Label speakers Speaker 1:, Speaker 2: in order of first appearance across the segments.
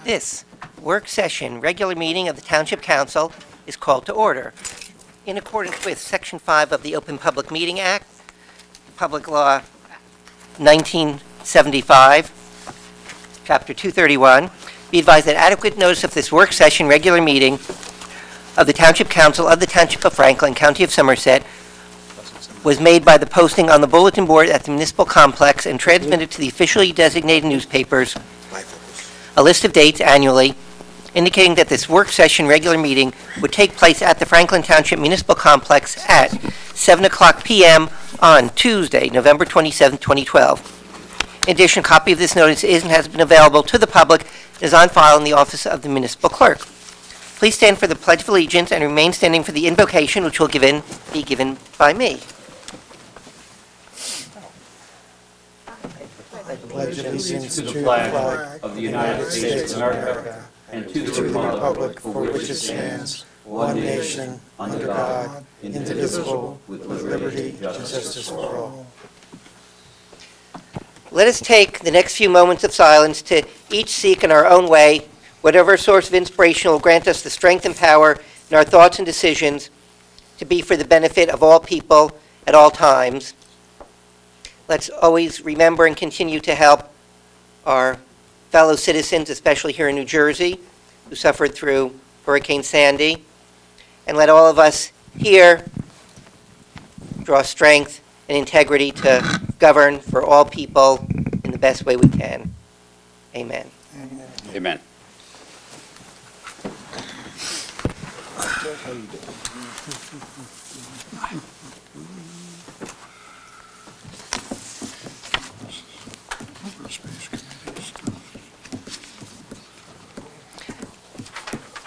Speaker 1: This work session, regular meeting of the Township Council is called to order. In accordance with Section 5 of the Open Public Meeting Act, Public Law 1975, Chapter 231, be advised that adequate notice of this work session, regular meeting of the Township Council of the Township of Franklin, County of Somerset, was made by the posting on the bulletin board at the municipal complex and transmitted to the officially designated newspapers a list of dates annually indicating that this work session regular meeting would take place at the Franklin Township Municipal Complex at 7 o'clock p.m. on Tuesday, November 27, 2012. In addition, a copy of this notice is and has been available to the public and is on file in the office of the municipal clerk. Please stand for the Pledge of Allegiance and remain standing for the invocation, which will be given by me.
Speaker 2: Pledge allegiance to the flag of the United States of America and to the republic for which it stands, one nation, under God, indivisible, with liberty and justice for all.
Speaker 1: Let us take the next few moments of silence to each seek in our own way whatever source of inspiration will grant us the strength and power in our thoughts and decisions to be for the benefit of all people at all times. Let's always remember and continue to help our fellow citizens, especially here in New Jersey, who suffered through Hurricane Sandy. And let all of us here draw strength and integrity to govern for all people in the best way we can. Amen.
Speaker 2: Amen.
Speaker 3: Amen.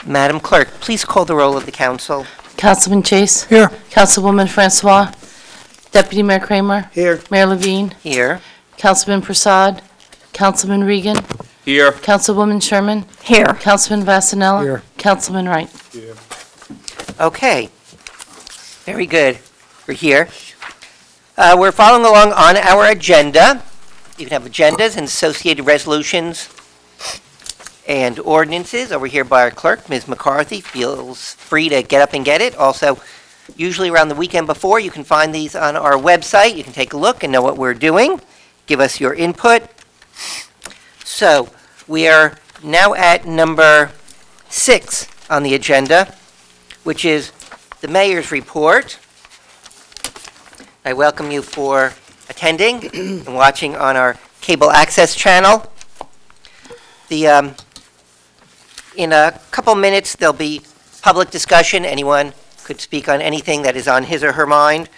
Speaker 1: Madam Clerk, please call the roll of the council.
Speaker 4: Councilman Chase.
Speaker 2: Here.
Speaker 4: Councilwoman Francois. Deputy Mayor Kramer.
Speaker 2: Here.
Speaker 4: Mayor Levine.
Speaker 1: Here.
Speaker 4: Councilman Prasad. Councilman Regan.
Speaker 3: Here.
Speaker 4: Councilwoman Sherman.
Speaker 5: Here.
Speaker 4: Councilman Vasanella.
Speaker 2: Here.
Speaker 4: Councilman Wright.
Speaker 2: Here.
Speaker 1: Okay. Very good. We're here. We're following along on our agenda. You can have agendas and associated resolutions and ordinances over here by our clerk, Ms. McCarthy. Feels free to get up and get it. Also, usually around the weekend before, you can find these on our website. You can take a look and know what we're doing. Give us your input. So, we are now at number 6 on the agenda, which is the mayor's report. I welcome you for attending and watching on our cable access channel. In a couple minutes, there'll be public discussion. Anyone could speak on anything that is on his or her mind.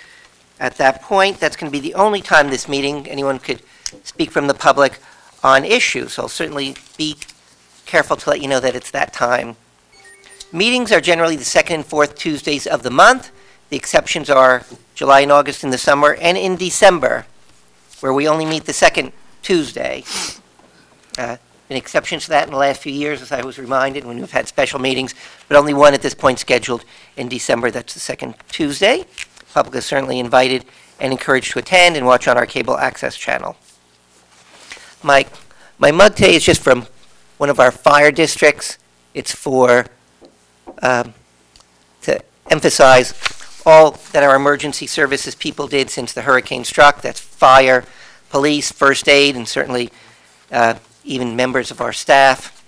Speaker 1: At that point, that's going to be the only time this meeting anyone could speak from the public on issues. So I'll certainly be careful to let you know that it's that time. Meetings are generally the second and fourth Tuesdays of the month. The exceptions are July and August in the summer, and in December, where we only meet the second Tuesday. Been exceptions to that in the last few years, as I was reminded, when we've had special meetings, but only one at this point scheduled in December. That's the second Tuesday. The public is certainly invited and encouraged to attend and watch on our cable access channel. My mug today is just from one of our fire districts. It's for to emphasize all that our emergency services people did since the hurricane struck. That's fire, police, first aid, and certainly even members of our staff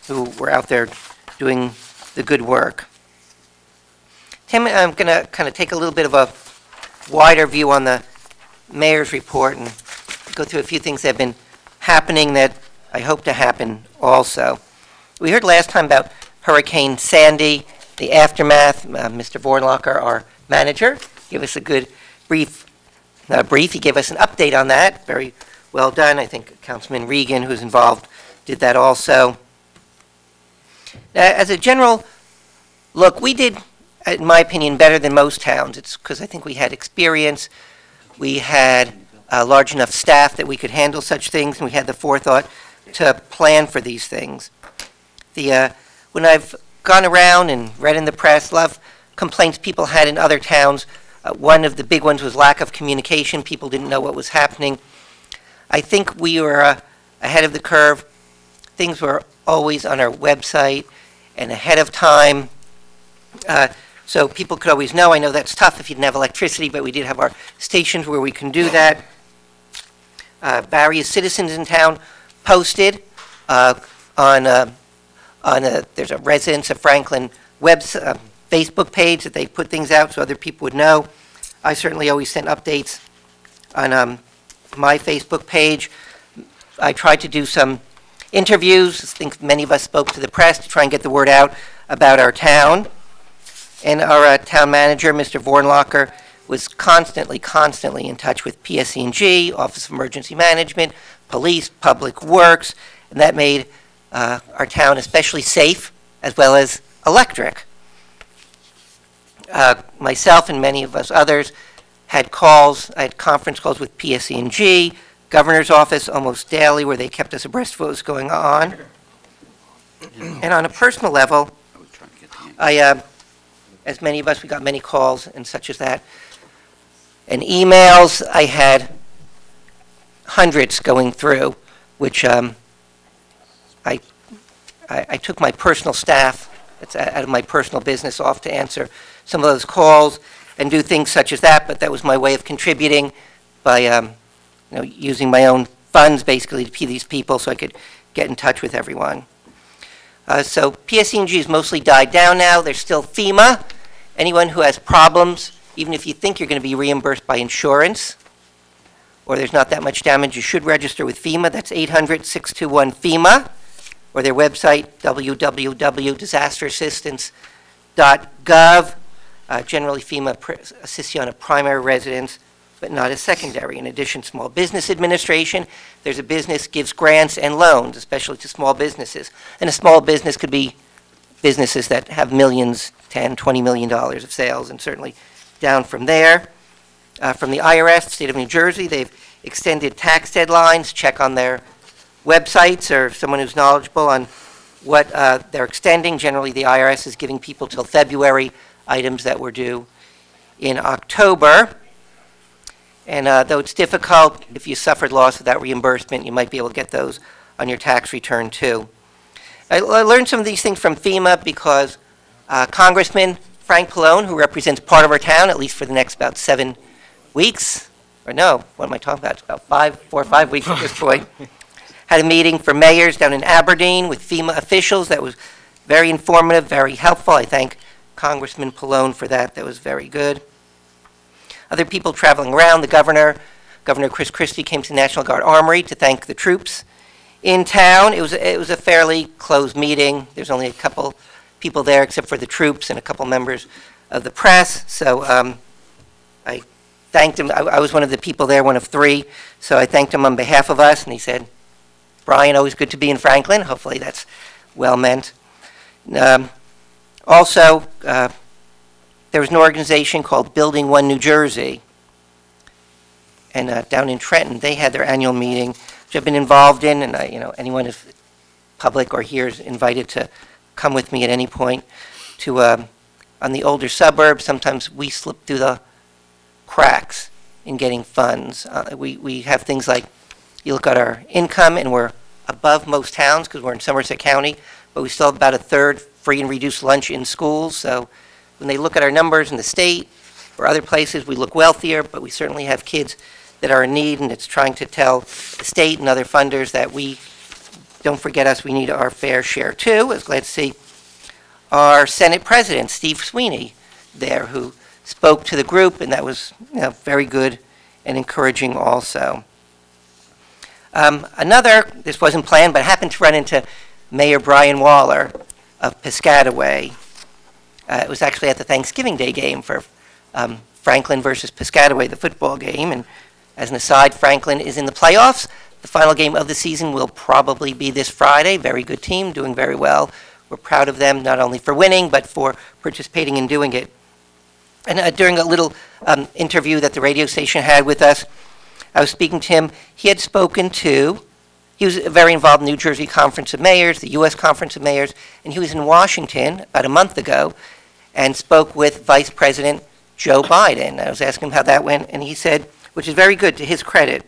Speaker 1: who were out there doing the good work. Tim, I'm going to kind of take a little bit of a wider view on the mayor's report and go through a few things that have been happening that I hope to happen also. We heard last time about Hurricane Sandy, the aftermath. Mr. Vornlocker, our manager, gave us a good brief. He gave us an update on that. Very well done. I think Councilman Regan, who's involved, did that also. As a general look, we did, in my opinion, better than most towns. It's because I think we had experience. We had a large enough staff that we could handle such things, and we had the forethought to plan for these things. When I've gone around and read in the press, a lot of complaints people had in other towns. One of the big ones was lack of communication. People didn't know what was happening. I think we were ahead of the curve. Things were always on our website and ahead of time, so people could always know. I know that's tough if you didn't have electricity, but we did have our stations where we can do that. Various citizens in town posted there's a Residents of Franklin Facebook page that they put things out so other people would know. I certainly always sent updates on my Facebook page. I tried to do some interviews. I think many of us spoke to the press to try and get the word out about our town. And our town manager, Mr. Vornlocker, was constantly in touch with PSE&G, Office of Emergency Management, Police, Public Works, and that made our town especially safe as well as electric. Myself and many of us others had calls, I had conference calls with PSE&G, Governor's Office almost daily, where they kept us abreast of what was going on. And on a personal level, as many of us, we got many calls and such as that. And emails, I had hundreds going through, which I took my personal staff, that's out of my personal business, off to answer some of those calls and do things such as that, but that was my way of contributing by using my own funds basically to pay these people so I could get in touch with everyone. So PSE&G has mostly died down now. There's still FEMA. Anyone who has problems, even if you think you're going to be reimbursed by insurance or there's not that much damage, you should register with FEMA. That's 800-621-FEMA, or their website, www.disasterassistance.gov. Generally, FEMA assists you on a primary residence, but not a secondary. In addition, Small Business Administration, there's a business gives grants and loans, especially to small businesses. And a small business could be businesses that have millions, $10, $20 million of sales, and certainly down from there. From the IRS, the state of New Jersey, they've extended tax deadlines. Check on their websites or someone who's knowledgeable on what they're extending. Generally, the IRS is giving people till February items that were due in October. And though it's difficult, if you suffered loss without reimbursement, you might be able to get those on your tax return too. I learned some of these things from FEMA because Congressman Frank Pallone, who represents part of our town, at least for the next about 7 weeks, or no, what am I talking about? It's about 4 or 5 weeks at this point, had a meeting for mayors down in Aberdeen with FEMA officials that was very informative, very helpful. I thank Congressman Pallone for that. That was very good. Other people traveling around, the Governor Chris Christie came to the National Guard Armory to thank the troops in town. It was a fairly closed meeting. There's only a couple people there except for the troops and a couple members of the press. So I thanked him. I was one of the people there, one of 3. So I thanked him on behalf of us, and he said, "Brian, always good to be in Franklin." Hopefully that's well meant. Also, there was an organization called Building One New Jersey, and down in Trenton, they had their annual meeting, which I've been involved in, and anyone is public or here is invited to come with me at any point to on the older suburbs. Sometimes we slip through the cracks in getting funds. We have things like, you look at our income, and we're above most towns because we're in Somerset County, but we still have about 1/3 free and reduced lunch in schools. So when they look at our numbers in the state or other places, we look wealthier, but we certainly have kids that are in need, and it's trying to tell the state and other funders that don't forget us, we need our fair share too. I was glad to see our Senate President, Steve Sweeney, there, who spoke to the group, and that was very good and encouraging also. This wasn't planned, but I happened to run into Mayor Brian Waller of Piscataway. It was actually at the Thanksgiving Day game for Franklin versus Piscataway, the football game. And as an aside, Franklin is in the playoffs. The final game of the season will probably be this Friday. Very good team, doing very well. We're proud of them, not only for winning, but for participating in doing it. And during a little interview that the radio station had with us, I was speaking to him. He was very involved in the New Jersey Conference of Mayors, the U.S. Conference of Mayors, and he was in Washington about a month ago and spoke with Vice President Joe Biden. I was asking him how that went, and he said, which is very good to his credit,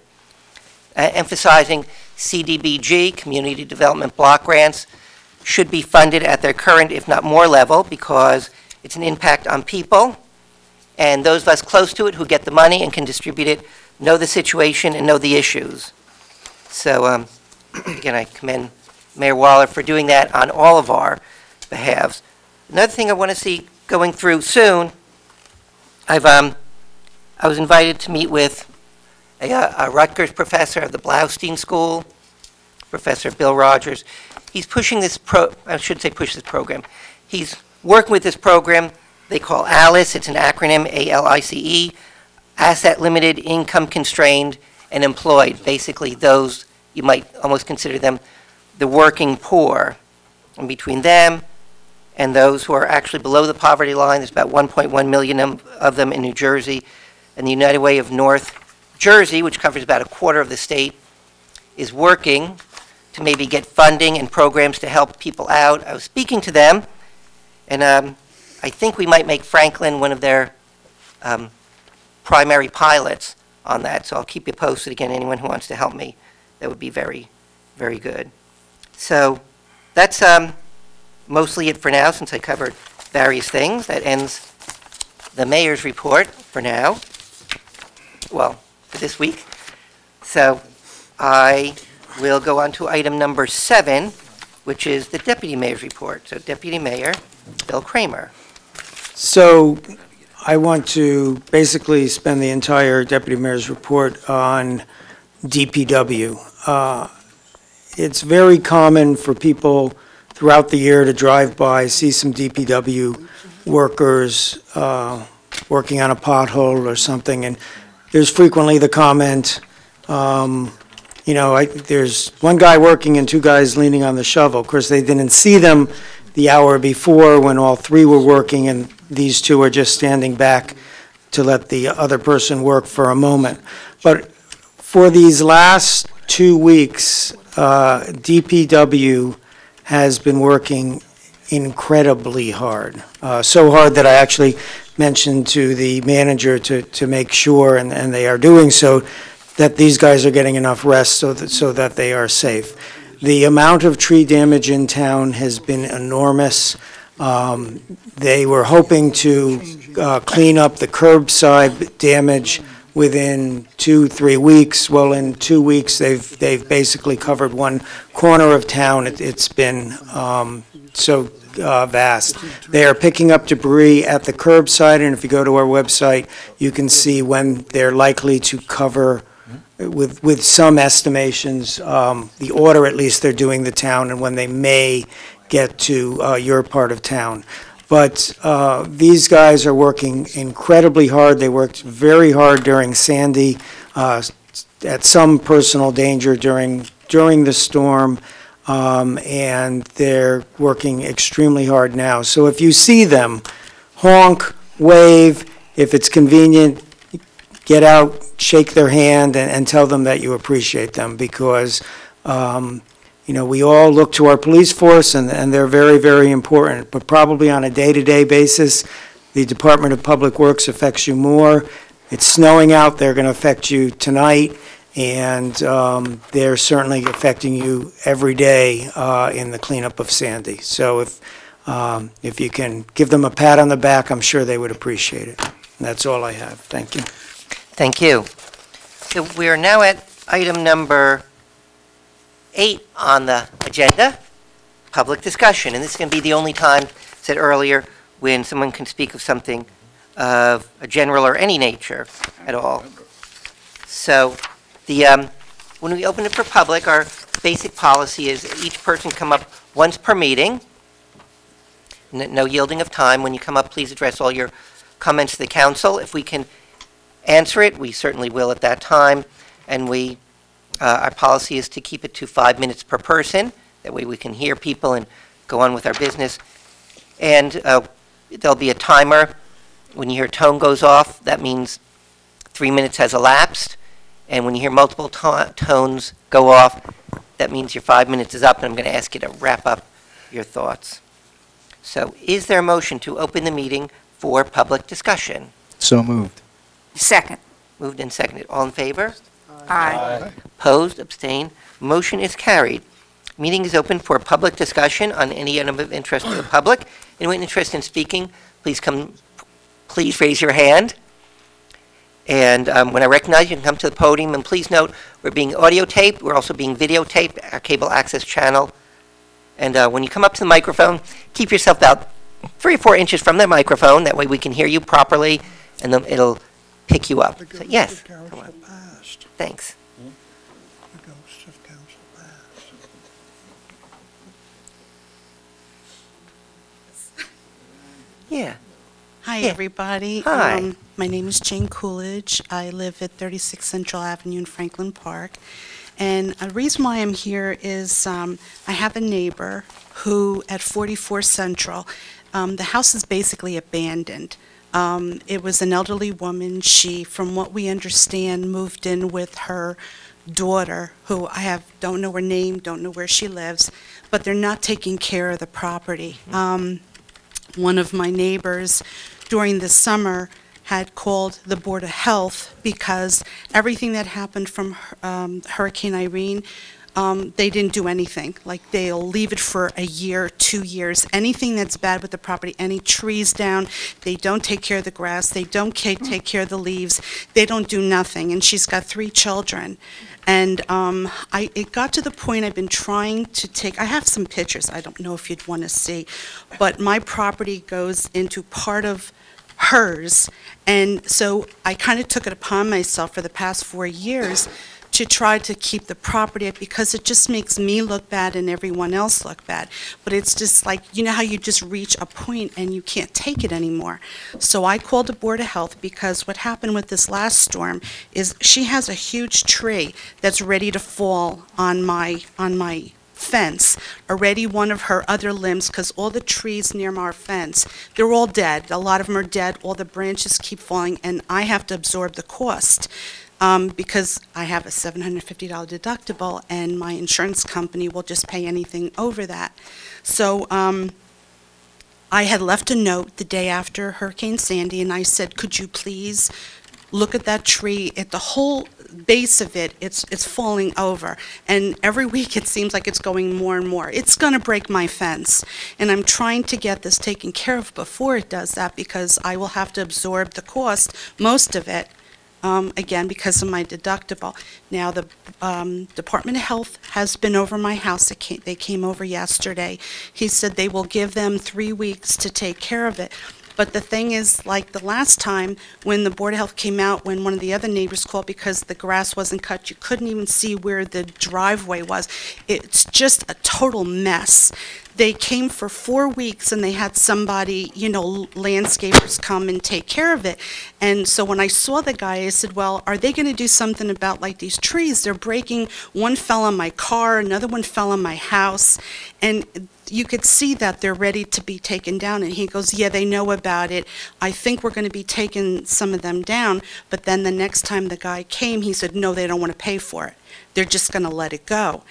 Speaker 1: emphasizing CDBG, Community Development Block Grants, should be funded at their current, if not more level, because it's an impact on people, and those of us close to it who get the money and can distribute it know the situation and know the issues. So, again, I commend Mayor Waller for doing that on all of our behalves. Another thing I want to see going through soon, I was invited to meet with a Rutgers professor of the Blaustein School, Professor Bill Rogers. He's pushing this program. He's working with this program they call ALICE. It's an acronym, ALICE, Asset Limited, Income Constrained, and Employed. Basically, those, you might almost consider them the working poor. And between them and those who are actually below the poverty line, there's about 1.1 million of them in New Jersey. And the United Way of North Jersey, which covers about a quarter of the state, is working to maybe get funding and programs to help people out. I was speaking to them, and I think we might make Franklin one of their primary pilots on that. So I'll keep you posted. Again, anyone who wants to help me, that would be very, very good. So that's mostly it for now, since I covered various things. That ends the mayor's report for now. Well, for this week. So I will go on to item number 7, which is the deputy mayor's report. So Deputy Mayor Bill Kramer.
Speaker 3: So I want to basically spend the entire deputy mayor's report on DPW. It's very common for people throughout the year to drive by, see some DPW workers working on a pothole or something, and there's frequently the comment, there's one guy working and two guys leaning on the shovel. Of course, they didn't see them the hour before when all three were working, and these two are just standing back to let the other person work for a moment. But for these last 2 weeks, DPW has been working incredibly hard. So hard that I actually mentioned to the manager to make sure, and they are doing so, that these guys are getting enough rest so that they are safe. The amount of tree damage in town has been enormous. They were hoping to clean up the curbside damage within 2-3 weeks. Well, in 2 weeks, they've basically covered one corner of town. It's been so vast. They are picking up debris at the curbside, and if you go to our website, you can see when they're likely to cover, with some estimations, the order at least they're doing the town, and when they may get to your part of town. But these guys are working incredibly hard. They worked very hard during Sandy, at some personal danger during the storm, and they're working extremely hard now. So if you see them, honk, wave. If it's convenient, get out, shake their hand, and tell them that you appreciate them, because we all look to our police force, and they're very, very important. But probably on a day-to-day basis, the Department of Public Works affects you more. It's snowing out, they're going to affect you tonight, and they're certainly affecting you every day in the cleanup of Sandy. So if you can give them a pat on the back, I'm sure they would appreciate it. And that's all I have. Thank you.
Speaker 1: Thank you. So we are now at item number 8 on the agenda, public discussion. And this is going to be the only time, said earlier, when someone can speak of something of a general or any nature at all. So when we open it for public, our basic policy is each person come up once per meeting. No yielding of time. When you come up, please address all your comments to the council. If we can answer it, we certainly will at that time. And our policy is to keep it to 5 minutes per person. That way we can hear people and go on with our business. And there'll be a timer. When you hear tone goes off, that means 3 minutes has elapsed. And when you hear multiple tones go off, that means your 5 minutes is up, and I'm going to ask you to wrap up your thoughts. So is there a motion to open the meeting for public discussion?
Speaker 5: So moved.
Speaker 6: Second.
Speaker 1: Moved and seconded. All in favor?
Speaker 2: Aye.
Speaker 1: Opposed, abstained, motion is carried. Meeting is open for public discussion on any item of interest to the public. Anyone interested in speaking, please raise your hand. And when I recognize you, can come to the podium. And please note, we're being audio taped. We're also being videotaped, our cable access channel. And when you come up to the microphone, keep yourself about 3 or 4 inches from the microphone. That way we can hear you properly, and then it'll pick you up. So, yes. Come on. Thanks.
Speaker 5: The ghost of council past.
Speaker 1: Yeah.
Speaker 6: Hi,
Speaker 1: Yeah.
Speaker 6: everybody.
Speaker 1: Hi.
Speaker 6: My name is Jane Coolidge. I live at 36 Central Avenue in Franklin Park. And the reason why I'm here is I have a neighbor who, at 44 Central, the house is basically abandoned. It was an elderly woman. She, from what we understand, moved in with her daughter, who don't know her name, don't know where she lives, but they're not taking care of the property. One of my neighbors during the summer had called the Board of Health because everything that happened from Hurricane Irene, they didn't do anything. Like, they'll leave it for a year, 2 years. Anything that's bad with the property, any trees down, they don't take care of the grass, they don't take care of the leaves, they don't do nothing. And she's got 3 children. And it got to the point I've been trying to I have some pictures, I don't know if you'd want to see, but my property goes into part of hers, and so I kind of took it upon myself for the past 4 years to try to keep the property up, because it just makes me look bad and everyone else look bad. But it's just like, you know how you just reach a point and you can't take it anymore. So I called the Board of Health, because what happened with this last storm is she has a huge tree that's ready to fall on my fence. Already one of her other limbs, because all the trees near our fence, they're all dead. A lot of them are dead. All the branches keep falling, and I have to absorb the cost. Because I have a $750 deductible, and my insurance company will just pay anything over that. So I had left a note the day after Hurricane Sandy, and I said, could you please look at that tree? At the whole base of it, it's falling over. And every week it seems like it's going more and more. It's going to break my fence. And I'm trying to get this taken care of before it does that, because I will have to absorb the cost, most of it, again, because of my deductible. Now, the Department of Health has been over my house. They came over yesterday. He said they will give them 3 weeks to take care of it. But the thing is, like the last time when the Board of Health came out, when one of the other neighbors called because the grass wasn't cut, you couldn't even see where the driveway was. It's just a total mess. They came for 4 weeks, and they had somebody, landscapers come and take care of it. And so when I saw the guy, I said, well, are they going to do something about, like, these trees? They're breaking. One fell on my car, another one fell on my house, and you could see that they're ready to be taken down. And he goes, yeah, they know about it. I think we're going to be taking some of them down. But then the next time the guy came, he said, no, they don't want to pay for it. They're just going to let it go.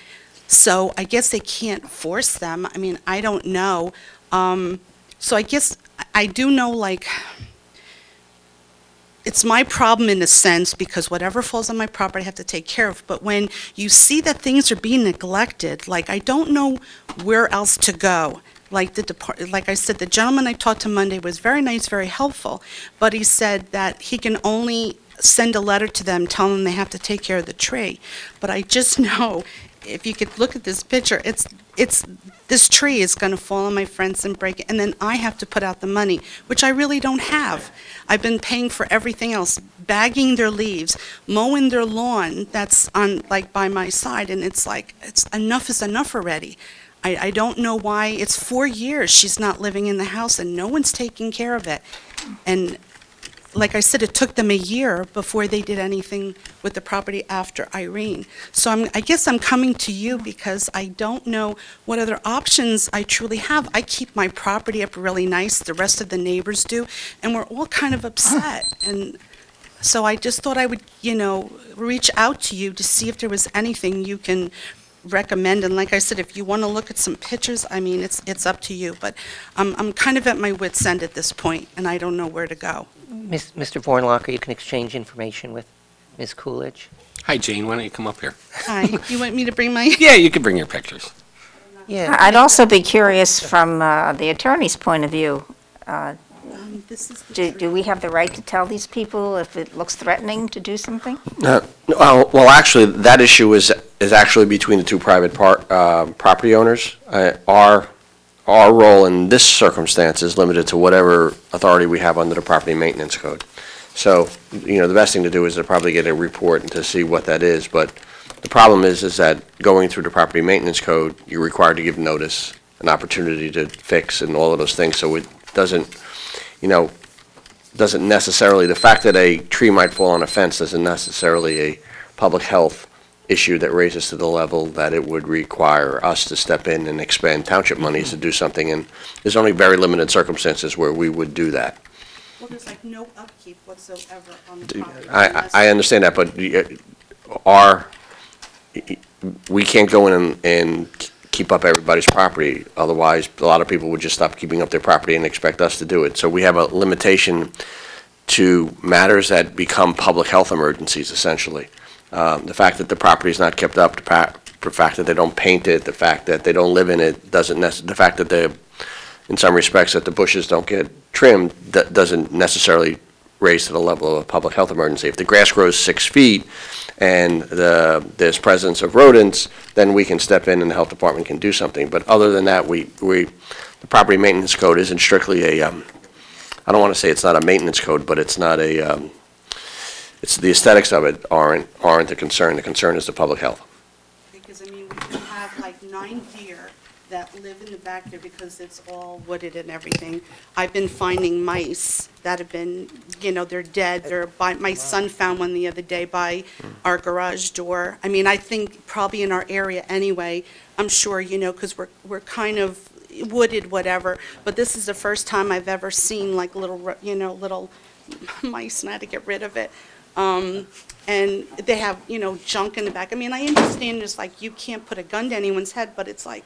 Speaker 6: So I guess they can't force them. I mean, I don't know. So I guess I do know, like, it's my problem in a sense, because whatever falls on my property I have to take care of. But when you see that things are being neglected, like, I don't know where else to go. Like I said, the gentleman I talked to Monday was very nice, very helpful, but he said that he can only send a letter to them telling them they have to take care of the tree. But I just know, if you could look at this picture, this tree is going to fall on my fence and break it, and then I have to put out the money, which I really don't have. I've been paying for everything else, bagging their leaves, mowing their lawn that's on, like, by my side, and it's like, enough is enough already. I don't know why. It's 4 years she's not living in the house, and no one's taking care of it. And like I said, it took them a year before they did anything with the property after Irene. So I guess I'm coming to you because I don't know what other options I truly have. I keep my property up really nice, the rest of the neighbors do, and we're all kind of upset. And so I just thought I would, reach out to you to see if there was anything you can recommend. And like I said, if you want to look at some pictures, I mean, it's up to you. But I'm kind of at my wit's end at this point, and I don't know where to go.
Speaker 1: Mr. Vornlocker, you can exchange information with Ms. Coolidge.
Speaker 7: Hi, Jane, why don't you come up here?
Speaker 6: Hi, you want me to bring my?
Speaker 7: Yeah, you can bring your pictures.
Speaker 1: Yeah.
Speaker 8: I'd also be curious from the attorney's point of view.
Speaker 6: This is the
Speaker 8: Do we have the right to tell these people if it looks threatening to do something?
Speaker 2: Well, actually, that issue is actually between the two private property owners. Our role in this circumstance is limited to whatever authority we have under the property maintenance code. So, the best thing to do is to probably get a report and to see what that is. But the problem is that going through the property maintenance code, you're required to give notice, an opportunity to fix, and all of those things. So it doesn't necessarily, the fact that a tree might fall on a fence isn't necessarily a public health issue that raises to the level that it would require us to step in and expend township monies to do something, and there's only very limited circumstances where we would do that.
Speaker 6: Well, there's like no upkeep whatsoever on the property.
Speaker 2: I understand that, but we can't go in and keep up everybody's property, otherwise a lot of people would just stop keeping up their property and expect us to do it. So we have a limitation to matters that become public health emergencies, essentially. The fact that the property is not kept up, the fact that they don't paint it, the fact that they don't live in it, the fact that in some respects that the bushes don't get trimmed, that doesn't necessarily raise to the level of a public health emergency. If the grass grows 6 feet and there's presence of rodents, then we can step in and the health department can do something. But other than that, the property maintenance code isn't strictly I don't want to say it's not a maintenance code, but it's not it's the aesthetics of it aren't the concern. The concern is the public health.
Speaker 6: Because, we can have like 9 deer that live in the back there because it's all wooded and everything. I've been finding mice that have been, they're dead. My son found one the other day by our garage door. I think probably in our area anyway, I'm sure, because we're kind of wooded, whatever. But this is the first time I've ever seen like little mice, and I had to get rid of it. And they have, junk in the back. I understand it's like you can't put a gun to anyone's head, but it's like,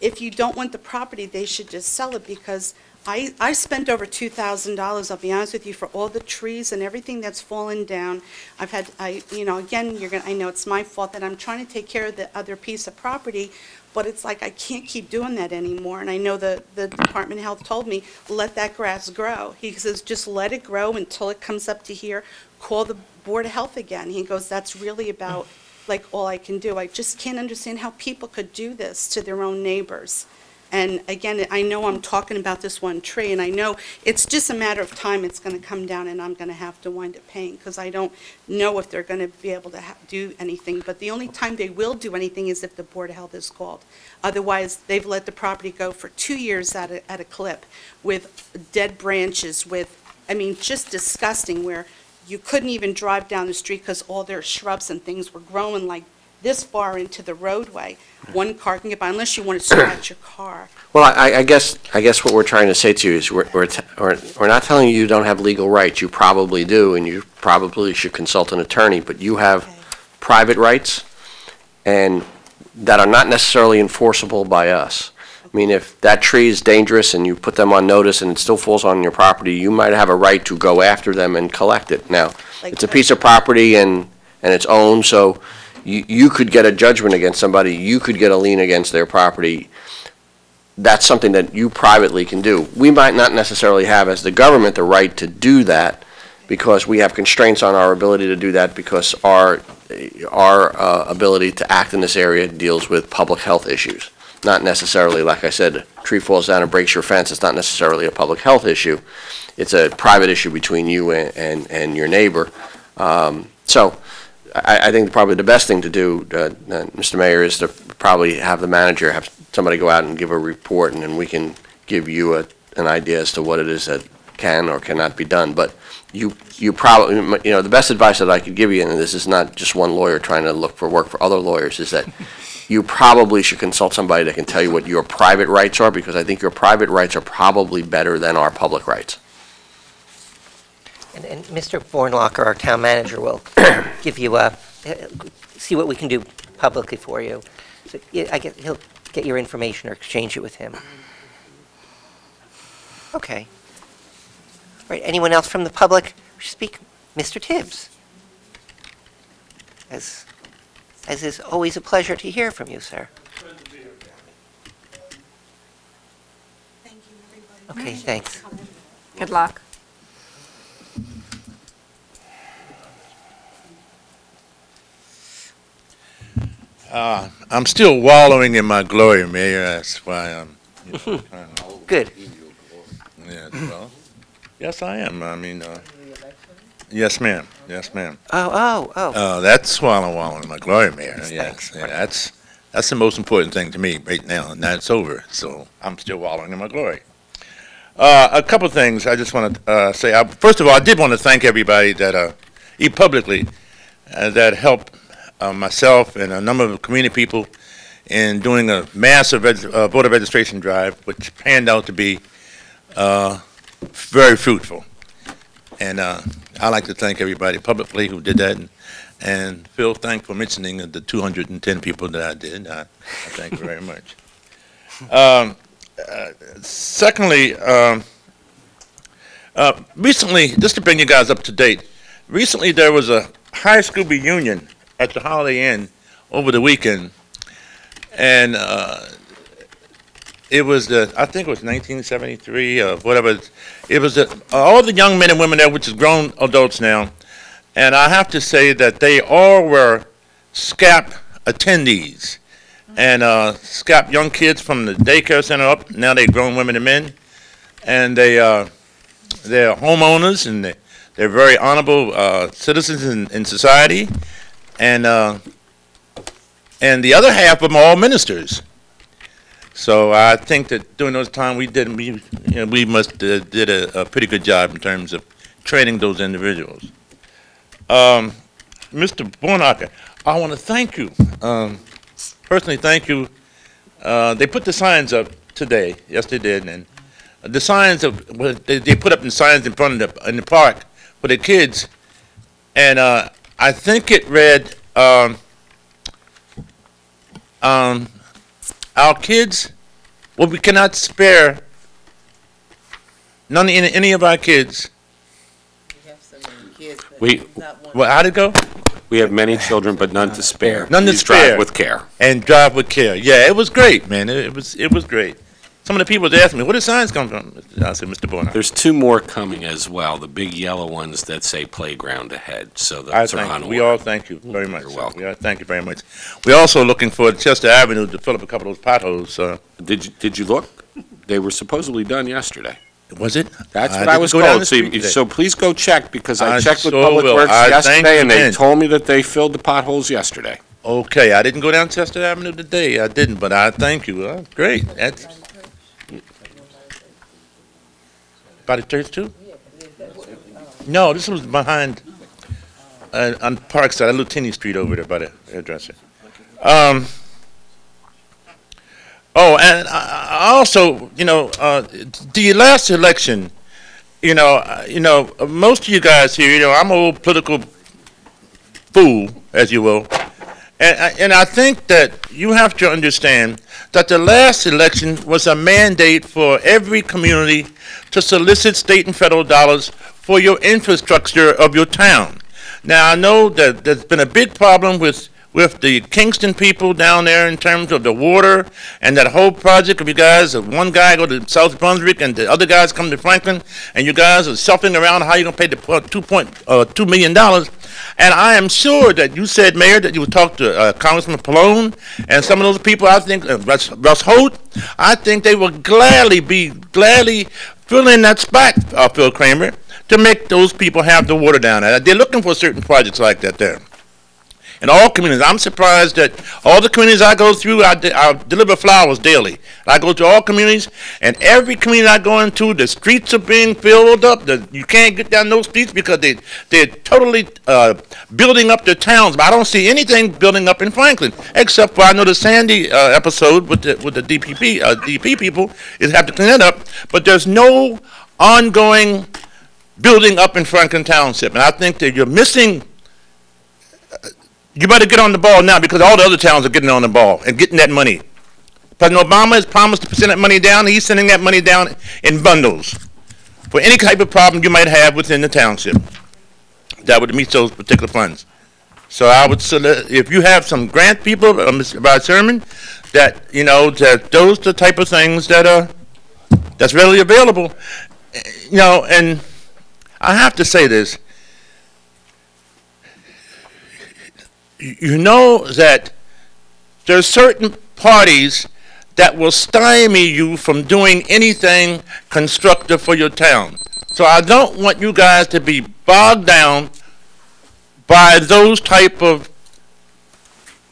Speaker 6: if you don't want the property, they should just sell it, because I spent over $2,000, I'll be honest with you, for all the trees and everything that's fallen down. Again, I know it's my fault that I'm trying to take care of the other piece of property, but it's like I can't keep doing that anymore. And I know the Department of Health told me, let that grass grow. He says, just let it grow until it comes up to here, call the Board of Health again. He goes, that's really about like all I can do. I just can't understand how people could do this to their own neighbors. And again, I know I'm talking about this one tree, and I know it's just a matter of time it's going to come down, and I'm going to have to wind up paying, because I don't know if they're going to be able to do anything. But the only time they will do anything is if the Board of Health is called. Otherwise, they've let the property go for 2 years at a clip, with dead branches, with, just disgusting, where you couldn't even drive down the street because all their shrubs and things were growing like this far into the roadway. One car can get by, unless you want to scratch your car.
Speaker 2: Well, I guess what we're trying to say to you is we're not telling you don't have legal rights. You probably do, and you probably should consult an attorney, but you have private rights and that are not necessarily enforceable by us. If that tree is dangerous and you put them on notice and it still falls on your property, you might have a right to go after them and collect it. Now, it's a piece of property and it's owned, so you could get a judgment against somebody. You could get a lien against their property. That's something that you privately can do. We might not necessarily have, as the government, the right to do that, because we have constraints on our ability to do that, because our ability to act in this area deals with public health issues. Not necessarily, like I said, a tree falls down and breaks your fence, it's not necessarily a public health issue. It's a private issue between you and your neighbor. So I think probably the best thing to do, Mr. Mayor, is to probably have the manager, have somebody go out and give a report, and then we can give you an idea as to what it is that can or cannot be done. But you probably, the best advice that I could give you, and this is not just one lawyer trying to look for work for other lawyers, is that you probably should consult somebody that can tell you what your private rights are, because I think your private rights are probably better than our public rights.
Speaker 1: And Mr. Bornlocker, our town manager, will give you see what we can do publicly for you. So I guess he'll get your information or exchange it with him. Okay. All right, anyone else from the public speak? Mr. Tibbs. as is always a pleasure to hear from you, sir.
Speaker 6: Thank you, everybody.
Speaker 1: Okay, thanks.
Speaker 8: Good luck.
Speaker 2: I'm still wallowing in my glory, Mayor. That's why I'm.
Speaker 1: Good.
Speaker 2: Yeah, well, yes, I am. I mean, yes, ma'am. Yes, ma'am.
Speaker 1: Oh.
Speaker 2: That's why I'm wallowing in my glory, Mayor.
Speaker 1: Yes,
Speaker 2: Yes,
Speaker 1: thanks.
Speaker 2: yeah, that's the most important thing to me right now, and that's over. So I'm still wallowing in my glory. A couple of things I just want to say. First of all, I did want to thank everybody that, publicly, that helped myself and a number of community people in doing a massive voter registration drive, which panned out to be very fruitful. And I'd like to thank everybody publicly who did that. And Phil, thanks for mentioning the 210 people that I did. I thank you very much. Secondly, recently, just to bring you guys up to date, recently there was a high school reunion at the Holiday Inn over the weekend, and it was I think it was 1973 or whatever. It was all the young men and women there, which is grown adults now, and I have to say that they all were SCAP attendees. And SCAP young kids from the daycare center up, now they're grown women and men, and they're homeowners, and they're very honorable citizens in society, and the other half of them are all ministers. So I think that during those times we must did a pretty good job in terms of training those individuals. Mr. Bornacker, I want to thank you. Personally, thank you. They put the signs up today. Yes, they did. And the signs they put up the signs in front of in the park for the kids. And I think it read, our kids, well, we cannot spare any of our kids. Well, how'd it go?
Speaker 7: We have many children, but none to spare.
Speaker 2: None to
Speaker 7: Please
Speaker 2: spare.
Speaker 7: drive with care.
Speaker 2: And drive with care. Yeah, it was great, man. It was great. Some of the people was asking me, where do signs come from? I said, Mr. Bonner.
Speaker 7: There's two more coming as well, the big yellow ones that say playground ahead. So those are on order.
Speaker 2: We all thank you very much.
Speaker 7: You're welcome.
Speaker 2: Thank you very much. We're also looking for Chester Avenue to fill up a couple of those potholes.
Speaker 7: Did you look? They were supposedly done yesterday.
Speaker 2: Was it?
Speaker 7: That's what I was told. So please go check, because I checked with Public Works yesterday, and they told me that they filled the potholes yesterday.
Speaker 2: Okay, I didn't go down Chester Avenue today. I didn't, but I thank you. Great. That's by the church too? No, this was behind on Parkside, a little teeny street over there by the hairdresser. Oh, and I also, the last election, most of you guys here, I'm an old political fool, as you will, and I think that you have to understand that the last election was a mandate for every community to solicit state and federal dollars for your infrastructure of your town. Now, I know that there's been a big problem with the Kingston people down there in terms of the water and that whole project of you guys. One guy go to South Brunswick and the other guys come to Franklin, and you guys are shuffling around how you're going to pay the $2 million. And I am sure that you said, Mayor, that you would talk to Congressman Pallone and some of those people. I think Russ Holt, I think they will gladly fill in that spot, Phil Kramer, to make those people have the water down there. They're looking for certain projects like that there. In all communities, I'm surprised that all the communities I go through, I deliver flowers daily. I go to all communities, and every community I go into, the streets are being filled up. You can't get down those streets because they're totally building up their towns. But I don't see anything building up in Franklin, except for I know the Sandy episode with the DP people is have to clean that up. But there's no ongoing building up in Franklin Township, and I think that you're missing. You better get on the ball now, because all the other towns are getting on the ball and getting that money. President Obama has promised to send that money down. He's sending that money down in bundles for any type of problem you might have within the township that would meet those particular funds. So I would, if you have some grant people about Sherman, that, that those the type of things that that's readily available, and I have to say this, that there's certain parties that will stymie you from doing anything constructive for your town. So I don't want you guys to be bogged down by those type of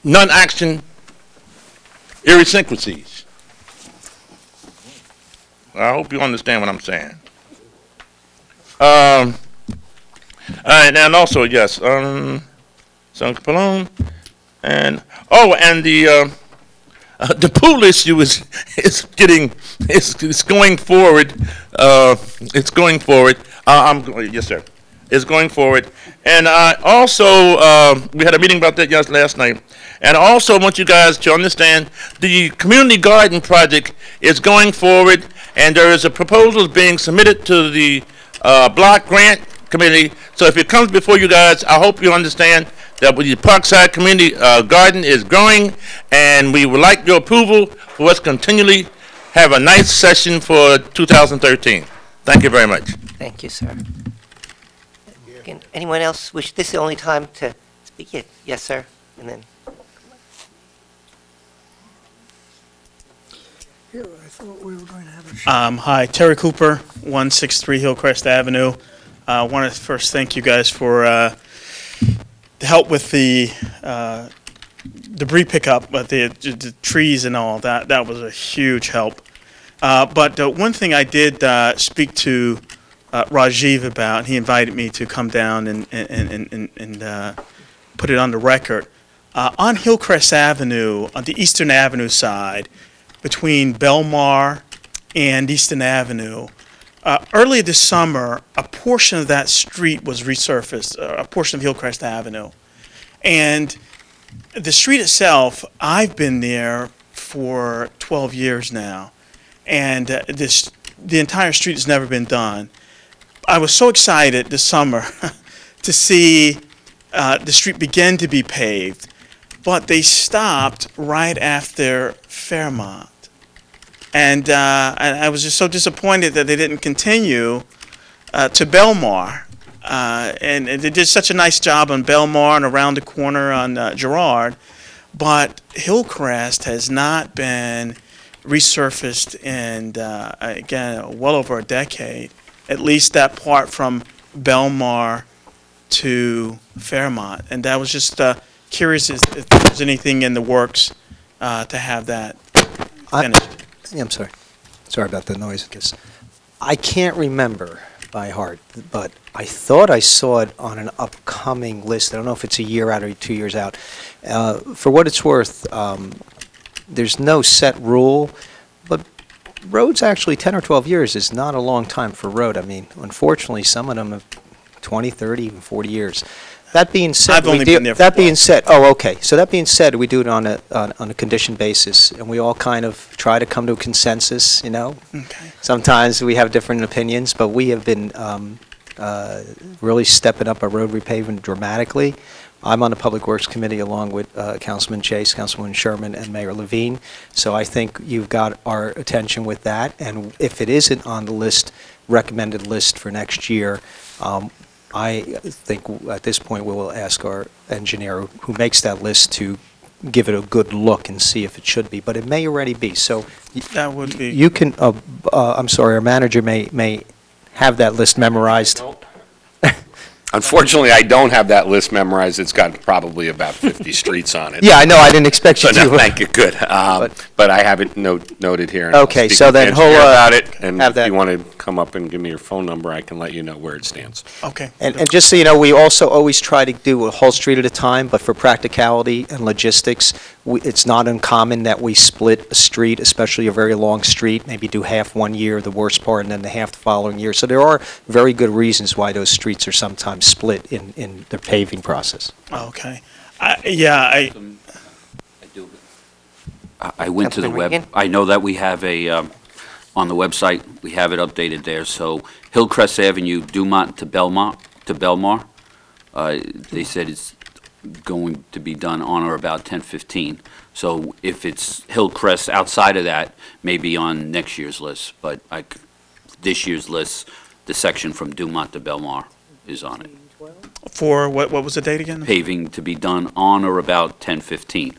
Speaker 2: non-action idiosyncrasies. I hope you understand what I'm saying. And also, yes, Senator Pallone, and the pool issue is going forward. It's going forward. Yes, sir. It's going forward. And I also we had a meeting about that last night. And I also want you guys to understand the community garden project is going forward, and there is a proposal being submitted to the block grant committee. So if it comes before you guys, I hope you understand that the Parkside Community Garden is growing, and we would like your approval for us continually have a nice session for 2013. Thank you very much.
Speaker 1: Thank you, sir. Can anyone else wish, this is the only time to speak? Yes, sir. And then.
Speaker 5: Yeah, I thought we were going to have a.
Speaker 9: Hi, Terry Cooper, 163 Hillcrest Avenue. I want to first thank you guys for the help with the debris pickup, but the trees and all that. That was a huge help. But one thing I did speak to Rajiv about, and he invited me to come down and put it on the record. On Hillcrest Avenue, on the Eastern Avenue side, between Belmar and Eastern Avenue, earlier this summer, a portion of that street was resurfaced, a portion of Hillcrest Avenue. And the street itself, I've been there for 12 years now, and the entire street has never been done. I was so excited this summer to see the street begin to be paved, but they stopped right after Fairmont. And I was just so disappointed that they didn't continue to Belmar. And they did such a nice job on Belmar and around the corner on Girard. But Hillcrest has not been resurfaced in, again, well over a decade. At least that part from Belmar to Fairmont. And that was just curious if there's anything in the works to have that finished.
Speaker 10: I'm sorry. Sorry about the noise. Because I can't remember by heart, but I thought I saw it on an upcoming list. I don't know if it's a year out or 2 years out. For what it's worth, there's no set rule, but roads actually 10 or 12 years is not a long time for road. I mean, unfortunately, some of them have 20, 30, even 40 years. That being said,
Speaker 9: I've only been there for
Speaker 10: that being said, oh, okay. So that being said, we do it on a condition basis, and we all kind of try to come to a consensus.
Speaker 9: Okay.
Speaker 10: Sometimes we have different opinions, but we have been really stepping up our road repaving dramatically. I'm on the Public Works Committee along with Councilman Chase, Councilwoman Sherman, and Mayor Levine. So I think you've got our attention with that. And if it isn't on the list, recommended list for next year, I think at this point we will ask our engineer who makes that list to give it a good look and see if it should be. But it may already be. So
Speaker 9: that would be.
Speaker 10: You can. I'm sorry. Our manager may have that list memorized.
Speaker 7: Unfortunately, I don't have that list memorized. It's got probably about 50 streets on it.
Speaker 10: Yeah, I know. I didn't expect you to.
Speaker 7: No, thank you. Good. But I have it noted here. And
Speaker 10: okay, so then
Speaker 7: he'll about it. And if you want to come up and give me your phone number, I can let you know where it stands.
Speaker 9: Okay.
Speaker 10: And just so you know, we also always try to do a whole street at a time, but for practicality and logistics, it's not uncommon that we split a street, especially a very long street, maybe do half one year, the worst part, and then the half the following year. So there are very good reasons why those streets are sometimes split in the paving process.
Speaker 9: Okay.
Speaker 11: I went to the web. I know that we have on the website, we have it updated there. So Hillcrest Avenue, Dumont to Belmar. They said it's going to be done on or about 10/15. So if it's Hillcrest outside of that, maybe on next year's list, but this year's list, the section from Dumont to Belmar is on it.
Speaker 9: For, what was the date again?
Speaker 11: Paving to be done on or about 10/15.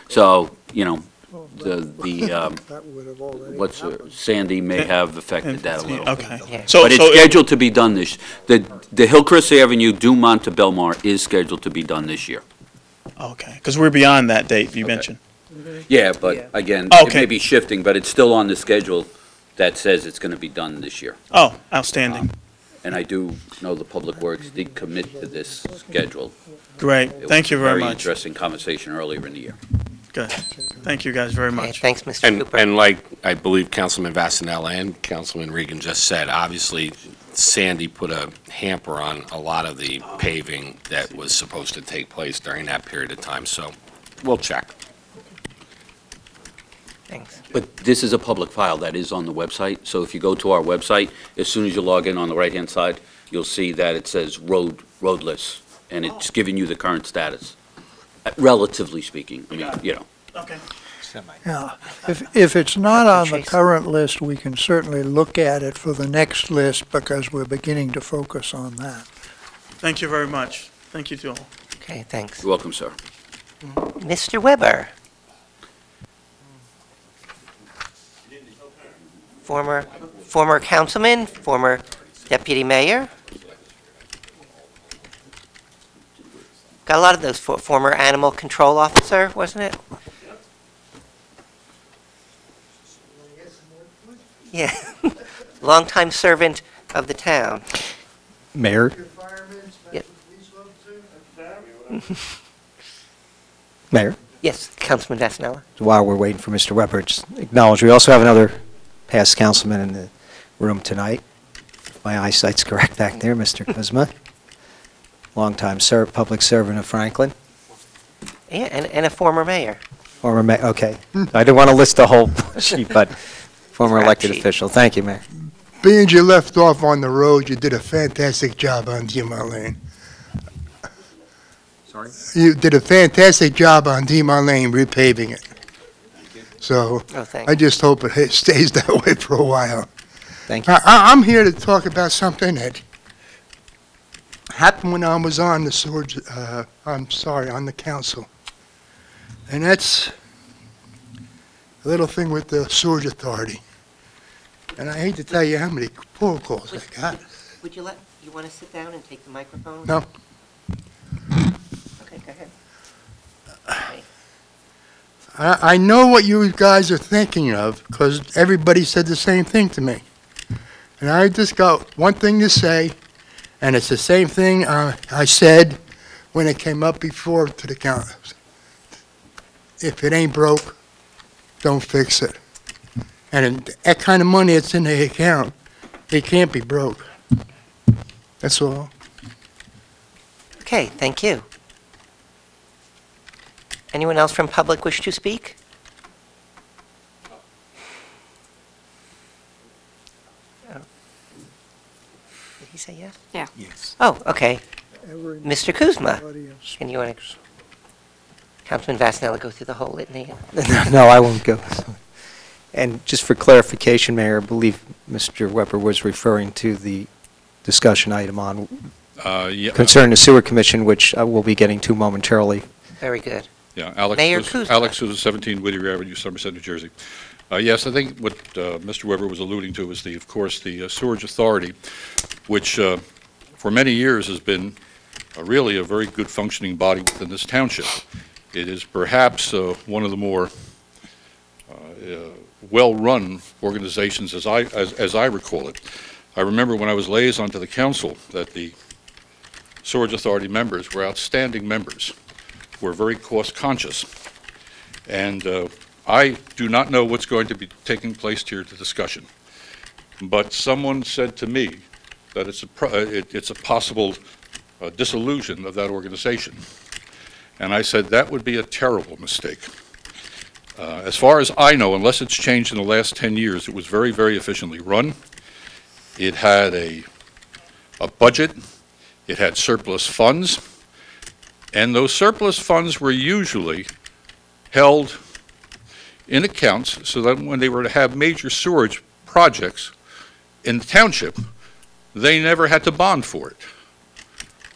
Speaker 11: So, you know, Sandy may have affected that a little.
Speaker 9: Okay.
Speaker 11: But it's scheduled to be done the Hillcrest Avenue, Dumont to Belmar is scheduled to be done this year.
Speaker 9: Okay, because we're beyond that date you mentioned.
Speaker 11: Yeah, but again, it may be shifting, but it's still on the schedule that says it's going to be done this year.
Speaker 9: Oh, outstanding.
Speaker 11: And I do know the Public Works did commit to this schedule.
Speaker 9: Great, thank you very much.
Speaker 11: Very interesting conversation earlier in the year.
Speaker 9: Good. Thank you guys very much.
Speaker 1: Okay, thanks, Mr. Cooper.
Speaker 7: And like I believe Councilman Vasanella and Councilman Regan just said, obviously Sandy put a hamper on a lot of the paving that was supposed to take place during that period of time, so we'll check.
Speaker 1: Thanks.
Speaker 11: But this is a public file that is on the website, so if you go to our website, as soon as you log in on the right-hand side, you'll see that it says road list, and it's giving you the current status, relatively speaking. I mean, you know.
Speaker 9: Okay.
Speaker 5: Yeah, if it's not on the current list, we can certainly look at it for the next list because we're beginning to focus on that.
Speaker 9: Thank you very much. Thank you to all.
Speaker 1: Okay, thanks.
Speaker 11: You're welcome, sir.
Speaker 1: Mr. Weber. Former councilman, former deputy mayor. Got a lot of those, former animal control officer, wasn't it? Yeah, longtime servant of the town.
Speaker 10: Mayor?
Speaker 1: Yeah.
Speaker 10: Mayor?
Speaker 1: Yes, Councilman Vasanella.
Speaker 10: While we're waiting for Mr. Weber, just acknowledge, we also have another past councilman in the room tonight. If my eyesight's correct back there, Mr. Kuzma. Longtime public servant of Franklin.
Speaker 1: Yeah, and a former mayor.
Speaker 10: Former mayor, okay. I didn't want to list the whole sheet, but former elected
Speaker 1: sheet.
Speaker 10: official. Thank you, Mayor.
Speaker 12: Being you left off on the road, you did a fantastic job on Demar Lane.
Speaker 7: Sorry?
Speaker 12: You did a fantastic job on Demar Lane repaving it. So
Speaker 1: Oh, thanks.
Speaker 12: I just hope it stays that way for a while.
Speaker 10: Thank you.
Speaker 12: I'm here to talk about something that happened when I was on the sewage, on the council. And that's a little thing with the sewage authority. And I hate to tell you how many phone calls I got.
Speaker 1: Would you want to sit down and take the microphone?
Speaker 12: No.
Speaker 1: Okay, go ahead. Okay.
Speaker 12: I know what you guys are thinking of, because everybody said the same thing to me. And I just got one thing to say, and it's the same thing I said when it came up before to the council. If it ain't broke, don't fix it. And that kind of money that's in the account, it can't be broke. That's all.
Speaker 1: Okay, thank you. Anyone else from public wish to speak? Oh. Did he say yes?
Speaker 8: Yeah.
Speaker 10: Yes.
Speaker 1: Oh, okay. Mr. Kuzma,
Speaker 5: Audience.
Speaker 1: can you want to, Councilman Vasanella, go through the whole litany?
Speaker 10: No, I won't go. And just for clarification, Mayor, I believe Mr. Weber was referring to the discussion item on
Speaker 7: Yeah.
Speaker 10: concerning the Sewer Commission, which we'll be getting to momentarily.
Speaker 1: Very good.
Speaker 7: Yeah,
Speaker 1: Mayor Kuzma.
Speaker 7: Alex Souza, 17 Whittier Avenue, Somerset, New Jersey. Yes, I think what Mr. Weber was alluding to is, of course, the Sewerage Authority, which for many years has been really a very good functioning body within this township. It is perhaps one of the more well-run organizations as I recall it. I remember when I was liaison to the council that the Sewerage Authority members were outstanding members, were very cost-conscious. And I do not know what's going to be taking place here at the discussion. But someone said to me that it's a possible dissolution of that organization. And I said that would be a terrible mistake. As far as I know, unless it's changed in the last 10 years, it was very, very efficiently run. It had a budget. It had surplus funds. And those surplus funds were usually held in accounts so that when they were to have major sewerage projects in the township, they never had to bond for it.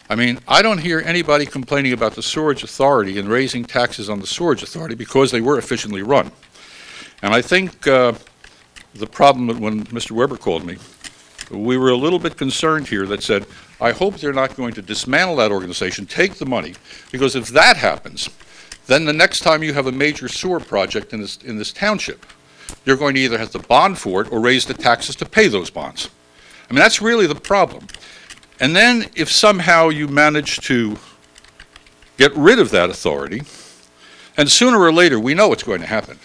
Speaker 7: I mean, I don't hear anybody complaining about the sewerage authority and raising taxes on the sewerage authority because they were efficiently run. And I think the problem when Mr. Weber called me, we were a little bit concerned here that said, I hope they're not going to dismantle that organization, take the money, because if that happens, then the next time you have a major sewer project in this township, you're going to either have to bond for it or raise the taxes to pay those bonds. I mean, that's really the problem. And then if somehow you manage to get rid of that authority, and sooner or later, we know what's going to happen.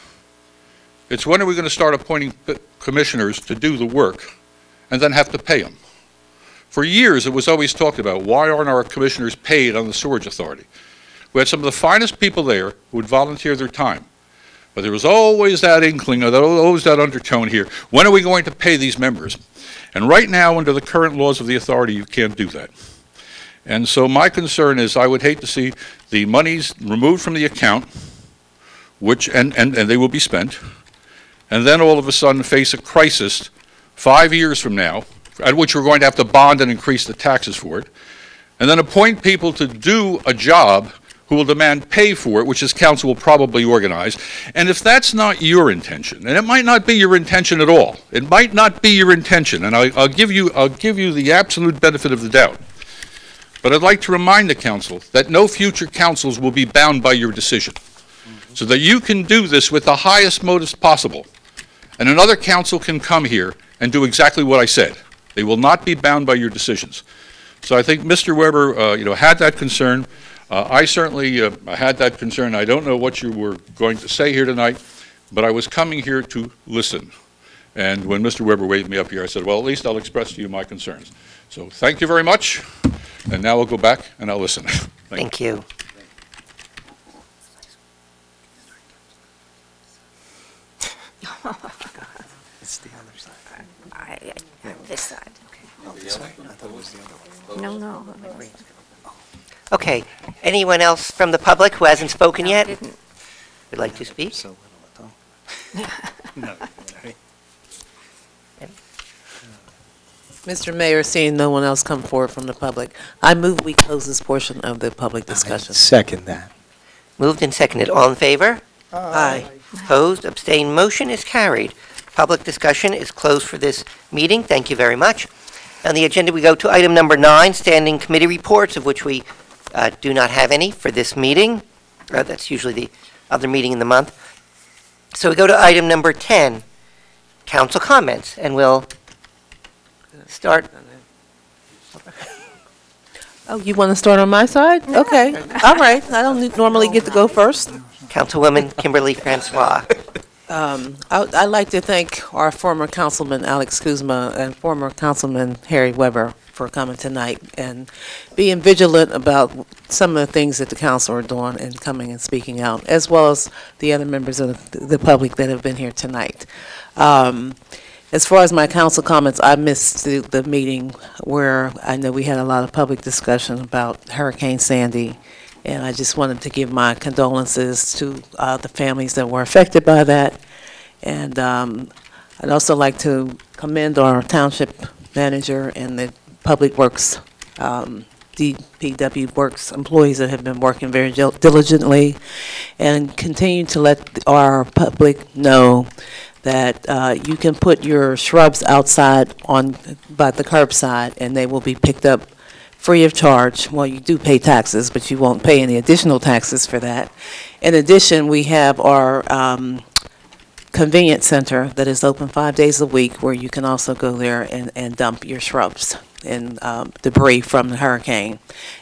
Speaker 7: It's when are we going to start appointing commissioners to do the work and then have to pay them? For years, it was always talked about, why aren't our commissioners paid on the sewerage authority? We had some of the finest people there who would volunteer their time. But there was always that inkling, or always that undertone here. When are we going to pay these members? And right now, under the current laws of the authority, you can't do that. And so my concern is I would hate to see the monies removed from the account, and they will be spent, and then all of a sudden face a crisis 5 years from now, at which we're going to have to bond and increase the taxes for it, and then appoint people to do a job who will demand pay for it, which this council will probably organize. And if that's not your intention, and it might not be your intention at all, it might not be your intention, and I'll give you the absolute benefit of the doubt. But I'd like to remind the council that no future councils will be bound by your decision, so that you can do this with the highest motives possible. And another council can come here and do exactly what I said. They will not be bound by your decisions. So I think Mr. Weber, had that concern. I certainly had that concern. I don't know what you were going to say here tonight, but I was coming here to listen. And when Mr. Weber waved me up here, I said, well, at least I'll express to you my concerns. So thank you very much. And now I'll go back and I'll listen.
Speaker 1: Thank you.
Speaker 10: It's the other side.
Speaker 8: This side.
Speaker 10: Oh, this way? I thought it was the other one.
Speaker 8: No.
Speaker 1: Okay, anyone else from the public who hasn't spoken yet? Would like to speak?
Speaker 10: So little, no.
Speaker 13: Mr. Mayor, seeing no one else come forward from the public, I move we close this portion of the public discussion.
Speaker 10: Second that.
Speaker 1: Moved and seconded. All in favor?
Speaker 13: Aye.
Speaker 1: Opposed? Abstained? Motion is carried. Public discussion is closed for this meeting. Thank you very much. On the agenda, we go to item number 9, standing committee reports, of which we do not have any for this meeting. That's usually the other meeting in the month. So we go to item number 10, council comments, and we'll start.
Speaker 13: Oh, you want to start on my side? Okay, all right. I don't normally get to go first.
Speaker 1: Councilwoman Kimberly Francois.
Speaker 13: I'd like to thank our former Councilman Alex Kuzma and former Councilman Harry Weber for coming tonight and being vigilant about some of the things that the council are doing and coming and speaking out, as well as the other members of the public that have been here tonight. As far as my council comments, I missed the meeting where I know we had a lot of public discussion about Hurricane Sandy, and I just wanted to give my condolences to the families that were affected by that. And I'd also like to commend our township manager and the Public Works, DPW Works employees that have been working very diligently and continue to let our public know that you can put your shrubs outside by the curbside and they will be picked up free of charge. Well, you do pay taxes, but you won't pay any additional taxes for that. In addition, we have our convenience center that is open 5 days a week where you can also go there and dump your shrubs and debris from the hurricane.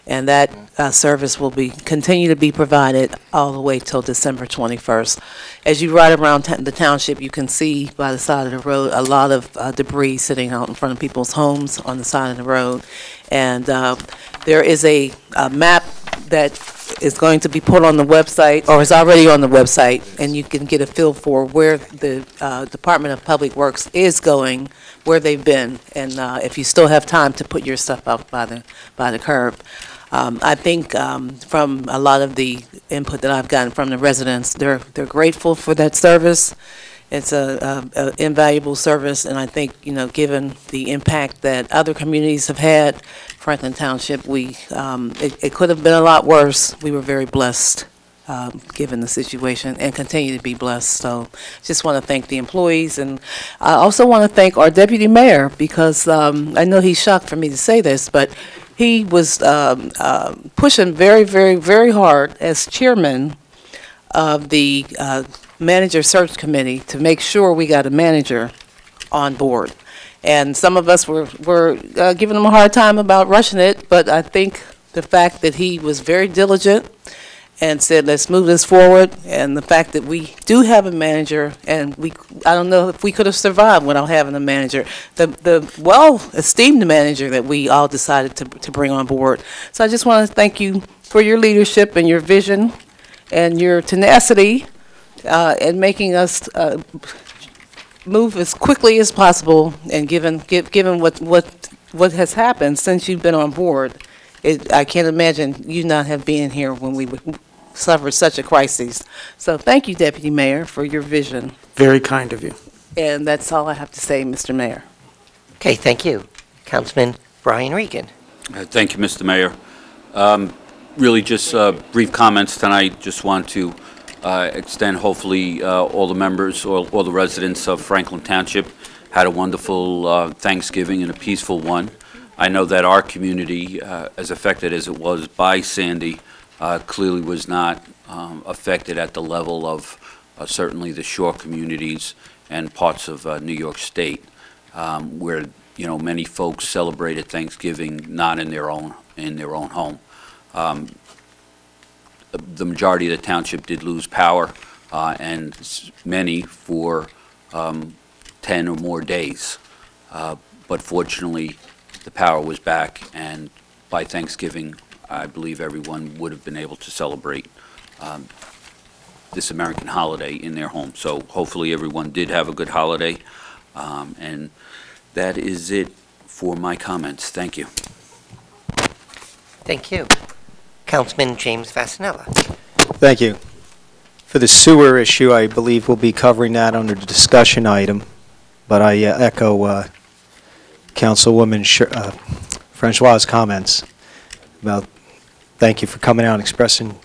Speaker 13: And that service will continue to be provided all the way till December 21st. As you ride around the township, you can see by the side of the road a lot of debris sitting out in front of people's homes on the side of the road. And there is a map that is going to be put on the website, or is already on the website, and you can get a feel for where the Department of Public Works is going, where they've been, and if you still have time to put your stuff out by the curb. I think from a lot of the input that I've gotten from the residents, they're grateful for that service. It's a invaluable service, and I think, given the impact that other communities have had, Franklin Township, it could have been a lot worse. We were very blessed, given the situation, and continue to be blessed. So just want to thank the employees, and I also want to thank our deputy mayor, because I know he's shocked for me to say this, but he was pushing very, very, very hard as chairman of the manager search committee to make sure we got a manager on board. And some of us were giving him a hard time about rushing it, but I think the fact that he was very diligent and said, let's move this forward, and the fact that we do have a manager, and I don't know if we could have survived without having a manager, the well-esteemed manager that we all decided to bring on board. So I just want to thank you for your leadership and your vision and your tenacity in making us move as quickly as possible, and given what has happened since you've been on board, I can't imagine you not have been here when we suffered such a crisis. So thank you, Deputy Mayor, for your vision.
Speaker 3: Very kind of you.
Speaker 13: And that's all I have to say, Mr. Mayor.
Speaker 1: Okay, thank you. Councilman Brian Regan.
Speaker 11: Thank you, Mr. Mayor. Really just brief comments tonight. Just want to extend, hopefully, all the members, all the residents of Franklin Township had a wonderful Thanksgiving and a peaceful one. I know that our community, as affected as it was by Sandy, clearly was not affected at the level of certainly the shore communities and parts of New York State, where many folks celebrated Thanksgiving not in their own home. The majority of the township did lose power, and many for 10 or more days. But fortunately, the power was back, and by Thanksgiving, I believe everyone would have been able to celebrate this American holiday in their home. So hopefully everyone did have a good holiday, and that is it for my comments. Thank you.
Speaker 1: Thank you. Councilman James Fasanella.
Speaker 10: Thank you. For the sewer issue, I believe we'll be covering that under the discussion item, but I echo Councilwoman Francois' comments about thank you for coming out and expressing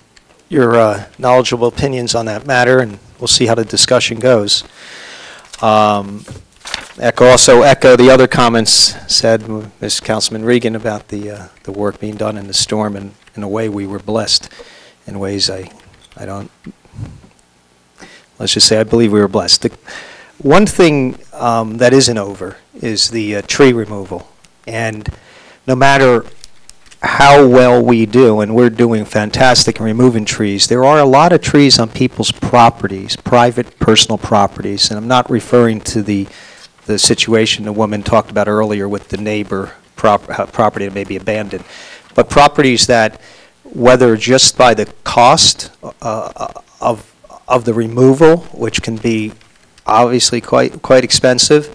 Speaker 10: your knowledgeable opinions on that matter, and we'll see how the discussion goes. Also echo the other comments said, Ms. Councilman Regan, about the work being done in the storm, and in a way we were blessed. In ways I don't, let's just say I believe we were blessed. The one thing that isn't over is the tree removal, and no matter how well we do, and we're doing fantastic in removing trees, there are a lot of trees on people's properties, private personal properties, and I'm not referring to the situation the woman talked about earlier with the neighbor property that may be abandoned, but properties that, whether just by the cost of the removal, which can be obviously quite expensive,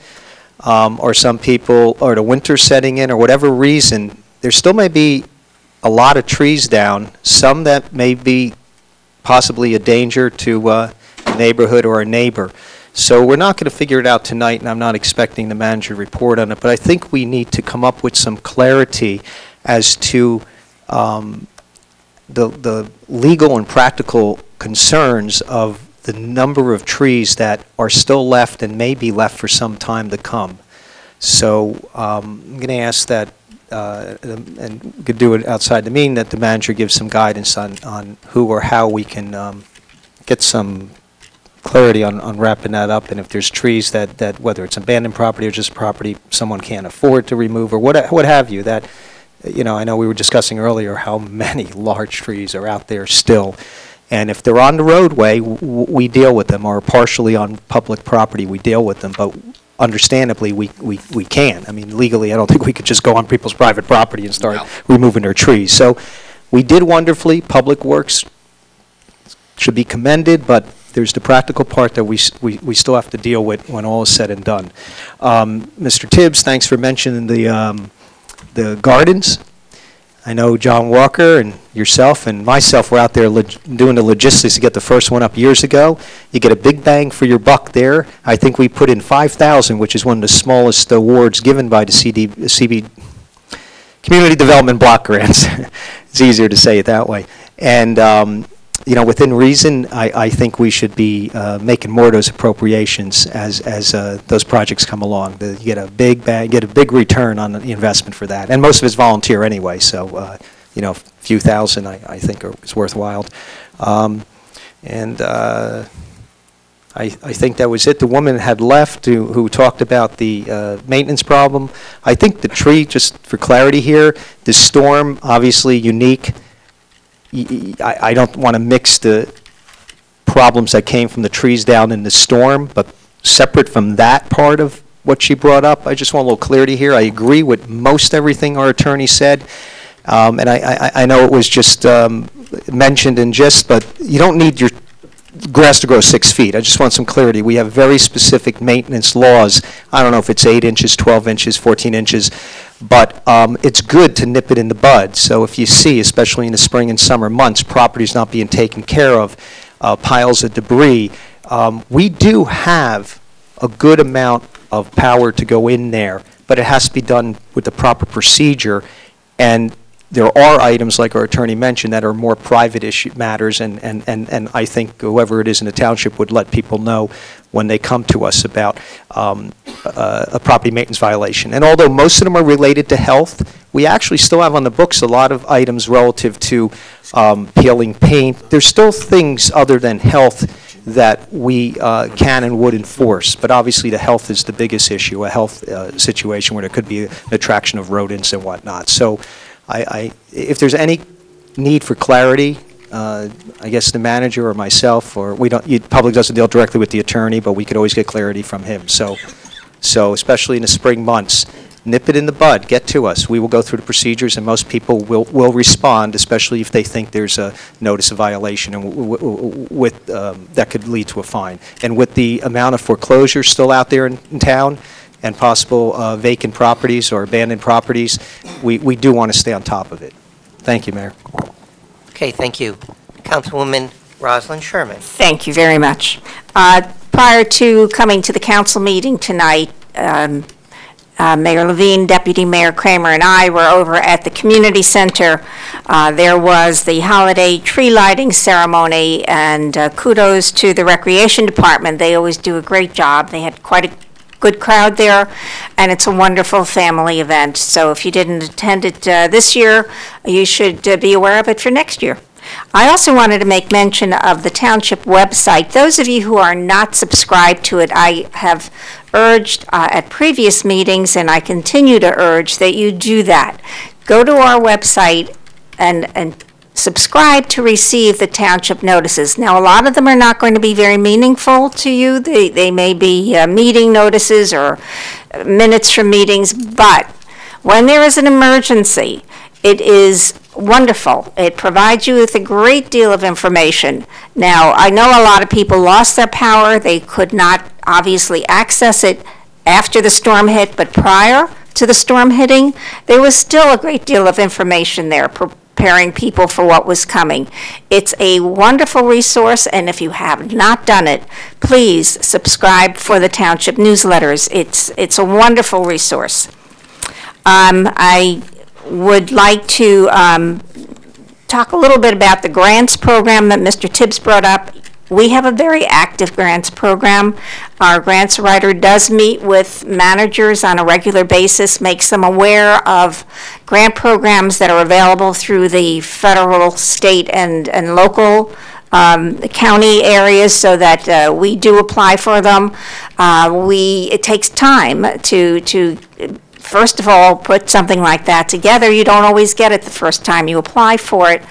Speaker 10: or some people, or the winter setting in, or whatever reason, there still may be a lot of trees down, some that may be possibly a danger to a neighborhood or a neighbor. So we're not going to figure it out tonight, and I'm not expecting the manager to report on it, but I think we need to come up with some clarity as to the legal and practical concerns of the number of trees that are still left and may be left for some time to come. So I'm going to ask that, and we could do it outside the meeting, that the manager gives some guidance on who or how we can get some clarity on wrapping that up, and if there's trees that whether it's abandoned property or just property someone can't afford to remove, or what have you, that, I know we were discussing earlier how many large trees are out there still, and if they're on the roadway, we deal with them, or partially on public property, we deal with them, but understandably, we can. I mean, legally, I don't think we could just go on people's private property and start removing their trees. So we did wonderfully. Public Works should be commended, but there's the practical part that we still have to deal with when all is said and done. Mr. Tibbs, thanks for mentioning the gardens. I know John Walker and yourself and myself were out there doing the logistics to get the first one up years ago. You get a big bang for your buck there. I think we put in 5,000, which is one of the smallest awards given by the CB Community Development Block Grants. It's easier to say it that way. And within reason, I think we should be making more of those appropriations as those projects come along. You get a big bang, get a big return on the investment for that. And most of it's volunteer anyway, so a few thousand I think is worthwhile. I think that was it. The woman had left who talked about the maintenance problem. I think the tree, just for clarity here, the storm, obviously unique. I don't want to mix the problems that came from the trees down in the storm, but separate from that part of what she brought up, I just want a little clarity here. I agree with most everything our attorney said, and I know it was just mentioned in gist, but you don't need your grass to grow 6 feet. I just want some clarity. We have very specific maintenance laws. I don't know if it's 8 inches, 12 inches, 14 inches, but it's good to nip it in the bud. So if you see, especially in the spring and summer months, properties not being taken care of, piles of debris, we do have a good amount of power to go in there, but it has to be done with the proper procedure. And there are items, like our attorney mentioned, that are more private issue matters, and I think whoever it is in the township would let people know when they come to us about a property maintenance violation. And although most of them are related to health, we actually still have on the books a lot of items relative to peeling paint. There's still things other than health that we can and would enforce, but obviously the health is the biggest issue, a health situation where there could be an attraction of rodents and whatnot. So if there's any need for clarity, I guess the manager or myself, or public doesn't deal directly with the attorney, but we could always get clarity from him. So especially in the spring months, nip it in the bud, get to us. We will go through the procedures, and most people will respond, especially if they think there's a notice of violation and that could lead to a fine. And with the amount of foreclosures still out there in town, and possible vacant properties or abandoned properties, we do want to stay on top of it. Thank you, Mayor.
Speaker 1: Okay, thank you. Councilwoman Rosalind Sherman.
Speaker 8: Thank you very much. Prior to coming to the council meeting tonight, Mayor Levine, Deputy Mayor Kramer, and I were over at the community center. There was the holiday tree lighting ceremony, and kudos to the recreation department. They always do a great job. They had quite a good crowd there, and it's a wonderful family event. So if you didn't attend it this year, you should be aware of it for next year. I also wanted to make mention of the Township website. Those of you who are not subscribed to it, I have urged at previous meetings, and I continue to urge that you do that. Go to our website and subscribe to receive the Township notices. Now, a lot of them are not going to be very meaningful to you. They may be meeting notices or minutes from meetings, but when there is an emergency, it is wonderful. It provides you with a great deal of information. Now, I know a lot of people lost their power. They could not obviously access it after the storm hit, but prior to the storm hitting, there was still a great deal of information there preparing people for what was coming. It's a wonderful resource, and if you have not done it, please subscribe for the Township newsletters. It's a wonderful resource. I would like to talk a little bit about the grants program that Mr. Tibbs brought up. We have a very active grants program. Our grants writer does meet with managers on a regular basis, makes them aware of grant programs that are available through the federal, state, and local county areas, so that we do apply for them. It takes time to first of all, put something like that together. You don't always get it the first time you apply for it.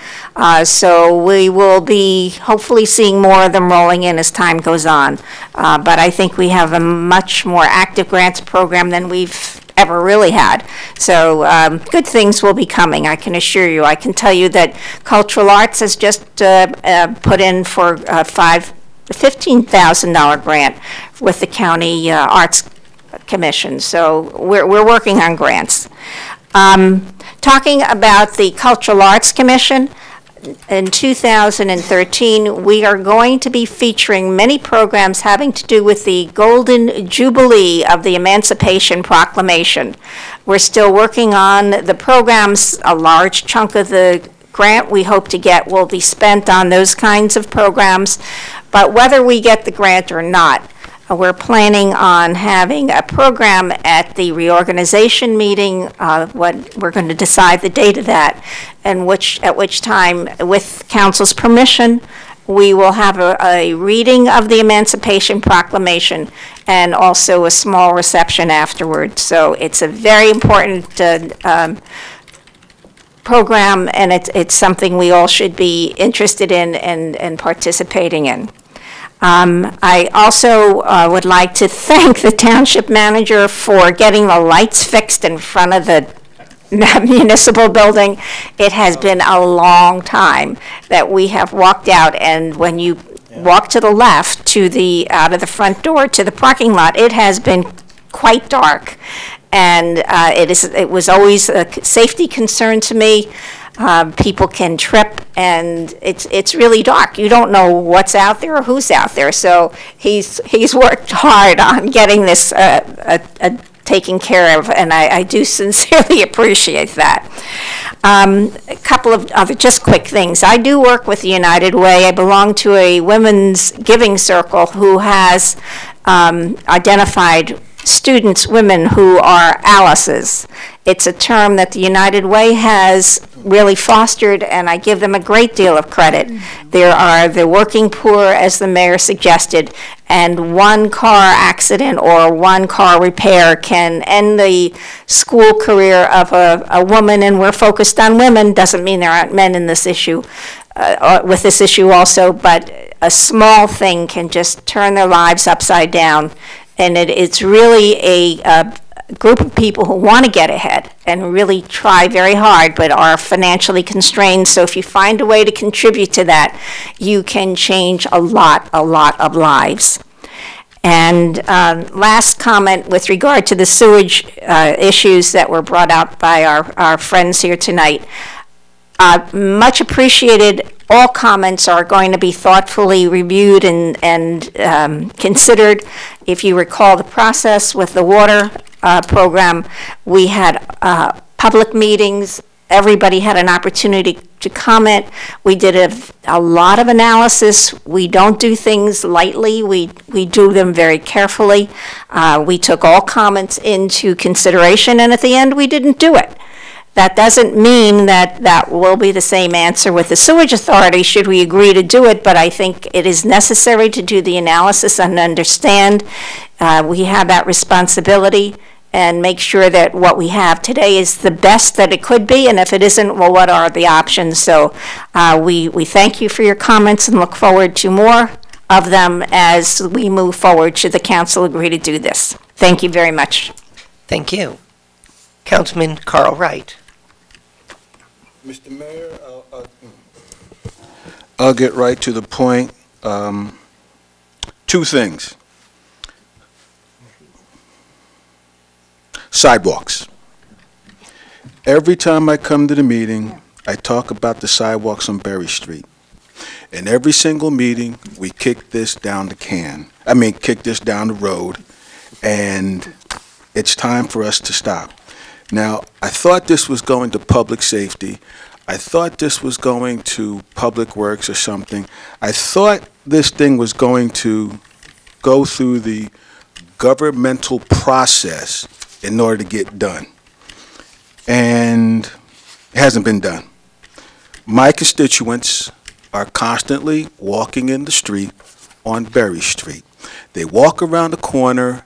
Speaker 8: So we will be hopefully seeing more of them rolling in as time goes on. But I think we have a much more active grants program than we've ever really had. So good things will be coming, I can assure you. I can tell you that Cultural Arts has just put in for a $15,000 grant with the County Arts Commission. So we're working on grants. Talking about the Cultural Arts Commission, in 2013, we are going to be featuring many programs having to do with the Golden Jubilee of the Emancipation Proclamation. We're still working on the programs. A large chunk of the grant we hope to get will be spent on those kinds of programs. But whether we get the grant or not, we're planning on having a program at the reorganization meeting. We're going to decide the date of that, and at which time, with council's permission, we will have a reading of the Emancipation Proclamation and also a small reception afterwards. So it's a very important program, and it's something we all should be interested in and participating in. I also would like to thank the township manager for getting the lights fixed in front of the municipal building. It has been a long time that we have walked out, and when you walk to the left out of the front door to the parking lot, it has been quite dark. And it was always a safety concern to me. People can trip, and it's really dark. You don't know what's out there or who's out there. So he's worked hard on getting this taken care of, and I do sincerely appreciate that. A couple of other just quick things. I do work with the United Way. I belong to a women's giving circle who has identified students, women who are Alice's. It's a term that the United Way has really fostered, and I give them a great deal of credit. There are the working poor, as the mayor suggested, and one car accident or one car repair can end the school career of a woman, and we're focused on women. Doesn't mean there aren't men in this issue, with this issue also, but a small thing can just turn their lives upside down. And it's really a group of people who want to get ahead and really try very hard, but are financially constrained. So if you find a way to contribute to that, you can change a lot of lives. And last comment with regard to the sewage issues that were brought out by our friends here tonight. Much appreciated. All comments are going to be thoughtfully reviewed and considered. If you recall the process with the water program, we had public meetings. Everybody had an opportunity to comment. We did a lot of analysis. We don't do things lightly. We do them very carefully. We took all comments into consideration, and at the end, we didn't do it. That doesn't mean that will be the same answer with the sewage authority should we agree to do it, but I think it is necessary to do the analysis and understand we have that responsibility and make sure that what we have today is the best that it could be, and if it isn't, well, what are the options? So we thank you for your comments and look forward to more of them as we move forward should the council agree to do this. Thank you very much.
Speaker 1: Thank you. Councilman Carl Wright.
Speaker 14: Mr. Mayor, I'll get right to the point. Two things. Sidewalks. Every time I come to the meeting, I talk about the sidewalks on Berry Street. In every single meeting, we kick this down kick this down the road, and it's time for us to stop. Now, I thought this was going to public safety. I thought this was going to Public Works or something. I thought this thing was going to go through the governmental process in order to get done. And it hasn't been done. My constituents are constantly walking in the street on Berry Street. They walk around the corner,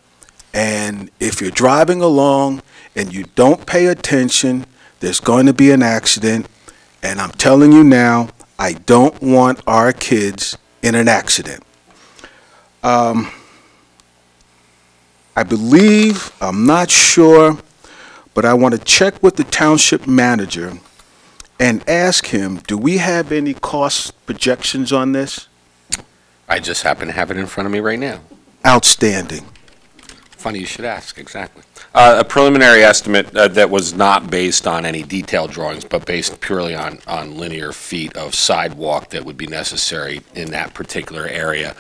Speaker 14: and if you're driving along and you don't pay attention, there's going to be an accident. And I'm telling you now, I don't want our kids in an accident. I believe, I'm not sure, but I want to check with the township manager and ask him, do we have any cost projections on this?
Speaker 15: I just happen to have it in front of me right now.
Speaker 14: Outstanding.
Speaker 15: funny you should ask, exactly. A preliminary estimate that was not based on any detailed drawings, but based purely on linear feet of sidewalk that would be necessary in that particular area.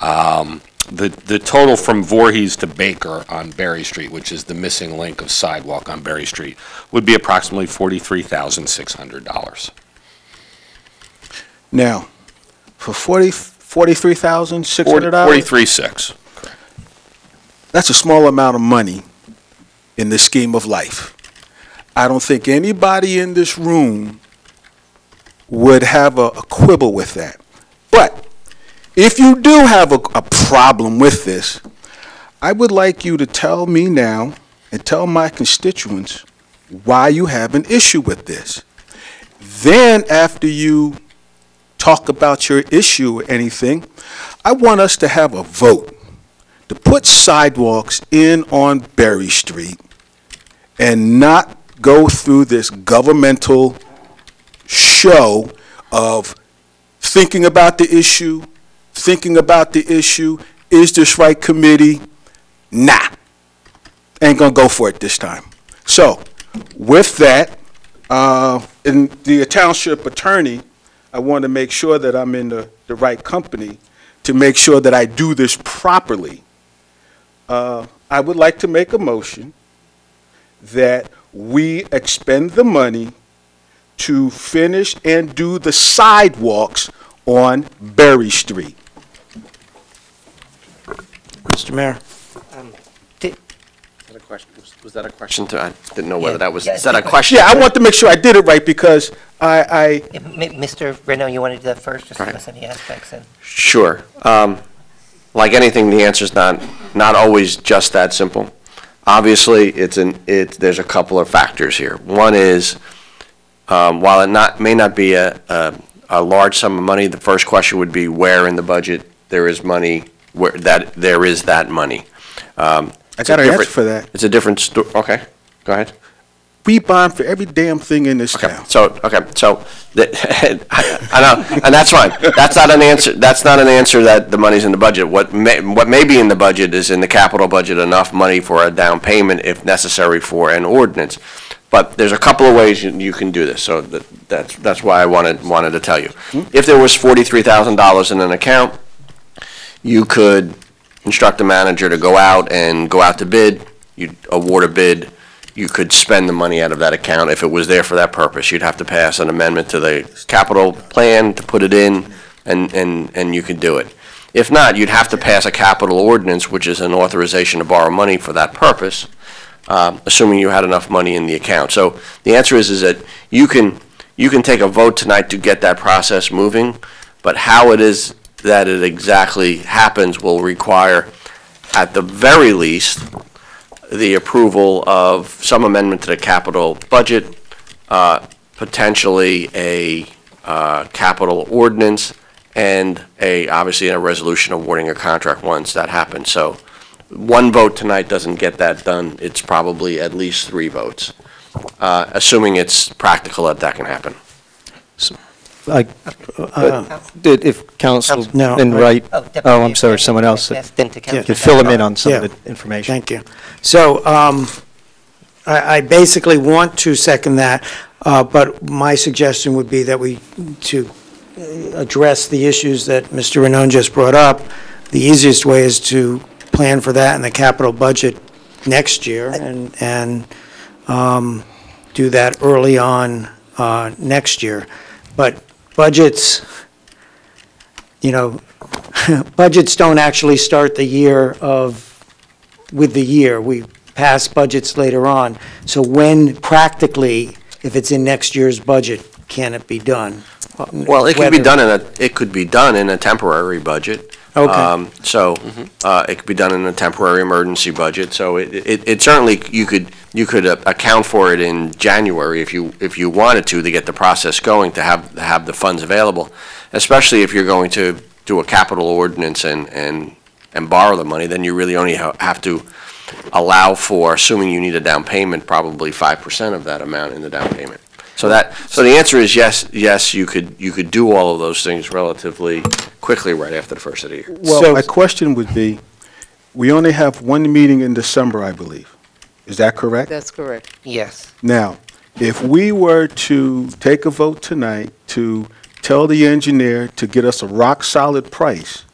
Speaker 15: The total from Voorhees to Baker on Berry Street, which is the missing link of sidewalk on Berry Street, would be approximately $43,600.
Speaker 14: Now, for $43,600?
Speaker 15: 43.6.
Speaker 14: That's a small amount of money in the scheme of life. I don't think anybody in this room would have a quibble with that. But if you do have a problem with this, I would like you to tell me now and tell my constituents why you have an issue with this. Then after you talk about your issue or anything, I want us to have a vote to put sidewalks in on Berry Street and not go through this governmental show of thinking about the issue, is this right committee? Nah, ain't gonna go for it this time. So, with that, and the township attorney, I want to make sure that I'm in the right company to make sure that I do this properly. I would like to make a motion that we expend the money to finish and do the sidewalks on Berry Street.
Speaker 3: Mr. Mayor.
Speaker 16: Was that a question to, I didn't know whether that was,
Speaker 1: Yeah,
Speaker 16: is that a question?
Speaker 14: Yeah, I want to make sure I did it right because I
Speaker 1: Mr. Renaud, you want to do that first, just
Speaker 16: Right.
Speaker 1: give us any aspects? And
Speaker 16: Sure. Like anything, the answer's not always just that simple. Obviously, there's a couple of factors here. One is, while it may not be a large sum of money, the first question would be where in the budget there is money, where that there is that money.
Speaker 14: I got an answer for that.
Speaker 16: It's a different story. Okay, go ahead.
Speaker 14: We bond for every damn thing in this town.
Speaker 16: So I know, and that's fine. That's not an answer. That's not an answer that the money's in the budget. What may be in the budget is in the capital budget enough money for a down payment if necessary for an ordinance. But there's a couple of ways you can do this. So that's why I wanted to tell you. If there was $43,000 in an account, you could instruct the manager to go out to bid. You'd award a bid. You could spend the money out of that account if it was there for that purpose. You'd have to pass an amendment to the capital plan to put it in, and you could do it. If not, you'd have to pass a capital ordinance, which is an authorization to borrow money for that purpose, assuming you had enough money in the account. So the answer is that you can take a vote tonight to get that process moving, but how it is that it exactly happens will require, at the very least, the approval of some amendment to the capital budget, potentially a capital ordinance, and obviously a resolution awarding a contract once that happens. So one vote tonight doesn't get that done. It's probably at least 3 votes, assuming it's practical that can happen.
Speaker 10: If council and right, I'm sorry, someone else could fill them in on some of the information.
Speaker 3: Thank you. So I basically want to second that, but my suggestion would be that to address the issues that Mr. Renaud just brought up, the easiest way is to plan for that in the capital budget next year and do that early on next year. But budgets, budgets don't actually start the year with the year. We pass budgets later on. So when practically, if it's in next year's budget, can it be done?
Speaker 16: Well, it could be done in a temporary budget.
Speaker 3: Okay.
Speaker 16: It could be done in a temporary emergency budget. So it certainly you could account for it in January if you wanted to get the process going, to have the funds available, especially if you're going to do a capital ordinance and borrow the money. Then you really only have to allow for, assuming you need a down payment, probably 5% of that amount in the down payment. So the answer is yes, you could do all of those things relatively quickly right after the first of the year.
Speaker 14: Well, my question would be, we only have one meeting in December, I believe. Is that correct?
Speaker 13: That's correct.
Speaker 1: Yes.
Speaker 14: Now, if we were to take a vote tonight to tell the engineer to get us a rock-solid price,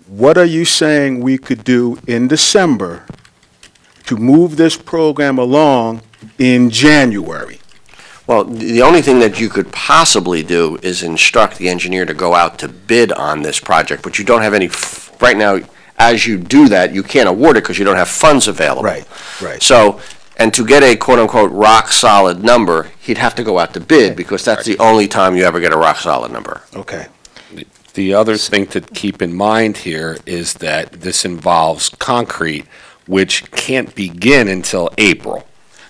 Speaker 14: what are you saying we could do in December to move this program along in January?
Speaker 16: Well, the only thing that you could possibly do is instruct the engineer to go out to bid on this project, but you don't have any, right now, as you do that, you can't award it because you don't have funds available.
Speaker 14: Right.
Speaker 16: So, and to get a quote-unquote rock-solid number, he'd have to go out to bid because that's the only time you ever get a rock-solid number.
Speaker 14: Okay.
Speaker 15: The other thing to keep in mind here is that this involves concrete, which can't begin until April.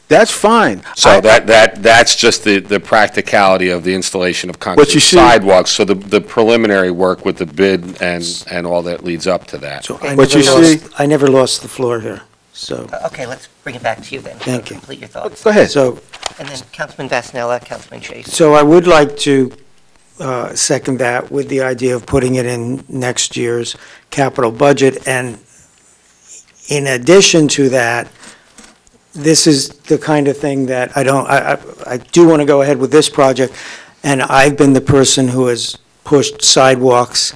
Speaker 14: That's fine.
Speaker 15: So that's just the practicality of the installation of concrete
Speaker 14: you see-
Speaker 15: sidewalks, so the preliminary work with the bid and all that leads up to that.
Speaker 3: I never lost the floor here, so,
Speaker 1: Okay, let's bring it back to you then.
Speaker 3: Thank you.
Speaker 1: Complete your thoughts.
Speaker 14: Go ahead.
Speaker 3: so,
Speaker 1: And then Councilman Vasanella, Councilman Chase.
Speaker 3: so I would like to second that with the idea of putting it in next year's capital budget, and in addition to that, this is the kind of thing that I do want to go ahead with this project, and I've been the person who has pushed sidewalks,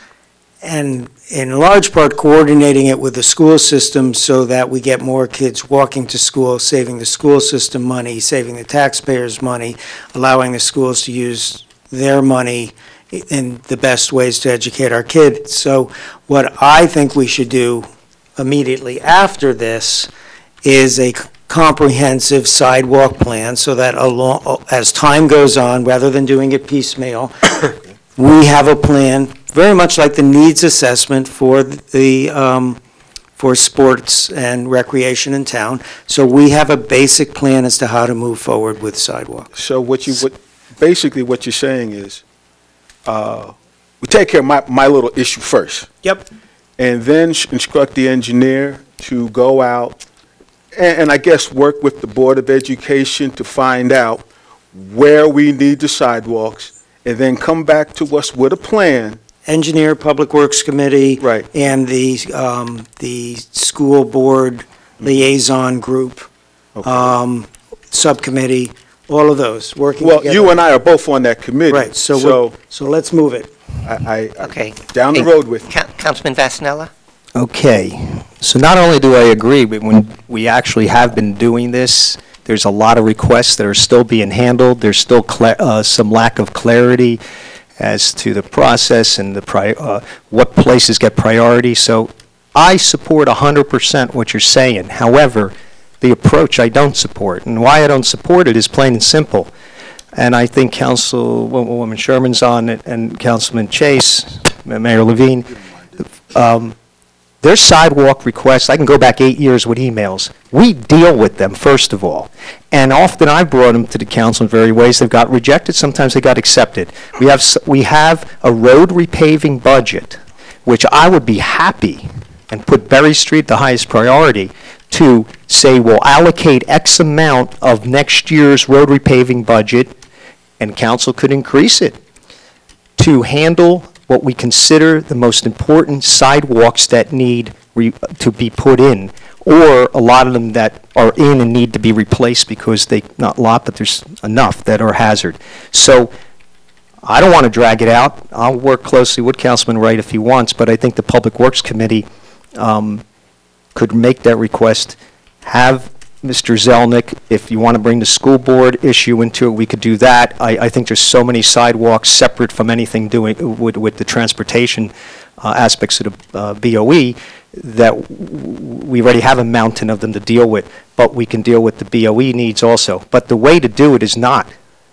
Speaker 3: and in large part coordinating it with the school system so that we get more kids walking to school, saving the school system money, saving the taxpayers money, allowing the schools to use their money in the best ways to educate our kids. So what I think we should do immediately after this is a comprehensive sidewalk plan so that as time goes on, rather than doing it piecemeal, we have a plan, very much like the needs assessment for for sports and recreation in town. So we have a basic plan as to how to move forward with sidewalks.
Speaker 14: So basically what you're saying is, we take care of my little issue first.
Speaker 3: Yep.
Speaker 14: And then instruct the engineer to go out and I guess work with the Board of Education to find out where we need the sidewalks, and then come back to us with a plan.
Speaker 3: Engineer, Public Works Committee.
Speaker 14: Right.
Speaker 3: And the school board liaison group, subcommittee, all of those working together.
Speaker 14: Well, you and I are both on that committee.
Speaker 3: Right, so let's move it.
Speaker 1: Okay.
Speaker 14: Down the road with you.
Speaker 1: Councilman Vasanella?
Speaker 10: Okay, so not only do I agree, but when we actually have been doing this, there's a lot of requests that are still being handled. There's still some lack of clarity as to the process and what places get priority. So I support 100% what you're saying. However, the approach I don't support. And why I don't support it is plain and simple. And I think Councilwoman Sherman's on it, and Councilman Chase, Mayor Levine, their sidewalk requests, I can go back 8 years with emails. We deal with them, first of all. And often I've brought them to the council in various ways. They've got rejected, sometimes they got accepted. We have a road repaving budget, which I would be happy, and put Berry Street the highest priority, to say we'll allocate X amount of next year's road repaving budget, and council could increase it, to handle what we consider the most important sidewalks that need to be put in, or a lot of them that are in and need to be replaced because not a lot, but there's enough that are hazard. So I don't want to drag it out. I'll work closely with Councilman Wright if he wants, but I think the Public Works Committee could make that request, have Mr. Zelnick, if you want to bring the school board issue into it, we could do that. I think there's so many sidewalks separate from anything doing with the transportation aspects of the BOE that we already have a mountain of them to deal with, but we can deal with the BOE needs also. But the way to do it is not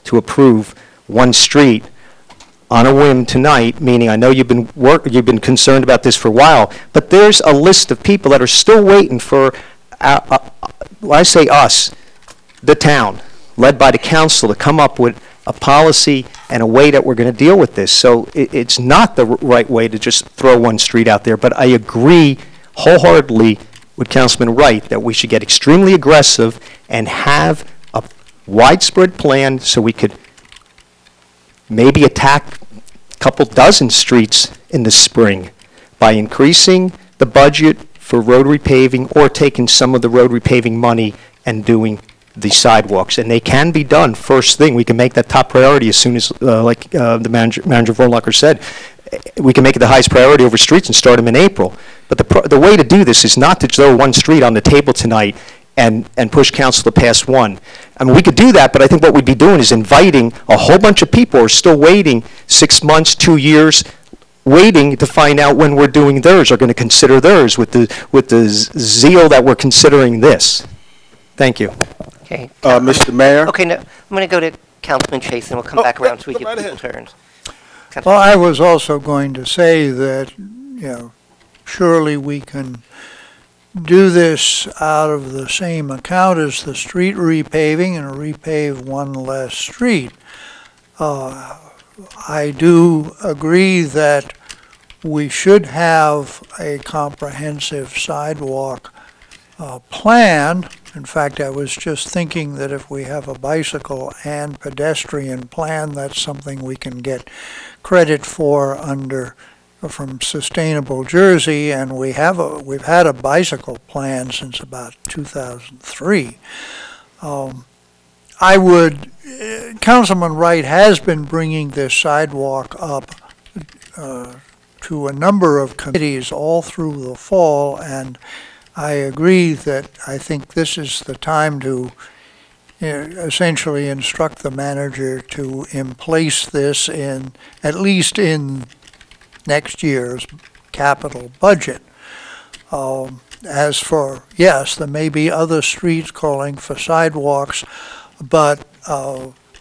Speaker 10: to approve one street on a whim tonight, meaning I know you've been concerned about this for a while, but there's a list of people that are still waiting for I say us, the town, led by the council, to come up with a policy and a way that we're going to deal with this. So it's not the right way to just throw one street out there, but I agree wholeheartedly with Councilman Wright that we should get extremely aggressive and have a widespread plan so we could maybe attack a couple dozen streets in the spring by increasing the budget for road repaving or taking some of the road repaving money and doing the sidewalks. And they can be done first thing. We can make that top priority as soon as, like the manager Vorlacher said, we can make it the highest priority over streets and start them in April. But the way to do this is not to throw one street on the table tonight and push council to pass one. I mean, we could do that, but I think what we'd be doing is inviting a whole bunch of people who are still waiting 6 months, 2 years, waiting to find out when we're doing theirs, are going to consider theirs with the zeal that we're considering this. Thank you.
Speaker 1: Okay.
Speaker 14: Mr. Mayor?
Speaker 1: Okay, no, I'm going to go to Councilman Chase, and we'll come back around so we give people turns.
Speaker 5: Well, I was also going to say that, surely we can do this out of the same account as the street repaving and repave one less street. I do agree that we should have a comprehensive sidewalk plan. In fact, I was just thinking that if we have a bicycle and pedestrian plan, that's something we can get credit for from Sustainable Jersey, and we've had a bicycle plan since about 2003. Councilman Wright has been bringing this sidewalk up to a number of committees all through the fall, and I agree that I think this is the time to essentially instruct the manager to place this at least in next year's capital budget. As for, yes, there may be other streets calling for sidewalks, but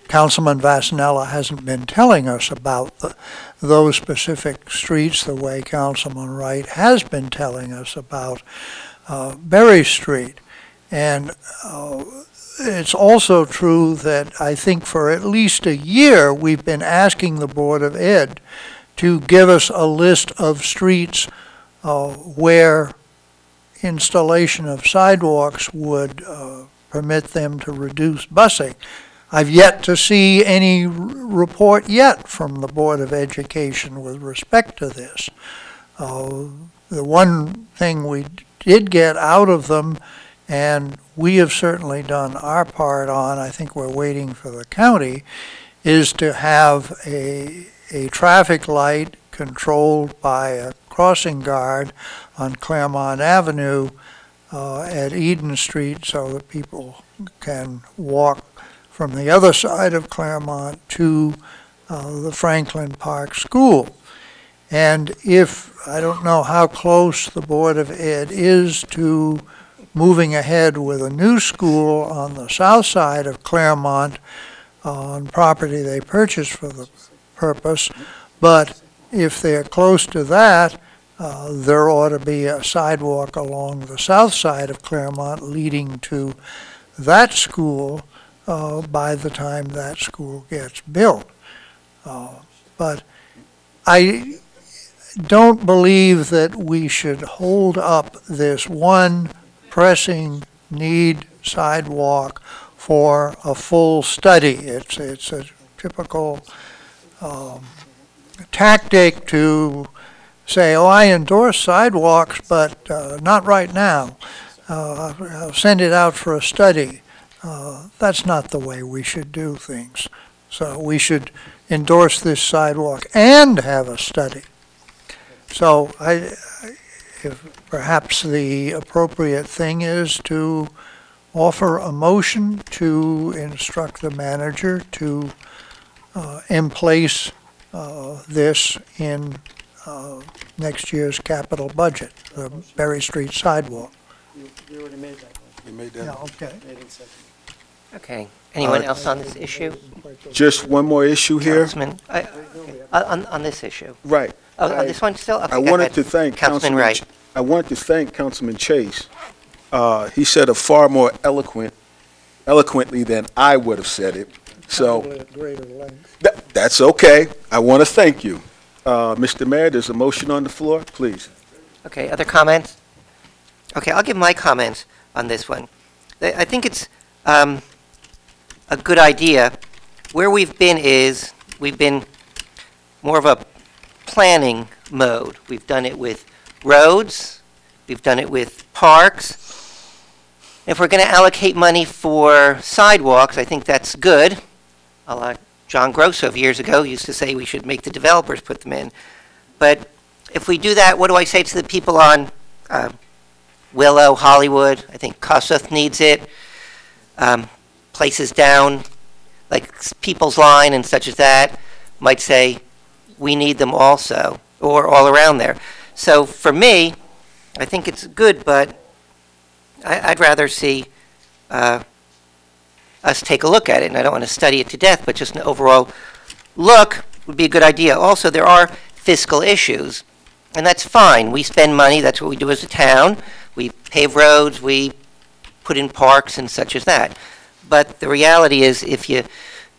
Speaker 5: Councilman Vasanella hasn't been telling us about those specific streets the way Councilman Wright has been telling us about Berry Street. And it's also true that I think for at least a year we've been asking the Board of Ed to give us a list of streets where installation of sidewalks would permit them to reduce busing. I've yet to see any report yet from the Board of Education with respect to this. The one thing we did get out of them, and we have certainly done our part on, I think we're waiting for the county, is to have a traffic light controlled by a crossing guard on Claremont Avenue at Eden Street so that people can walk from the other side of Claremont to the Franklin Park School. And I don't know how close the Board of Ed is to moving ahead with a new school on the south side of Claremont on property they purchased for the purpose, but if they're close to that, there ought to be a sidewalk along the south side of Claremont leading to that school by the time that school gets built. But I don't believe that we should hold up this one pressing need sidewalk for a full study. It's a typical tactic to say, oh, I endorse sidewalks, but not right now. I'll send it out for a study. That's not the way we should do things. So we should endorse this sidewalk and have a study. So if perhaps the appropriate thing is to offer a motion to instruct the manager to place this in next year's capital budget, the Berry Street sidewalk.
Speaker 14: You already made that. You made that.
Speaker 5: Yeah, okay.
Speaker 1: Okay. Anyone else on this issue?
Speaker 14: Just one more issue here.
Speaker 1: Councilman, on this issue?
Speaker 14: Right.
Speaker 1: Oh, on this one still? Okay,
Speaker 14: I
Speaker 1: go
Speaker 14: wanted
Speaker 1: ahead.
Speaker 14: to thank
Speaker 1: Councilman Wright.
Speaker 14: I wanted to thank Councilman Chase. He said it far more eloquently than I would have said it. So that's okay. I want to thank you. Mr. Mayor, there's a motion on the floor, please.
Speaker 1: Okay, other comments? Okay, I'll give my comments on this one. I think it's a good idea. Where we've been is, we've been more of a planning mode. We've done it with roads, We've done it with parks. If we're going to allocate money for sidewalks, I think that's good. John Grosso years ago used to say we should make the developers put them in. But if we do that, what do I say to the people on Willow, Hollywood? I think Kossuth needs it. Places down, like People's Line and such as that, might say we need them also, or all around there. So for me, I think it's good, but I'd rather see us take a look at it. And I don't want to study it to death, but just an overall look would be a good idea. Also, there are fiscal issues, and that's fine. We spend money. That's what we do as a town. We pave roads. We put in parks and such as that. But the reality is, if you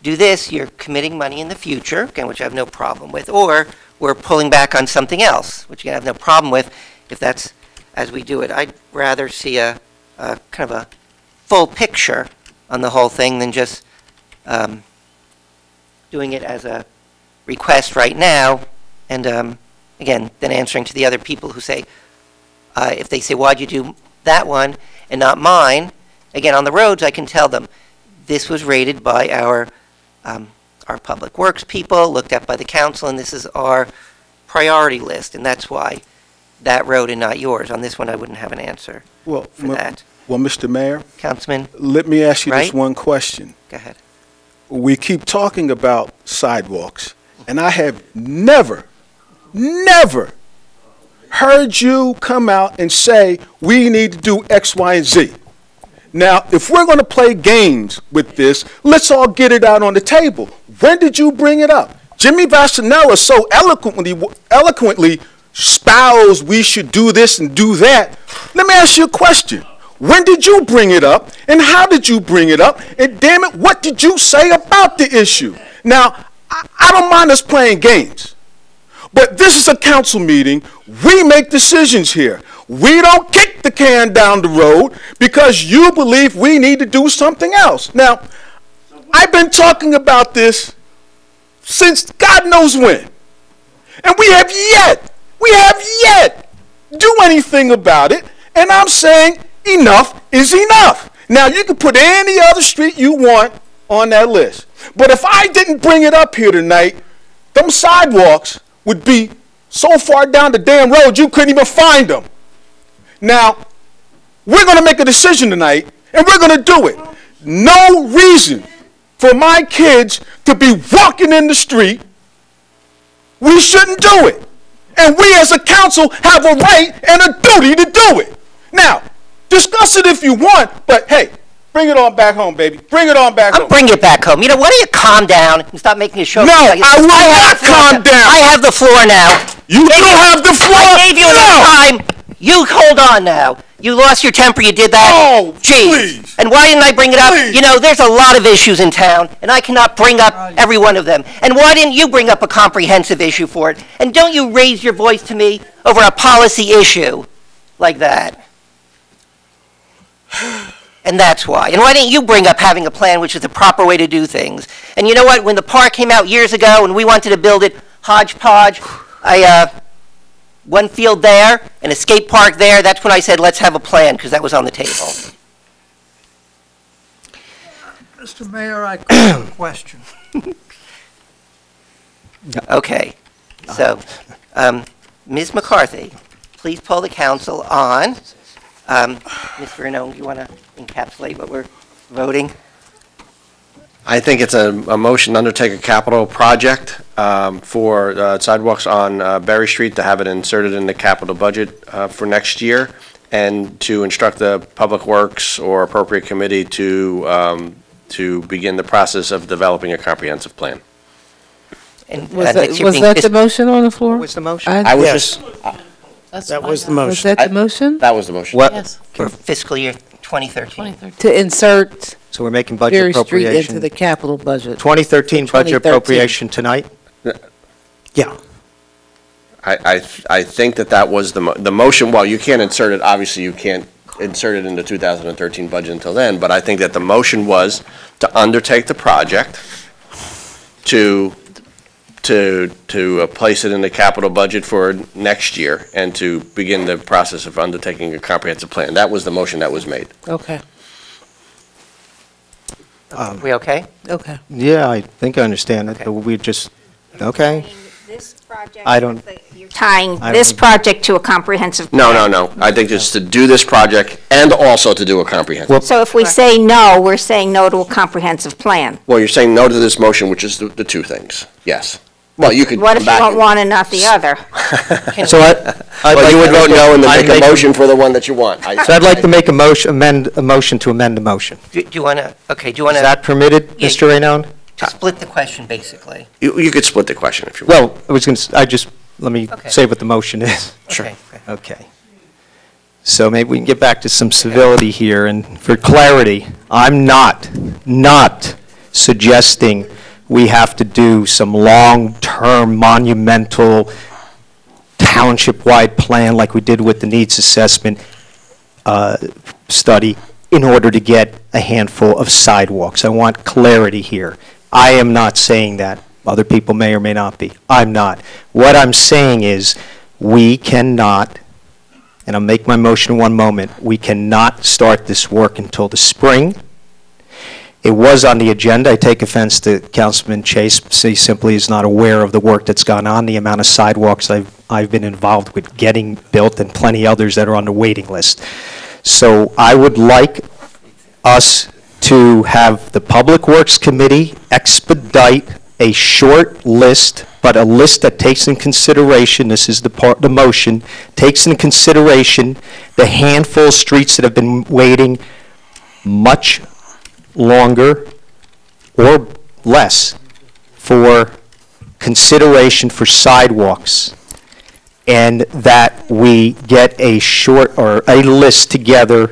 Speaker 1: do this, you're committing money in the future, again, which I have no problem with, or we're pulling back on something else, which I have no problem with if that's as we do it. I'd rather see a kind of a full picture on the whole thing than just doing it as a request right now, and again, then answering to the other people who say, if they say, why'd you do that one and not mine? Again, on the roads, I can tell them, this was rated by our public works people, looked at by the council, and this is our priority list, and that's why that road and not yours. On this one, I wouldn't have an answer for that.
Speaker 14: Well, Mr. Mayor,
Speaker 1: Councilman,
Speaker 14: let me ask you this
Speaker 1: Right?
Speaker 14: one question.
Speaker 1: go ahead.
Speaker 14: We keep talking about sidewalks, and I have never heard you come out and say, we need to do X, Y, and Z. Now, if we're going to play games with this, let's all get it out on the table. When did you bring it up? Jimmy Vasanella so eloquently spouse we should do this and do that. Let me ask you a question. When did you bring it up, and how did you bring it up, and damn it, what did you say about the issue? Now, I don't mind us playing games, but this is a council meeting. We make decisions here. We don't kick the can down the road because you believe we need to do something else. Now, I've been talking about this since God knows when, and we have yet do anything about it, and I'm saying enough is enough. Now, you can put any other street you want on that list, but if I didn't bring it up here tonight, them sidewalks would be so far down the damn road you couldn't even find them. Now, we're going to make a decision tonight, and we're going to do it. No reason for my kids to be walking in the street. We shouldn't do it. And we as a council have a right and a duty to do it. Now, discuss it if you want, but hey, bring it on back home, baby. Bring it on back home.
Speaker 1: Bring it back home. You know, why don't you calm down and stop making a show?
Speaker 14: No, I will not calm down.
Speaker 1: I have the floor now.
Speaker 14: You don't have the floor.
Speaker 1: I gave you enough time. You hold on now. You lost your temper. You did that.
Speaker 14: Oh,
Speaker 1: Jeez.
Speaker 14: please.
Speaker 1: And why didn't I bring it up?
Speaker 14: Please.
Speaker 1: You know, there's a lot of issues in town, and I cannot bring up every one of them. And why didn't you bring up a comprehensive issue for it? And don't you raise your voice to me over a policy issue like that. And that's why. And why didn't you bring up having a plan, which is the proper way to do things? And you know what? When the park came out years ago and we wanted to build it hodgepodge, one field there, and a skate park there, that's when I said, let's have a plan, because that was on the table.
Speaker 5: Mr. Mayor, I have a question.
Speaker 1: Okay. So, Ms. McCarthy, please poll the council on, Ms. Bruno, you want to encapsulate what we're voting?
Speaker 16: I think it's a motion to undertake a capital project for sidewalks on Berry Street, to have it inserted in the capital budget for next year, and to instruct the Public Works or appropriate committee to begin the process of developing a comprehensive plan.
Speaker 1: And,
Speaker 13: Was that the motion on the floor?
Speaker 10: What was the motion?
Speaker 16: I would
Speaker 3: Yes.
Speaker 16: just,
Speaker 3: That was the
Speaker 13: Was
Speaker 3: motion.
Speaker 13: that the motion?
Speaker 16: that was the motion.
Speaker 10: What?
Speaker 13: Yes.
Speaker 1: for fiscal year 2013.
Speaker 13: To insert
Speaker 10: So we're making budget
Speaker 13: Berry Street into
Speaker 10: appropriation,
Speaker 13: the capital budget.
Speaker 10: 2013 budget
Speaker 13: 2013.
Speaker 10: appropriation tonight?
Speaker 3: Yeah.
Speaker 16: I think that was the motion. Well, you can't insert it, obviously you can't insert it in the 2013 budget until then, but I think that the motion was to undertake the project, to to place it in the capital budget for next year and to begin the process of undertaking a comprehensive plan. That was the motion that was made.
Speaker 13: Okay,
Speaker 1: We okay?
Speaker 13: okay.
Speaker 10: Yeah, I think I understand it,
Speaker 1: Okay.
Speaker 10: but we just, okay.
Speaker 8: This project.
Speaker 10: I don't-
Speaker 8: Tying
Speaker 10: I
Speaker 8: this
Speaker 10: don't-
Speaker 8: project to a comprehensive.
Speaker 16: No,
Speaker 8: plan.
Speaker 16: no, no. I think it's to do this project and also to do a comprehensive.
Speaker 8: So if we say no, we're saying no to a comprehensive plan.
Speaker 16: Well, you're saying no to this motion, which is the two things. Yes. Well, you could
Speaker 8: What
Speaker 16: come
Speaker 8: if you
Speaker 16: back.
Speaker 8: want one and not the other?
Speaker 10: So
Speaker 16: Well, you would vote no and then
Speaker 10: I'd
Speaker 16: make a
Speaker 10: make-
Speaker 16: motion for the one that you want.
Speaker 10: So I'd like to make a motion, a motion to amend the motion.
Speaker 1: Do you want to, okay, do you want
Speaker 10: Is
Speaker 1: to
Speaker 10: that permitted,
Speaker 1: Yeah.
Speaker 10: Mr. Raynon?
Speaker 1: split the question, basically?
Speaker 16: You could split the question if you want.
Speaker 10: Well, I was going to, let me
Speaker 1: Okay.
Speaker 10: say what the motion is.
Speaker 1: Okay, okay.
Speaker 10: Okay. So maybe we can get back to some civility here, and for clarity, I'm not suggesting we have to do some long-term monumental township-wide plan like we did with the needs assessment study in order to get a handful of sidewalks. I want clarity here. I am not saying that. Other people may or may not be. I'm not. What I'm saying is, we cannot, and I'll make my motion in one moment, we cannot start this work until the spring. It was on the agenda. I take offense to Councilman Chase. He simply is not aware of the work that's gone on, the amount of sidewalks I've been involved with getting built, and plenty others that are on the waiting list. So I would like us to have the Public Works Committee expedite a short list, but a list that takes in consideration, this is the motion, takes in consideration the handful of streets that have been waiting much longer or less for consideration for sidewalks, and that we get a short, or a list together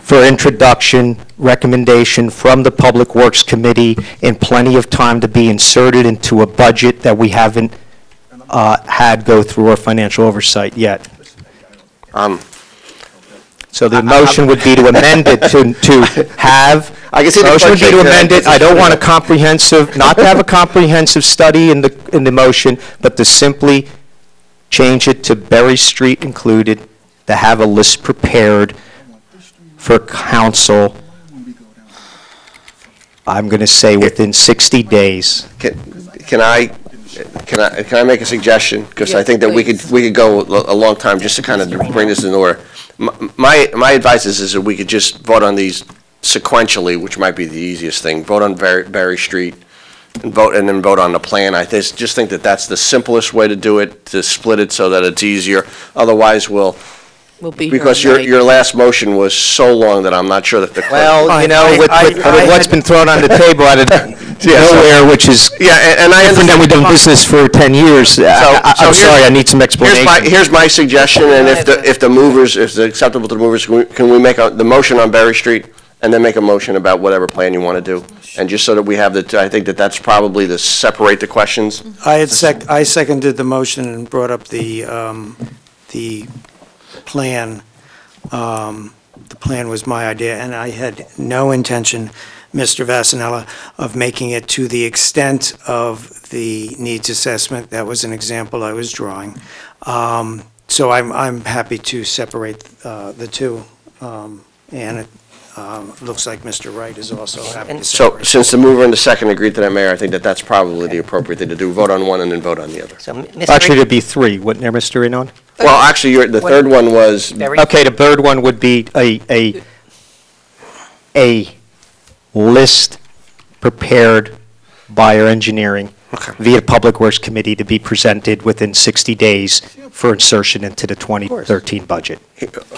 Speaker 10: for introduction, recommendation from the Public Works Committee, and plenty of time to be inserted into a budget that we haven't had go through our financial oversight yet. So the motion would be to amend it to have,
Speaker 16: I can see the
Speaker 10: motion would be
Speaker 16: clerk
Speaker 10: to
Speaker 16: shaking her
Speaker 10: amend
Speaker 16: head.
Speaker 10: it, I don't want a comprehensive, not to have a comprehensive study in the motion, but to simply change it to Berry Street included, to have a list prepared for council, I'm going to say within 60 days.
Speaker 16: Can I make a suggestion? Because I think that we could go a long time just to kind of bring this in order. My advice is that we could just vote on these sequentially, which might be the easiest thing. Vote on Berry Street and then vote on the plan. I just think that that's the simplest way to do it, to split it so that it's easier. Otherwise, because your last motion was so long that I'm not sure that the clerk.
Speaker 10: Well, you know, with what's been thrown on the table out of nowhere, which is
Speaker 16: and I
Speaker 10: different than we've done business for 10 years, I'm sorry, I need some explanation.
Speaker 16: Here's my suggestion, and if it's acceptable to the movers, can we make the motion on Berry Street and then make a motion about whatever plan you want to do? And just so that we have I think that's probably to separate the questions.
Speaker 3: I seconded the motion and brought up the plan. The plan was my idea, and I had no intention, Mr. Vasanella, of making it to the extent of the needs assessment. That was an example I was drawing. So I'm happy to separate the two, and it looks like Mr. Wright is also happy to
Speaker 16: So
Speaker 3: separate.
Speaker 16: since the mover and the second agreed to that, Mayor, I think that's probably the appropriate thing to do. Vote on one and then vote on the other.
Speaker 1: So, Mr.
Speaker 10: Actually, there'd be three, wouldn't there, Mr. Renon?
Speaker 16: Well, actually, the third one was,
Speaker 10: Okay, the third one would be a list prepared by our engineering via Public Works Committee to be presented within 60 days for insertion into the 2013 budget.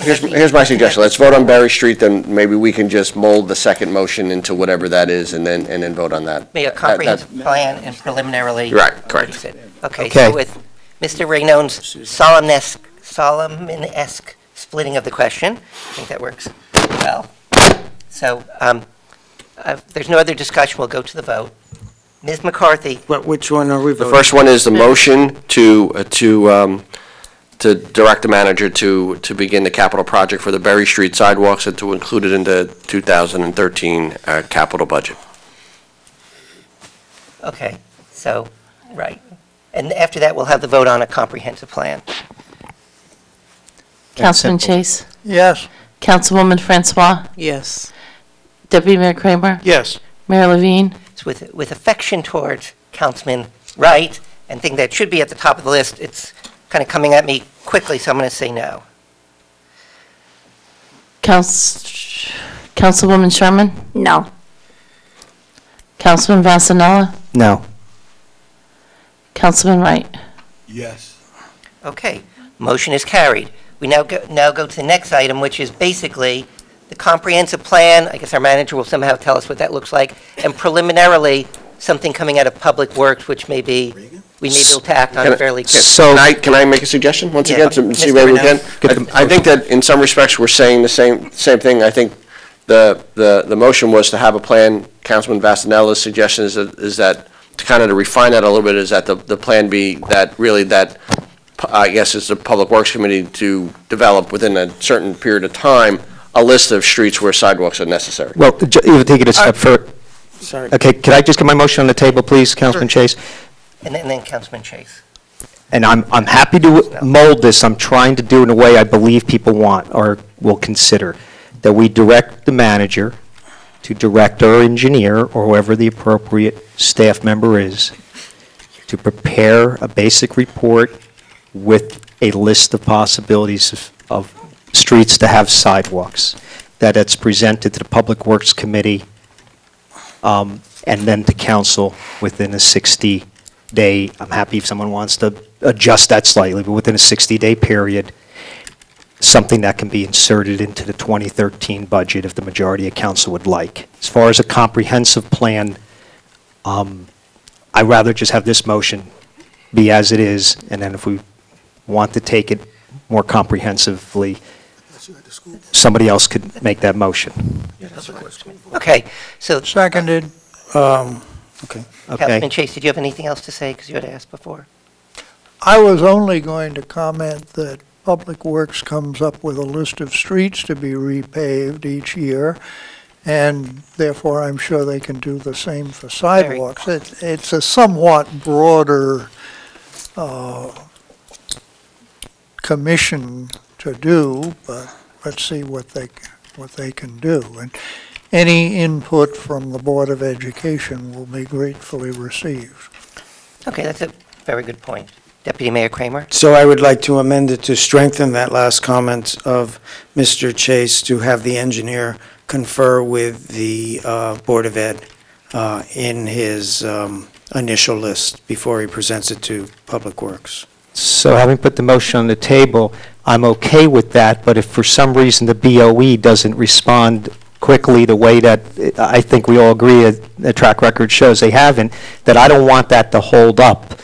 Speaker 16: here's my suggestion. Let's vote on Berry Street, then maybe we can just mold the second motion into whatever that is and then vote on that.
Speaker 1: Make a comprehensive plan and preliminarily.
Speaker 16: Right, correct.
Speaker 1: release it. Okay,
Speaker 10: Okay.
Speaker 1: so with Mr. Raynon's Solomon-esque splitting of the question, I think that works well. So, if there's no other discussion, we'll go to the vote. Ms. McCarthy,
Speaker 3: Which one are we
Speaker 16: The
Speaker 3: voting?
Speaker 16: first one is the motion to direct the manager to begin the capital project for the Berry Street sidewalks and to include it in the 2013 capital budget.
Speaker 1: okay, so Right. And after that, we'll have the vote on a comprehensive plan.
Speaker 4: Councilman
Speaker 10: simple.
Speaker 4: Chase,
Speaker 5: Yes.
Speaker 4: Councilwoman Francois,
Speaker 13: Yes.
Speaker 4: Deputy Mayor Kramer,
Speaker 3: Yes.
Speaker 4: Mayor Levine,
Speaker 1: It's with affection towards Councilman Wright, and think that should be at the top of the list. It's kind of coming at me quickly, so I'm going to say no.
Speaker 4: Councilwoman Sherman,
Speaker 8: No.
Speaker 4: Councilman Vasanella,
Speaker 10: No.
Speaker 4: Councilman Wright.
Speaker 14: Yes.
Speaker 1: Okay, motion is carried. We now go to the next item, which is basically the comprehensive plan. I guess our manager will somehow tell us what that looks like, and preliminarily, something coming out of Public Works, which we may be able to act on fairly quickly.
Speaker 10: So,
Speaker 16: Can I make a suggestion once
Speaker 1: Yeah.
Speaker 16: again to see
Speaker 1: Mr.
Speaker 16: where we
Speaker 1: Renaud.
Speaker 16: can? I think that in some respects, we're saying the same thing. I think the motion was to have a plan. Councilman Vasanella's suggestion is that, to kind of to refine that a little bit, is that the plan be that really that, I guess it's the Public Works Committee to develop within a certain period of time, a list of streets where sidewalks are necessary.
Speaker 10: well, you would take it a step further.
Speaker 3: Sorry.
Speaker 10: Okay, can I just get my motion on the table, please, Councilman Chase?
Speaker 1: And then Councilman Chase.
Speaker 10: And I'm happy to mold this. I'm trying to do it in a way I believe people want or will consider, that we direct the manager to direct our engineer, or whoever the appropriate staff member is, to prepare a basic report with a list of possibilities of streets to have sidewalks, that it's presented to the Public Works Committee, and then to council within a 60-day, I'm happy if someone wants to adjust that slightly, but within a 60-day period, something that can be inserted into the 2013 budget if the majority of council would like. As far as a comprehensive plan, I'd rather just have this motion be as it is, and then if we want to take it more comprehensively, somebody else could make that motion.
Speaker 1: Okay, so
Speaker 5: Seconded.
Speaker 3: Okay.
Speaker 1: Councilman Chase, did you have anything else to say, because you had asked before?
Speaker 5: I was only going to comment that Public Works comes up with a list of streets to be repaved each year, and therefore I'm sure they can do the same for sidewalks. It's a somewhat broader commission to do, but let's see what they can do. And any input from the Board of Education will be gratefully received.
Speaker 1: Okay, that's a very good point. Deputy Mayor Kramer?
Speaker 3: So I would like to amend it to strengthen that last comment of Mr. Chase, to have the engineer confer with the Board of Ed in his initial list before he presents it to Public Works.
Speaker 10: So having put the motion on the table, I'm okay with that, but if for some reason the BOE doesn't respond quickly the way that I think we all agree the track record shows they haven't, that I don't want that to hold up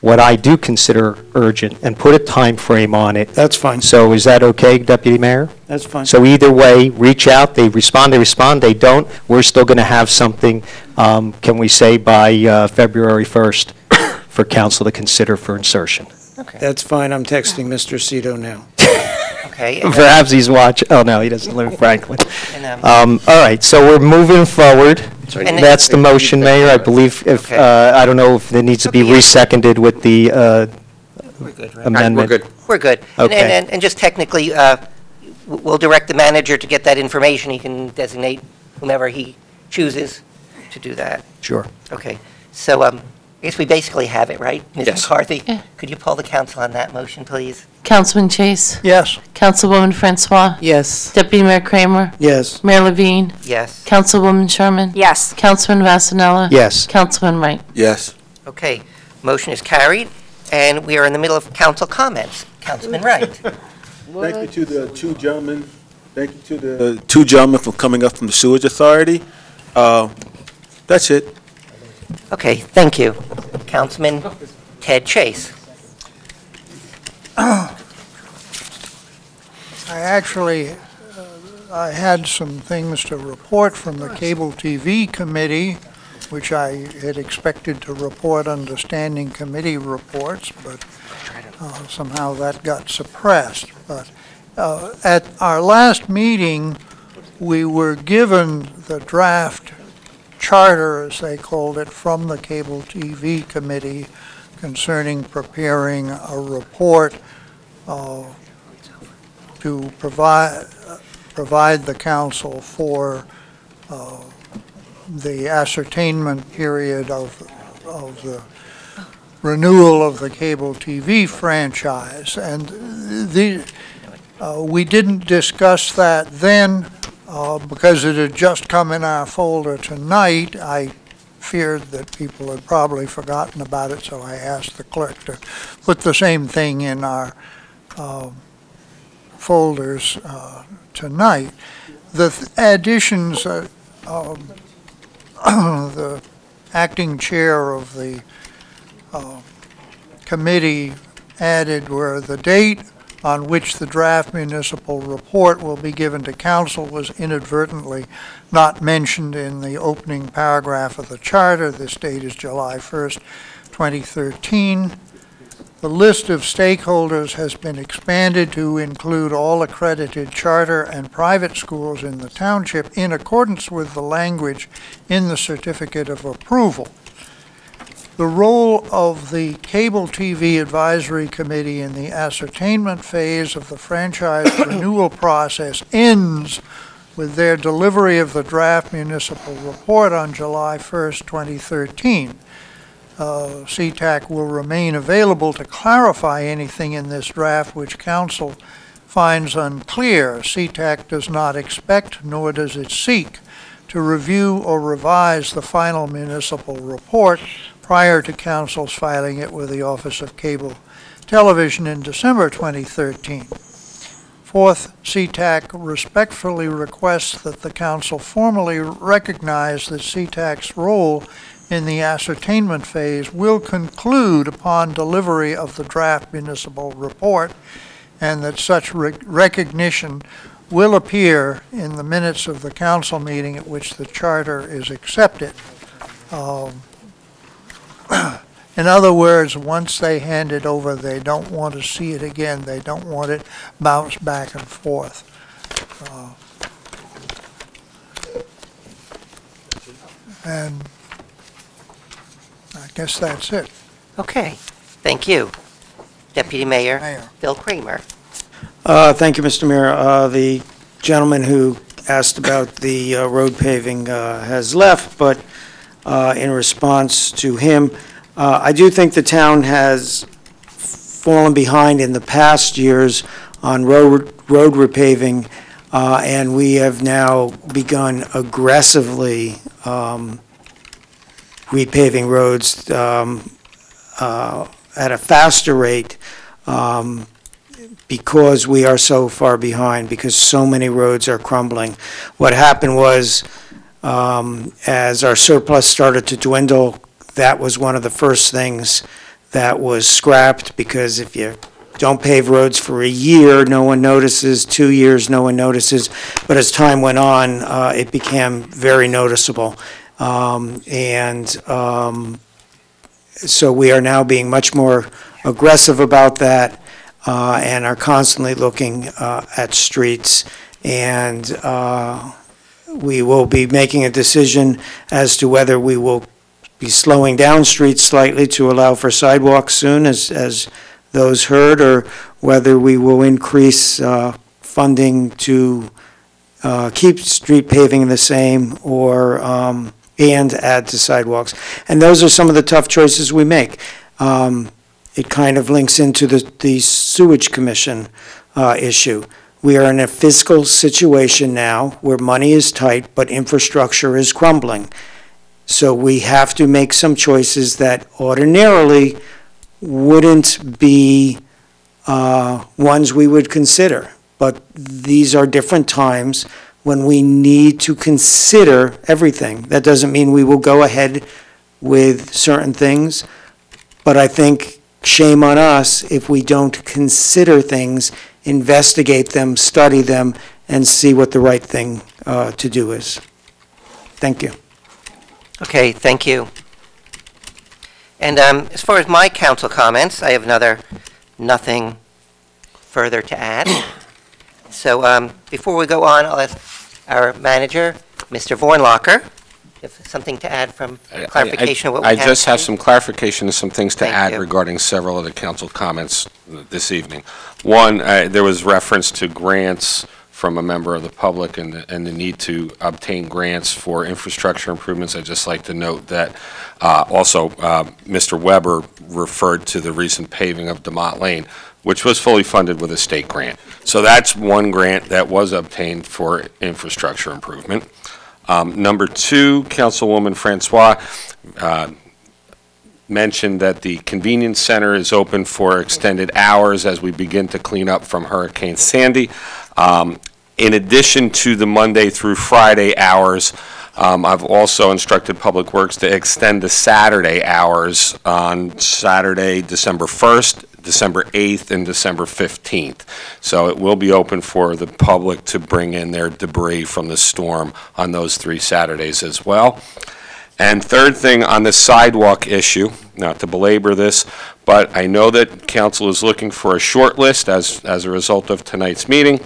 Speaker 10: what I do consider urgent, and put a time frame on it.
Speaker 3: That's fine.
Speaker 10: So is that okay, Deputy Mayor?
Speaker 3: That's fine.
Speaker 10: So either way, reach out, they respond, they don't, we're still going to have something, can we say by February 1st, for council to consider for insertion.
Speaker 1: Okay.
Speaker 3: That's fine. I'm texting Mr. Cito now.
Speaker 1: Okay. and,
Speaker 10: Perhaps he's watching, oh no, he doesn't live in Franklin.
Speaker 1: and,
Speaker 10: All right, so we're moving forward.
Speaker 16: Sorry.
Speaker 1: And-
Speaker 10: That's the motion, Mayor. I believe if,
Speaker 1: Okay.
Speaker 10: I don't know if it needs to be
Speaker 1: Okay.
Speaker 10: reseconded with the
Speaker 1: We're good, right?
Speaker 10: amendment.
Speaker 16: We're good.
Speaker 1: We're good. And-
Speaker 10: Okay.
Speaker 1: And just technically, we'll direct the manager to get that information. He can designate whomever he chooses to do that.
Speaker 10: Sure.
Speaker 1: Okay. So I guess we basically have it, right? Ms.
Speaker 16: Yes.
Speaker 1: McCarthy?
Speaker 4: Yeah.
Speaker 1: Could you poll the council on that motion, please?
Speaker 4: Councilman Chase,
Speaker 5: Yes.
Speaker 4: Councilwoman Francois,
Speaker 13: Yes.
Speaker 4: Deputy Mayor Kramer,
Speaker 3: Yes.
Speaker 4: Mayor Levine,
Speaker 1: Yes.
Speaker 4: Councilwoman Sherman,
Speaker 8: Yes.
Speaker 4: Councilman Vasanella,
Speaker 10: Yes.
Speaker 4: Councilman Wright.
Speaker 14: Yes.
Speaker 1: Okay. Motion is carried, and we are in the middle of council comments. Councilman Wright.
Speaker 14: Thank you to the two gentlemen. Thank you to the two gentlemen for coming up from the Sewage Authority. That's it.
Speaker 1: Okay, thank you. Councilman Ted Chase.
Speaker 5: I had some things to report from the Cable TV Committee, which I had expected to report under standing committee reports, but somehow that got suppressed. But at our last meeting, we were given the draft charter, as they called it, from the Cable TV Committee concerning preparing a report to provide the council for the ascertainment period of the renewal of the cable TV franchise. And we didn't discuss that then because it had just come in our folder tonight. I feared that people had probably forgotten about it, so I asked the clerk to put the same thing in our folders tonight. The additions, the acting chair of the committee added were the date on which the draft municipal report will be given to council was inadvertently not mentioned in the opening paragraph of the charter. This date is July 1st, 2013. The list of stakeholders has been expanded to include all accredited charter and private schools in the township in accordance with the language in the certificate of approval. The role of the Cable TV Advisory Committee in the ascertainment phase of the franchise renewal process ends with their delivery of the draft municipal report on July 1st, 2013. CTAC will remain available to clarify anything in this draft which council finds unclear. CTAC does not expect, nor does it seek, to review or revise the final municipal report prior to council's filing it with the Office of Cable Television in December 2013. Fourth, CTAC respectfully requests that the council formally recognize that CTAC's role in the ascertainment phase will conclude upon delivery of the draft municipal report, and that such recognition will appear in the minutes of the council meeting at which the charter is accepted. In other words, once they hand it over, they don't want to see it again. They don't want it bounced back and forth. And I guess that's it.
Speaker 1: Okay, thank you. Deputy Mayor
Speaker 5: Mayor.
Speaker 1: Bill Kramer.
Speaker 3: Thank you, Mr. Mayor. The gentleman who asked about the road paving has left, but in response to him, I do think the town has fallen behind in the past years on road repaving, and we have now begun aggressively repaving roads at a faster rate because we are so far behind, because so many roads are crumbling. What happened was, as our surplus started to dwindle, that was one of the first things that was scrapped, because if you don't pave roads for a year, no one notices. 2 years, no one notices. But as time went on, it became very noticeable. So we are now being much more aggressive about that and are constantly looking at streets. And we will be making a decision as to whether we will be slowing down streets slightly to allow for sidewalks soon, as those heard, or whether we will increase funding to keep street paving the same, or and add to sidewalks. And those are some of the tough choices we make. It kind of links into the sewage commission issue. We are in a fiscal situation now where money is tight, but infrastructure is crumbling. So we have to make some choices that ordinarily wouldn't be ones we would consider. But these are different times when we need to consider everything. That doesn't mean we will go ahead with certain things, but I think shame on us if we don't consider things, investigate them, study them, and see what the right thing to do is. Thank you.
Speaker 1: Okay, thank you. And as far as my council comments, I have nothing further to add. So before we go on, I'll ask our manager, Mr. Vornlocker, have something to add from clarification of what we
Speaker 15: I
Speaker 1: have?
Speaker 15: just have some clarification and some things to
Speaker 1: Thank
Speaker 15: add
Speaker 1: you.
Speaker 15: regarding several of the council comments this evening. One, there was reference to grants from a member of the public and the need to obtain grants for infrastructure improvements. I'd just like to note that also Mr. Weber referred to the recent paving of DeMott Lane, which was fully funded with a state grant. So that's one grant that was obtained for infrastructure improvement. Number two, Councilwoman Francois mentioned that the convenience center is open for extended hours as we begin to clean up from Hurricane Sandy. In addition to the Monday through Friday hours, I've also instructed Public Works to extend the Saturday hours on Saturday, December 1st, December 8th, and December 15th. So it will be open for the public to bring in their debris from the storm on those 3 Saturdays as well. And third thing, on the sidewalk issue, not to belabor this, but I know that council is looking for a short list as a result of tonight's meeting.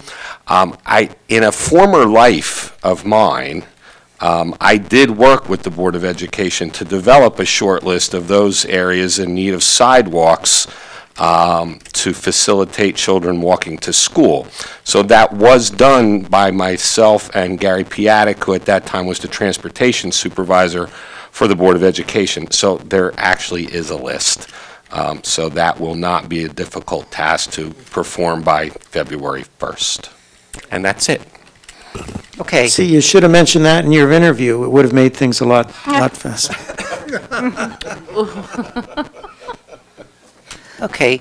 Speaker 15: In a former life of mine, I did work with the Board of Education to develop a short list of those areas in need of sidewalks to facilitate children walking to school. So that was done by myself and Gary Piatek, who at that time was the transportation supervisor for the Board of Education. So there actually is a list. So that will not be a difficult task to perform by February 1st. And that's it.
Speaker 1: Okay.
Speaker 3: See, you should have mentioned that in your interview. It would have made things a lot faster.
Speaker 1: Okay.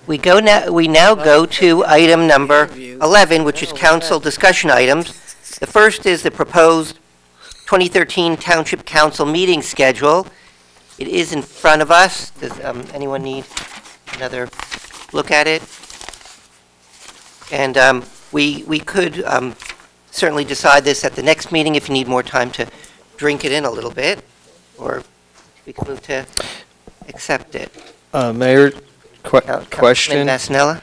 Speaker 1: We now go to item number 11, which is council discussion items. The first is the proposed 2013 Township Council meeting schedule. It is in front of us. Does anyone need another look at it? And we could certainly decide this at the next meeting if you need more time to drink it in a little bit, or we can move to accept it.
Speaker 10: Mayor, question.
Speaker 1: Councilman Massanella?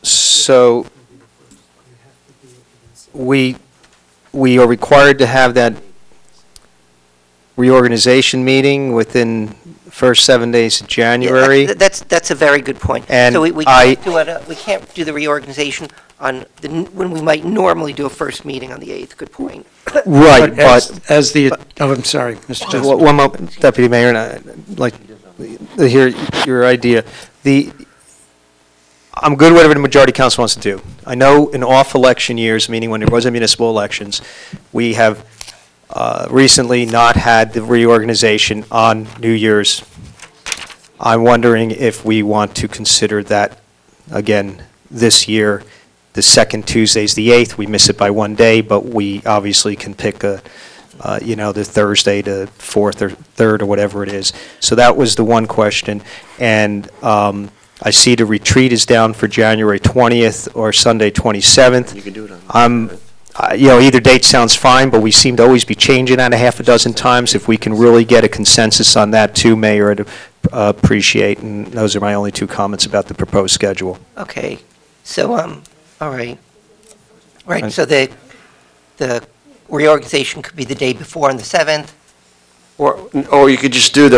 Speaker 10: So we are required to have that reorganization meeting within the first 7 days of January.
Speaker 1: Yeah, that's a very good point.
Speaker 10: And
Speaker 1: so we can't do the reorganization on when we might normally do a first meeting on the 8th. Good point.
Speaker 10: Right, but
Speaker 3: I'm sorry, Mr. Justice.
Speaker 10: One moment, Deputy Mayor, and I'd like to hear your idea. I'm good whatever the majority council wants to do. I know in off-election years, meaning when there wasn't municipal elections, we have recently not had the reorganization on New Year's. I'm wondering if we want to consider that again this year. The second Tuesday is the 8th. We miss it by 1 day, but we obviously can pick the Thursday to 4th or 3rd or whatever it is. So that was the one question. And I see the retreat is down for January 20th or Sunday 27th.
Speaker 16: You can do it on.
Speaker 10: Either date sounds fine, but we seem to always be changing that a half a dozen times. If we can really get a consensus on that too, Mayor, I'd appreciate. And those are my only 2 comments about the proposed schedule.
Speaker 1: Okay. So, all right. Right, so the reorganization could be the day before on the 7th?
Speaker 16: Or you could just do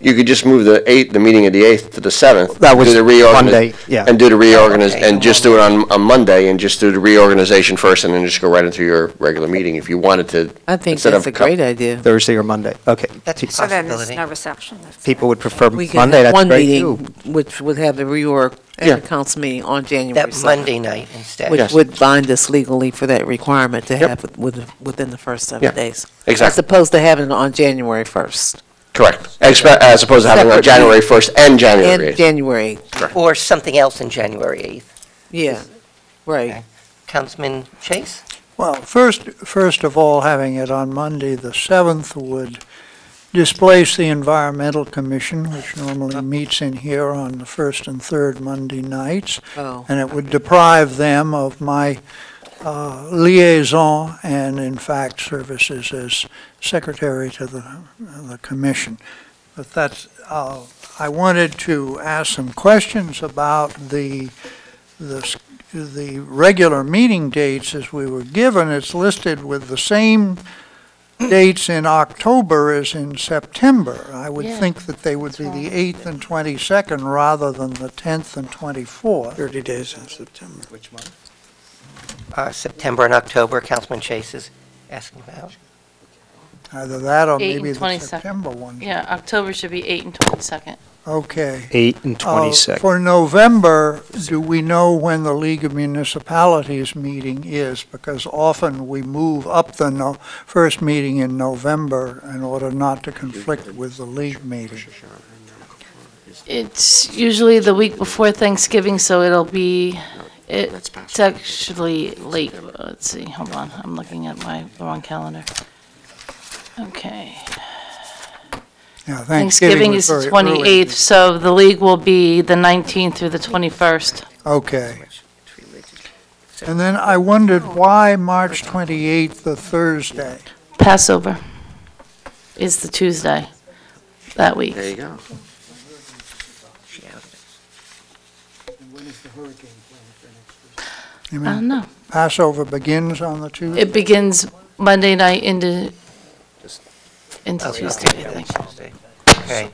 Speaker 16: you could just move the meeting of the 8th to the 7th.
Speaker 10: That was
Speaker 16: do the
Speaker 10: Monday, yeah.
Speaker 16: And do the and just do it on Monday and just do the reorganization first and then just go right into your regular meeting if you wanted to.
Speaker 13: I think that's a great idea.
Speaker 10: Thursday or Monday, okay.
Speaker 1: That's a
Speaker 8: So then there's
Speaker 1: possibility.
Speaker 8: no reception.
Speaker 10: People would prefer
Speaker 13: We could
Speaker 10: Monday,
Speaker 13: have
Speaker 10: that's
Speaker 13: one
Speaker 10: great
Speaker 13: meeting,
Speaker 10: too.
Speaker 13: which would have the reorg and the council meeting on January
Speaker 1: That
Speaker 13: 7th.
Speaker 1: Monday night instead.
Speaker 13: Which
Speaker 16: Yes.
Speaker 13: would bind us legally for that requirement to
Speaker 16: Yep.
Speaker 13: have it within the first 7
Speaker 16: Yeah,
Speaker 13: days.
Speaker 16: exactly.
Speaker 13: As opposed to having it on January 1st.
Speaker 16: Correct. As opposed to having it on
Speaker 13: Separate
Speaker 16: January 1st and January
Speaker 13: And
Speaker 16: 8th.
Speaker 13: January,
Speaker 1: Or something else in January 8th.
Speaker 13: yeah, right.
Speaker 1: Okay. Councilman Chase?
Speaker 5: Well, first of all, having it on Monday, the 7th, would displace the Environmental Commission, which normally meets in here on the first and third Monday nights,
Speaker 13: Oh,
Speaker 5: and it would deprive them of my liaison and, in fact, services as secretary to the commission. But that's, I wanted to ask some questions about the the regular meeting dates as we were given, it's listed with the same dates in October as in September. I would
Speaker 4: Yeah.
Speaker 5: think that they would be the 8th and 22nd rather than the 10th and 24th.
Speaker 3: 30 days in September.
Speaker 10: Which month?
Speaker 1: September and October, Councilman Chase is asking about.
Speaker 5: Either that or
Speaker 4: 8
Speaker 5: maybe
Speaker 4: and
Speaker 5: the
Speaker 4: 22nd.
Speaker 5: September one.
Speaker 4: Yeah, October should be 8 and 22nd.
Speaker 5: Okay.
Speaker 10: 8 and 22nd.
Speaker 5: For November, do we know when the League of Municipalities meeting is? Because often we move up the first meeting in November in order not to conflict with the League meeting.
Speaker 4: It's usually the week before Thanksgiving, so it's actually late. Let's see, hold on, I'm looking at the wrong calendar. Okay.
Speaker 5: Yeah,
Speaker 4: Thanksgiving is the
Speaker 5: was very early.
Speaker 4: 28th, so the league will be the 19th through the 21st.
Speaker 5: Okay. And then I wondered why March 28th, the Thursday?
Speaker 4: Passover is the Tuesday that week.
Speaker 16: There you go.
Speaker 5: You
Speaker 4: I
Speaker 5: mean
Speaker 4: don't know.
Speaker 5: Passover begins on the Tuesday?
Speaker 4: It begins Monday night into
Speaker 1: Oh,
Speaker 4: Tuesday, I think.
Speaker 1: Tuesday. Okay.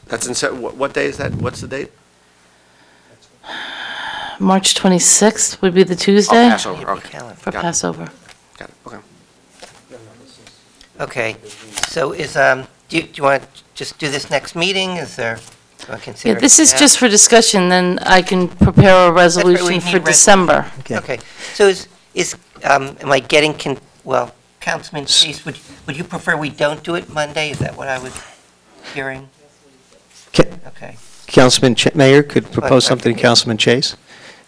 Speaker 16: That's in, what day is that? What's the date?
Speaker 4: March 26th would be the
Speaker 16: Oh,
Speaker 4: Tuesday
Speaker 16: Passover, okay.
Speaker 4: for
Speaker 16: Got it.
Speaker 4: Passover.
Speaker 16: Got it, okay.
Speaker 1: Okay, so do you want to just do this next meeting? Is there, do you want to consider?
Speaker 4: Yeah, this is
Speaker 1: now?
Speaker 4: just for discussion, then I can prepare a
Speaker 1: That's right, we
Speaker 4: resolution
Speaker 1: need
Speaker 4: for
Speaker 1: a resolution.
Speaker 4: December.
Speaker 1: Okay, so am I getting, well, Councilman Chase, would you prefer we don't do it Monday? Is that what I was hearing? Okay.
Speaker 10: Councilman Mayor could propose something to
Speaker 1: okay.
Speaker 10: Councilman Chase?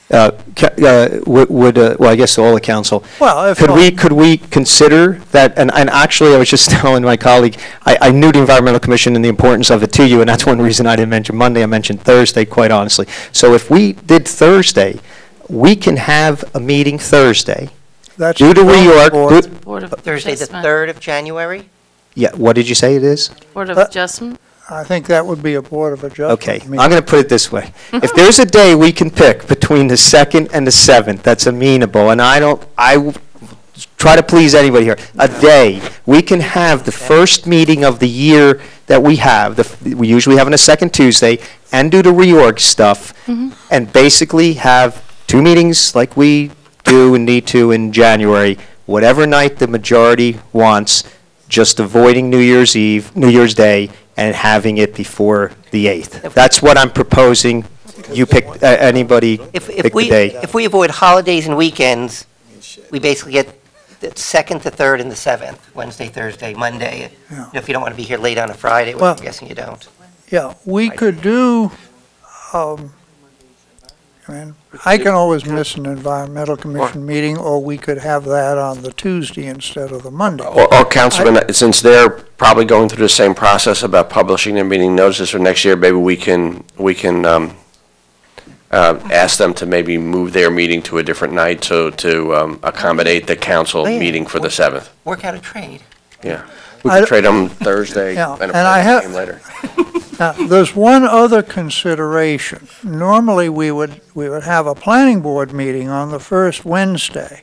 Speaker 10: Well, I guess all the council.
Speaker 5: Well, if
Speaker 10: Could we consider that, and actually, I was just telling my colleague, I knew the Environmental Commission and the importance of it to you, and that's one reason I didn't mention Monday, I mentioned Thursday, quite honestly. So if we did Thursday, we can have a meeting Thursday,
Speaker 5: That's
Speaker 10: due to
Speaker 5: the
Speaker 10: reorg,
Speaker 4: Board of
Speaker 1: Thursday, the
Speaker 4: Adjustment.
Speaker 1: 3rd of January?
Speaker 10: yeah, what did you say it is?
Speaker 4: Board of Adjustment?
Speaker 5: I think that would be a Board of Adjustment
Speaker 10: Okay,
Speaker 5: meeting.
Speaker 10: I'm going to put it this way. If there's a day we can pick between the 2nd and the 7th that's amenable, and I try to please anybody here, a day, we can have the first meeting of the year that we have, we usually have on a second Tuesday, and do the reorg stuff, and basically have 2 meetings like we do and need to in January, whatever night the majority wants, just avoiding New Year's Eve, New Year's Day, and having it before the 8th. That's what I'm proposing. You pick, anybody pick the day.
Speaker 1: If we avoid holidays and weekends, we basically get the 2nd, the 3rd, and the 7th, Wednesday, Thursday, Monday.
Speaker 5: Yeah.
Speaker 1: You know, if you don't want to be here late on a Friday, which
Speaker 5: Well-
Speaker 1: I'm guessing you don't.
Speaker 5: Yeah, we could do, I can always miss an Environmental Commission meeting, or we could have that on the Tuesday instead of the Monday.
Speaker 16: Or Councilman, since they're probably going through the same process about publishing their meeting notices for next year, maybe we can ask them to maybe move their meeting to a different night to accommodate the council
Speaker 1: Oh, yeah.
Speaker 16: meeting for the 7th.
Speaker 1: Work out a trade.
Speaker 16: Yeah. We could trade them Thursday
Speaker 5: Yeah,
Speaker 16: and
Speaker 5: and I
Speaker 16: a
Speaker 5: have-
Speaker 16: game later.
Speaker 5: Now, there's one other consideration. Normally, we would have a planning board meeting on the first Wednesday.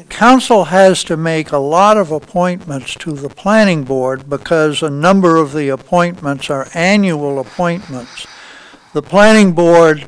Speaker 5: Council has to make a lot of appointments to the planning board because a number of the appointments are annual appointments. The planning board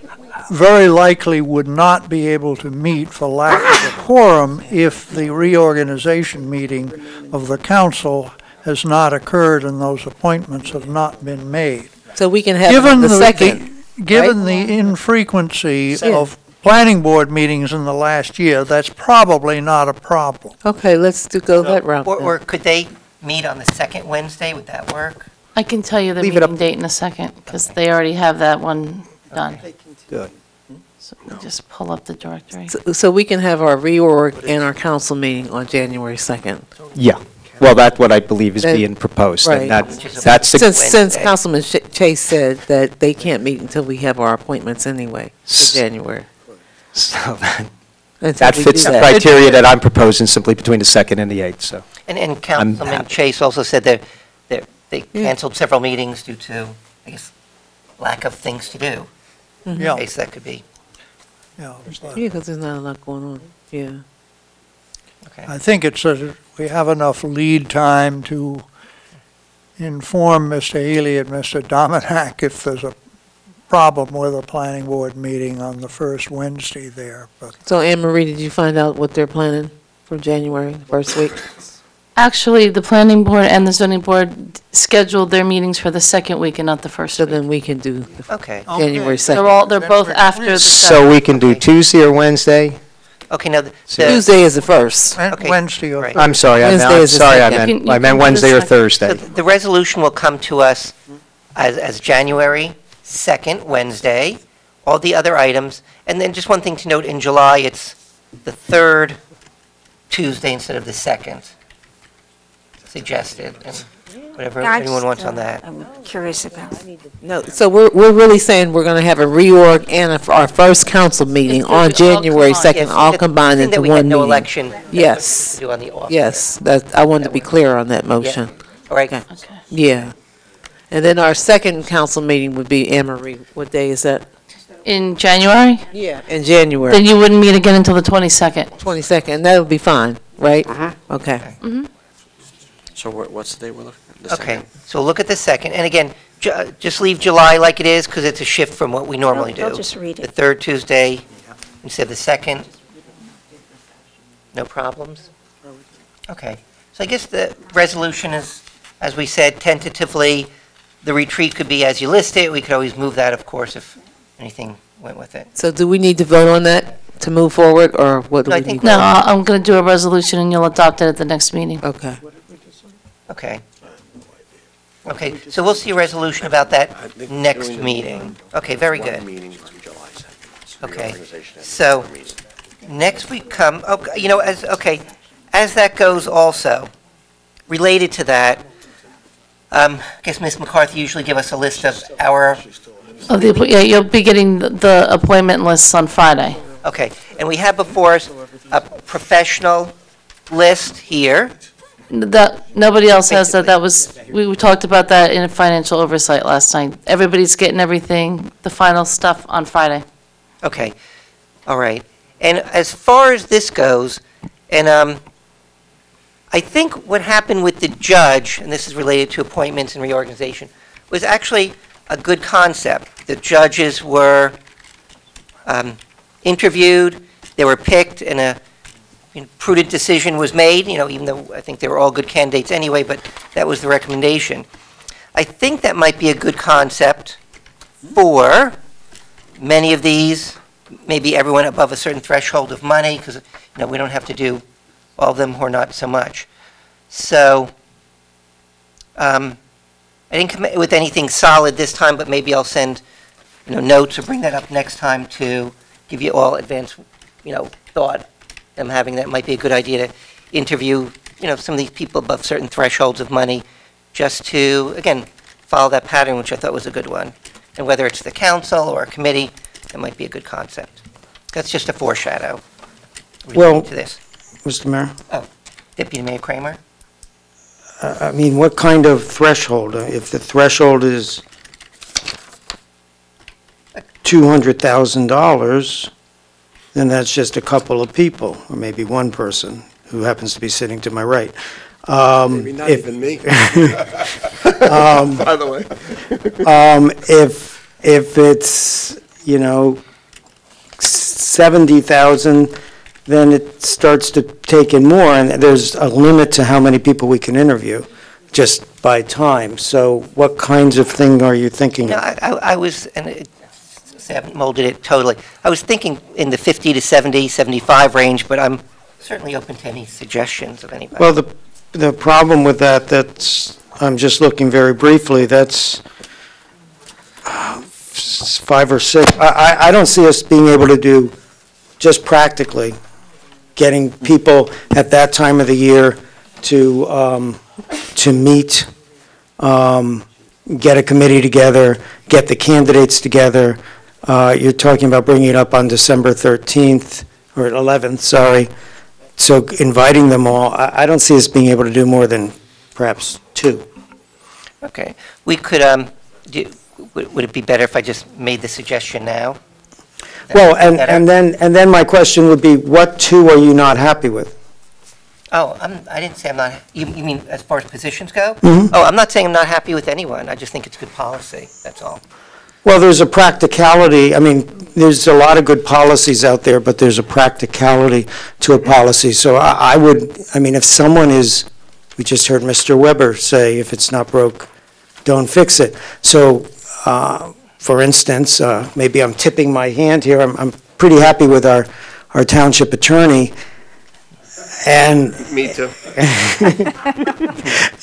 Speaker 5: very likely would not be able to meet for lack of a quorum if the reorganization meeting of the council has not occurred and those appointments have not been made.
Speaker 13: So we can have
Speaker 5: Given
Speaker 13: the second.
Speaker 5: Given the infrequency
Speaker 13: Yeah.
Speaker 5: of planning board meetings in the last year, that's probably not a problem.
Speaker 13: Okay, let's go that route. then.
Speaker 1: Or could they meet on the 2nd Wednesday? Would that work?
Speaker 4: I can tell you the
Speaker 10: Leave it
Speaker 4: meeting
Speaker 10: up.
Speaker 4: date in a second, because they already have that one done.
Speaker 10: Good.
Speaker 4: So let me just pull up the directory.
Speaker 13: So we can have our reorg and our council meeting on January 2nd.
Speaker 10: Yeah. Well, that's what I believe is
Speaker 13: That-
Speaker 10: being proposed.
Speaker 13: right.
Speaker 10: And that's the
Speaker 13: Since Councilman Chase said that they can't meet until we have our appointments anyway for January.
Speaker 10: So
Speaker 13: Until
Speaker 10: that
Speaker 13: we
Speaker 10: fits
Speaker 13: do
Speaker 10: the
Speaker 13: that.
Speaker 10: criteria that I'm proposing simply between the 2nd and the 8th, so.
Speaker 1: And Councilman
Speaker 10: happy.
Speaker 1: Chase also said that they canceled several meetings due to, I guess, lack of things to do.
Speaker 5: Yeah.
Speaker 1: In case that could be.
Speaker 5: Yeah, but
Speaker 13: because there's not a lot going on, yeah.
Speaker 5: I think we have enough lead time to inform Mr. Healy and Mr. Dominack if there's a problem with a planning board meeting on the first Wednesday there, but.
Speaker 13: So Anne Marie, did you find out what they're planning for January, the first week?
Speaker 4: Actually, the planning board and the zoning board scheduled their meetings for the second week and not the first
Speaker 13: So
Speaker 4: week.
Speaker 13: then we can do
Speaker 1: Okay.
Speaker 13: January 2nd.
Speaker 4: They're both after the
Speaker 10: So
Speaker 4: 7th.
Speaker 10: we can do Tuesday or Wednesday?
Speaker 1: Okay, now,
Speaker 13: Tuesday is the first.
Speaker 1: Okay,
Speaker 5: Wednesday or
Speaker 1: right.
Speaker 10: I'm sorry,
Speaker 13: Wednesday is the second.
Speaker 10: I meant Wednesday or Thursday.
Speaker 1: The resolution will come to us as January 2nd, Wednesday, all the other items. And then just one thing to note, in July, it's the third Tuesday instead of the second, suggested, and whatever
Speaker 8: Yeah, I
Speaker 1: anyone
Speaker 8: just,
Speaker 1: wants on that.
Speaker 8: I'm curious about.
Speaker 13: No, so we're really saying we're gonna have a reorg and our first council meeting
Speaker 4: It's gonna
Speaker 13: on
Speaker 4: be all
Speaker 13: January
Speaker 4: combined.
Speaker 13: 2nd,
Speaker 1: Yes,
Speaker 13: all
Speaker 1: the
Speaker 13: combined
Speaker 1: thing that
Speaker 13: into
Speaker 1: we had
Speaker 13: one
Speaker 1: no
Speaker 13: meeting.
Speaker 1: election. that's what
Speaker 13: Yes.
Speaker 1: we do on the off.
Speaker 13: Yes, I wanted to be clear on that motion.
Speaker 1: All right,
Speaker 13: Okay. Yeah. And then our second council meeting would be, Anne Marie, what day is that?
Speaker 4: In January?
Speaker 13: Yeah. In January,
Speaker 4: Then you wouldn't meet again until the 22nd.
Speaker 13: 22nd, and that'll be fine, right? Okay.
Speaker 16: So what's the date we're looking at? The
Speaker 1: okay.
Speaker 16: second?
Speaker 1: So look at the second. And again, just leave July like it is, because it's a shift from what we normally do.
Speaker 8: I'll just read
Speaker 1: The
Speaker 8: it.
Speaker 1: third Tuesday instead of the second. No problems? Okay. So I guess the resolution is, as we said, tentatively, the retreat could be as you list it. We could always move that, of course, if anything went with it.
Speaker 13: So do we need to vote on that to move forward, or what do
Speaker 1: No, I
Speaker 13: we
Speaker 1: think
Speaker 13: need?
Speaker 4: No, I'm going to do a resolution and you'll adopt it at the next meeting.
Speaker 13: Okay.
Speaker 1: Okay. Okay, so we'll see a resolution about that next meeting. Okay, very good. Okay, so next we come, as that goes also, related to that, I guess Ms. McCarthy usually give us a list of our,
Speaker 4: Yeah, you'll be getting the appointment lists on Friday.
Speaker 1: okay, and we have before us a professional list here.
Speaker 4: Nobody else has that. We talked about that in a financial oversight last night. Everybody's getting everything, the final stuff on Friday.
Speaker 1: Okay, all right. And as far as this goes, and I think what happened with the judge, and this is related to appointments and reorganization, was actually a good concept. The judges were interviewed, they were picked, and a prudent decision was made, even though I think they were all good candidates anyway, but that was the recommendation. I think that might be a good concept for many of these, maybe everyone above a certain threshold of money, because, we don't have to do all of them or not so much. So, I didn't come with anything solid this time, but maybe I'll send, notes or bring that up next time to give you all advance, thought. I'm having that might be a good idea to interview, some of these people above certain thresholds of money, just to, again, follow that pattern, which I thought was a good one. And whether it's the council or a committee, that might be a good concept. That's just a foreshadow
Speaker 3: Well-
Speaker 1: relating to this.
Speaker 3: Mr. Mayor?
Speaker 1: Deputy Mayor Kramer?
Speaker 3: I mean, what kind of threshold? If the threshold is $200,000, then that's just a couple of people, or maybe one person who happens to be sitting to my right.
Speaker 12: Maybe not even me. By the way.
Speaker 3: If it's, 70,000, then it starts to take in more, and there's a limit to how many people we can interview, just by time. So what kinds of thing are you thinking
Speaker 1: No,
Speaker 3: of?
Speaker 1: I was, and I haven't molded it totally. I was thinking in the 50 to 70, 75 range, but I'm certainly open to any suggestions of anybody.
Speaker 3: Well, the problem with that's, I'm just looking very briefly, that's 5 or 6. I don't see us being able to do, just practically, getting people at that time of the year to meet, get a committee together, get the candidates together. You're talking about bringing it up on December 13th, or 11th, sorry. So inviting them all, I don't see us being able to do more than perhaps 2.
Speaker 1: Okay. We could, would it be better if I just made the suggestion now?
Speaker 3: Well,
Speaker 1: That-
Speaker 3: and then my question would be, what two are you not happy with?
Speaker 1: Oh, I didn't say I'm not, you mean as far as positions go?
Speaker 3: Mhm.
Speaker 1: Oh, I'm not saying I'm not happy with anyone, I just think it's good policy, that's all.
Speaker 3: Well, there's a practicality, I mean, there's a lot of good policies out there, but there's a practicality to a policy. So I would, I mean, if someone is, we just heard Mr. Weber say, if it's not broke, don't fix it. So, for instance, maybe I'm tipping my hand here, I'm pretty happy with our township attorney, and
Speaker 16: Me too.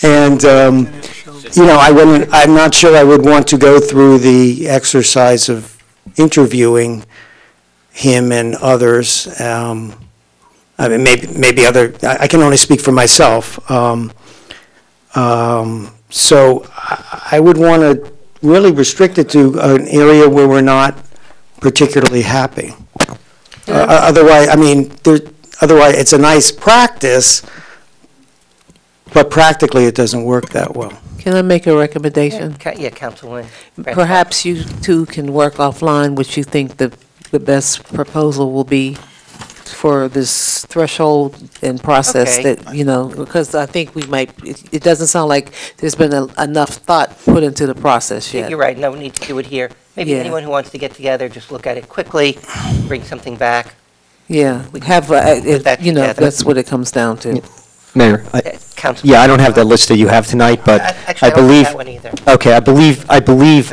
Speaker 3: and, you know, I'm not sure I would want to go through the exercise of interviewing him and others. I mean, maybe I can only speak for myself. So I would want to really restrict it to an area where we're not particularly happy. Otherwise, I mean, otherwise, it's a nice practice, but practically it doesn't work that well.
Speaker 13: Can I make a recommendation?
Speaker 1: Yeah, Councilwoman.
Speaker 13: Perhaps you two can work offline what you think the best proposal will be for this threshold and process
Speaker 1: Okay.
Speaker 13: that, you know, because I think we might, it doesn't sound like there's been enough thought put into the process yet.
Speaker 1: You're right, no need to do it here. Maybe
Speaker 13: Yeah.
Speaker 1: anyone who wants to get together, just look at it quickly, bring something back.
Speaker 13: Yeah,
Speaker 1: We can
Speaker 13: have,
Speaker 1: put that
Speaker 13: you know,
Speaker 1: together.
Speaker 13: that's what it comes down to.
Speaker 10: Mayor,
Speaker 1: Council.
Speaker 10: yeah, I don't have the list that you have tonight, but
Speaker 1: Actually,
Speaker 10: I
Speaker 1: don't have
Speaker 10: believe,
Speaker 1: that one either.
Speaker 10: okay, I believe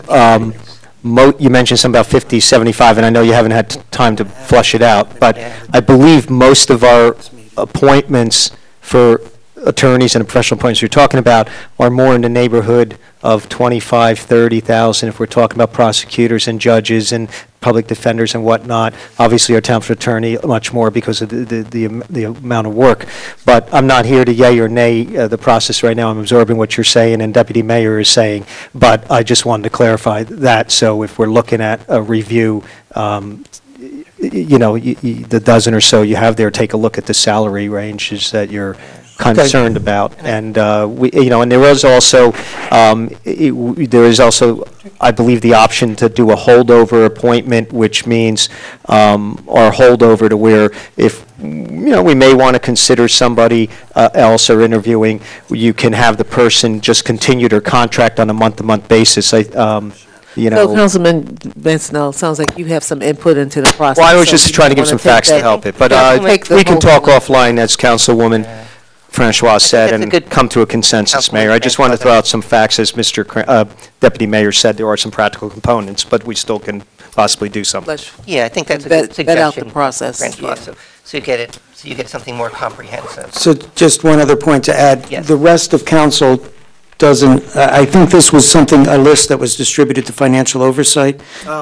Speaker 10: you mentioned something about 50, 75, and I know you haven't had time to flush it out, but
Speaker 1: Yeah.
Speaker 10: I believe most of our appointments for attorneys and professional appointments you're talking about are more in the neighborhood of 25, 30,000 if we're talking about prosecutors and judges and public defenders and whatnot. Obviously, our township attorney, much more because of the amount of work. But I'm not here to yay or nay the process right now. I'm absorbing what you're saying and Deputy Mayor is saying, but I just wanted to clarify that. So if we're looking at a review, you know, the dozen or so you have there, take a look at the salary ranges that you're concerned about. And, you know, and there is also, I believe, the option to do a holdover appointment, which means, or holdover to where if, you know, we may want to consider somebody else or interviewing, you can have the person just continue their contract on a month-to-month basis. You know.
Speaker 13: So Councilman Benson, sounds like you have some input into the process.
Speaker 10: Well, I was
Speaker 13: so
Speaker 10: just
Speaker 13: you
Speaker 10: trying to give
Speaker 13: wanna
Speaker 10: some
Speaker 13: take
Speaker 10: facts to
Speaker 13: that-
Speaker 10: help it, but
Speaker 13: Take the
Speaker 10: we can
Speaker 13: whole-
Speaker 10: talk offline, as Councilwoman Francois said,
Speaker 1: that's a
Speaker 10: and
Speaker 1: good
Speaker 10: come to a consensus,
Speaker 1: Councilwoman
Speaker 10: Mayor. I just want to
Speaker 1: Francois.
Speaker 10: throw out some facts, as Mr. Deputy Mayor said, there are some practical components, but we still can possibly do something.
Speaker 13: Let's
Speaker 1: Yeah, I think that's a
Speaker 13: vet-
Speaker 1: good
Speaker 13: vet out the
Speaker 1: suggestion,
Speaker 13: process,
Speaker 1: Francois,
Speaker 13: yeah.
Speaker 1: so you get something more comprehensive.
Speaker 3: So just one other point to add.
Speaker 1: Yes.
Speaker 3: The rest of council doesn't, I think this was something, a list that was distributed to financial oversight.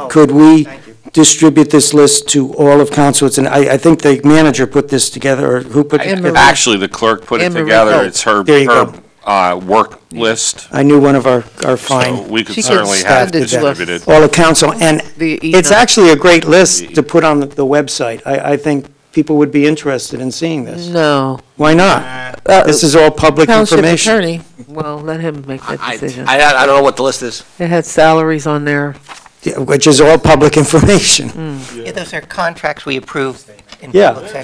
Speaker 3: Could we distribute this list to all of council? I think the manager put this together, or who put it together?
Speaker 15: Actually, the clerk put it
Speaker 13: Anne Marie
Speaker 15: together.
Speaker 13: Cope.
Speaker 15: It's her,
Speaker 3: There you
Speaker 15: work list.
Speaker 3: I knew one of our
Speaker 15: So
Speaker 3: fine,
Speaker 15: we could
Speaker 13: She could
Speaker 15: certainly have
Speaker 13: send it to us.
Speaker 15: distributed.
Speaker 3: all of council, and
Speaker 13: via
Speaker 3: it's
Speaker 13: email.
Speaker 3: actually a great list to put on the website. I think people would be interested in seeing this.
Speaker 13: No.
Speaker 3: Why not? This is all public
Speaker 13: Township
Speaker 3: information.
Speaker 13: attorney, well, let him make that decision.
Speaker 16: I don't know what the list is.
Speaker 13: It had salaries on there.
Speaker 3: Yeah, which is all public information.
Speaker 1: Yeah, those are contracts we approve in
Speaker 3: Yeah,
Speaker 1: public sector.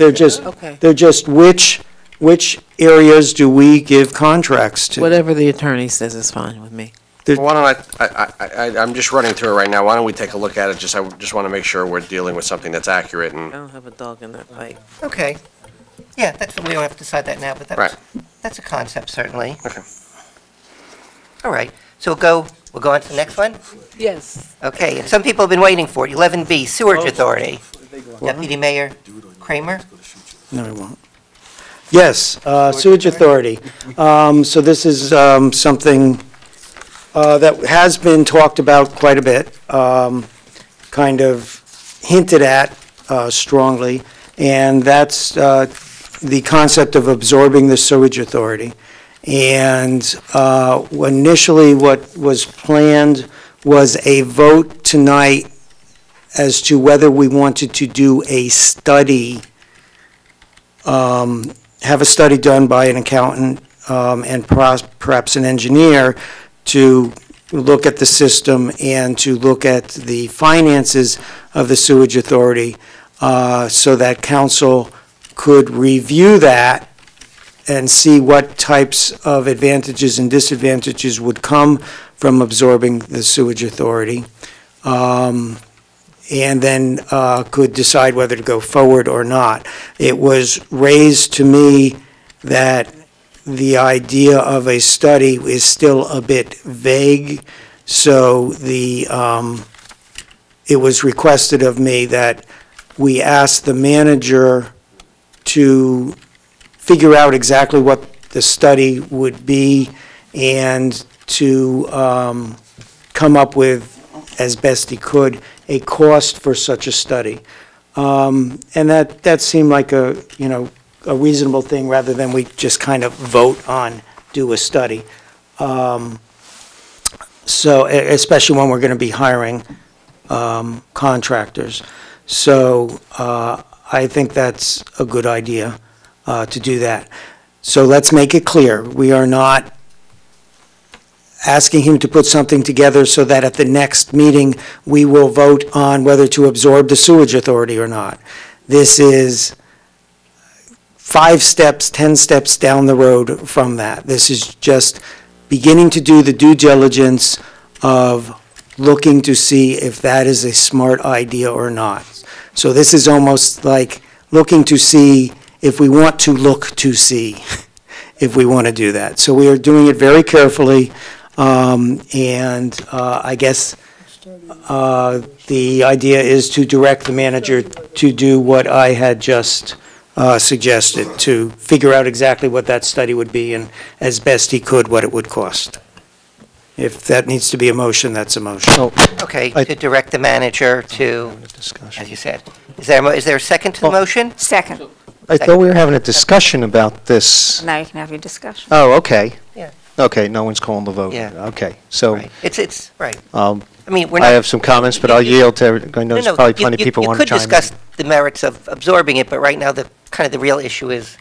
Speaker 3: they're just which areas do we give contracts to?
Speaker 13: Whatever the attorney says is fine with me.
Speaker 3: There-
Speaker 16: Why don't I'm just running through it right now. Why don't we take a look at it? I just want to make sure we're dealing with something that's accurate
Speaker 13: I
Speaker 16: and,
Speaker 13: don't have a dog in that fight.
Speaker 1: Okay. Yeah, we don't have to decide that now, but
Speaker 16: Right.
Speaker 1: that's a concept, certainly.
Speaker 16: Okay.
Speaker 1: All right, so we'll go on to the next one?
Speaker 13: Yes.
Speaker 1: Okay, and some people have been waiting for it. 11B, Sewerage Authority. Deputy Mayor Kramer?
Speaker 3: No, I won't. Yes, Sewage Authority. So this is something that has been talked about quite a bit, kind of hinted at strongly, and that's the concept of absorbing the Sewage Authority. And initially, what was planned was a vote tonight as to whether we wanted to do a study, have a study done by an accountant and perhaps an engineer to look at the system and to look at the finances of the sewage authority so that council could review that and see what types of advantages and disadvantages would come from absorbing the sewage authority, and then could decide whether to go forward or not. It was raised to me that the idea of a study is still a bit vague, so it was requested of me that we ask the manager to figure out exactly what the study would be and to come up with, as best he could, a cost for such a study. And that seemed like a reasonable thing rather than we just kind of vote on, do a study. So, especially when we're going to be hiring contractors. So I think that's a good idea to do that. So let's make it clear. We are not asking him to put something together so that at the next meeting we will vote on whether to absorb the sewage authority or not. This is 5 steps, 10 steps down the road from that. This is just beginning to do the due diligence of looking to see if that is a smart idea or not. So this is almost like looking to see if we want to look to see if we want to do that. So we are doing it very carefully, and I guess the idea is to direct the manager to do what I had just suggested, to figure out exactly what that study would be and as best he could what it would cost. If that needs to be a motion, that's a motion.
Speaker 1: Okay, to direct the manager to, as you said. Is there a second to the motion?
Speaker 8: Second.
Speaker 10: I thought we were having a discussion about this.
Speaker 8: Now you can have your discussion.
Speaker 10: Oh, okay.
Speaker 1: Yeah.
Speaker 10: Okay, no one's calling the vote.
Speaker 1: Yeah.
Speaker 10: Okay, so
Speaker 1: Right. It's right.
Speaker 10: I
Speaker 1: I mean, we're not.
Speaker 10: have some comments, but I'll yield to, I know there's probably plenty of people want to chime in.
Speaker 1: You could discuss the merits of absorbing it, but right now, the real issue is,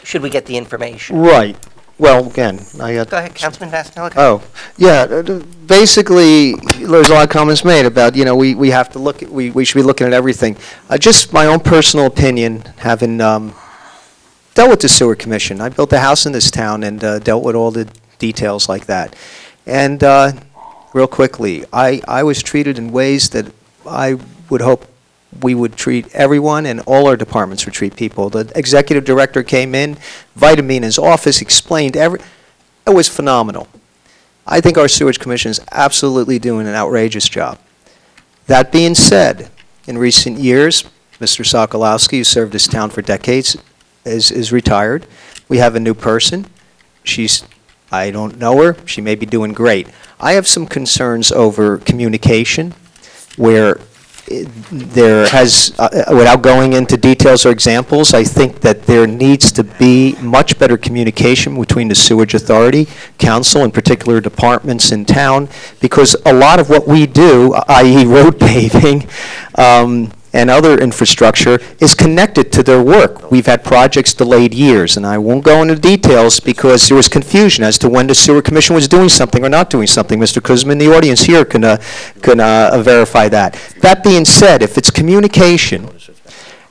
Speaker 1: should we get the information?
Speaker 10: Right. Well, again,
Speaker 1: Go ahead, Councilman Vastanella.
Speaker 10: Oh, yeah, basically, there's a lot of comments made about, we have to look, we should be looking at everything. Just my own personal opinion, having dealt with the sewer commission. I built a house in this town and dealt with all the details like that. And real quickly, I was treated in ways that I would hope we would treat everyone, and all our departments would treat people. The executive director came in, invited me in his office, explained it was phenomenal. I think our sewage commission is absolutely doing an outrageous job. That being said, in recent years, Mr. Sokolowski, who served this town for decades, is retired. We have a new person. I don't know her. She may be doing great. I have some concerns over communication, where there has, without going into details or examples, I think that there needs to be much better communication between the sewage authority, council, and particular departments in town, because a lot of what we do, i.e. road paving, and other infrastructure, is connected to their work. We've had projects delayed years, and I won't go into details because there was confusion as to when the sewer commission was doing something or not doing something. Mr. Kuzma, the audience here can verify that. That being said, if it's communication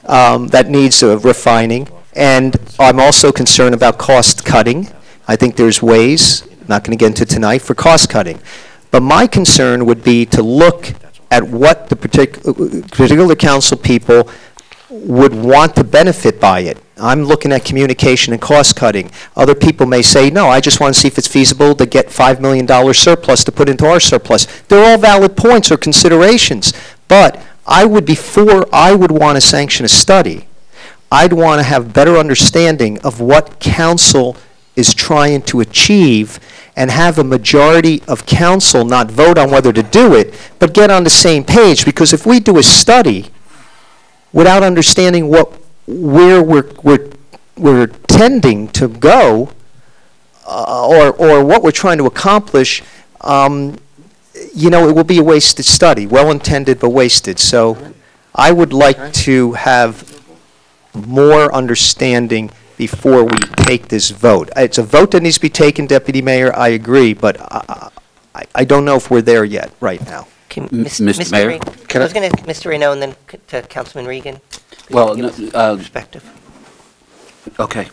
Speaker 10: that needs refining, and I'm also concerned about cost cutting. I think there's ways, not going to get into tonight, for cost cutting. But my concern would be to look at what the particular council people would want to benefit by it. I'm looking at communication and cost cutting. Other people may say, no, I just want to see if it's feasible to get $5 million surplus to put into our surplus. They're all valid points or considerations, but before I would want to sanction a study, I'd want to have better understanding of what council is trying to achieve and have a majority of council not vote on whether to do it, but get on the same page. Because if we do a study without understanding where we're tending to go, or what we're trying to accomplish, it will be a wasted study, well-intended but wasted. So I would like to have more understanding before we take this vote. It's a vote that needs to be taken, Deputy Mayor, I agree, but I don't know if we're there yet, right now.
Speaker 11: Mr. Mayor?
Speaker 1: I was going to, Mr. Reno, and then to Councilman Regan.
Speaker 11: Well,
Speaker 1: Give us perspective.
Speaker 11: Okay.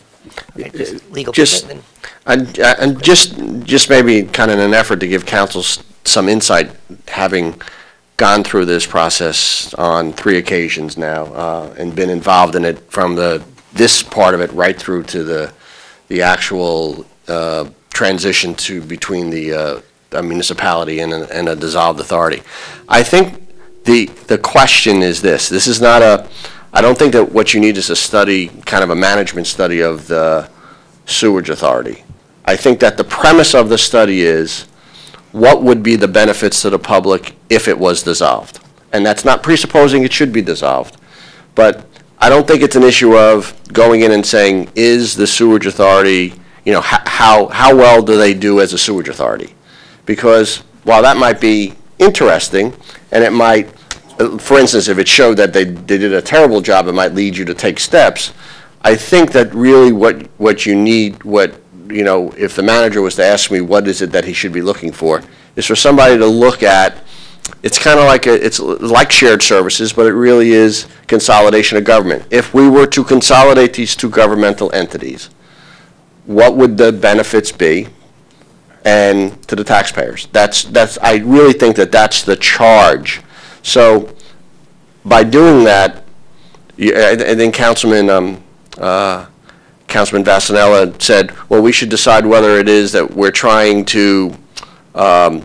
Speaker 1: Okay, just legal.
Speaker 16: Just-
Speaker 1: then-
Speaker 16: And just maybe kind of in an effort to give council some insight, having gone through this process on 3 occasions now, and been involved in it from this part of it right through to the actual transition between the municipality and a dissolved authority. I think the question is this. This is not I don't think that what you need is a study, kind of a management study of the sewage authority. I think that the premise of the study is, what would be the benefits to the public if it was dissolved? And that's not presupposing it should be dissolved. But I don't think it's an issue of going in and saying, is the sewage authority, how well do they do as a sewage authority? Because while that might be interesting, and it might, for instance, if it showed that they did a terrible job, it might lead you to take steps. I think that really what you need, if the manager was to ask me what is it that he should be looking for, is for somebody to look at, it's kind of like, it's like shared services, but it really is consolidation of government. If we were to consolidate these 2 governmental entities, what would the benefits be, and to the taxpayers? I really think that that's the charge. So by doing that, and then Councilman Vasanella said, well, we should decide whether it is that we're trying to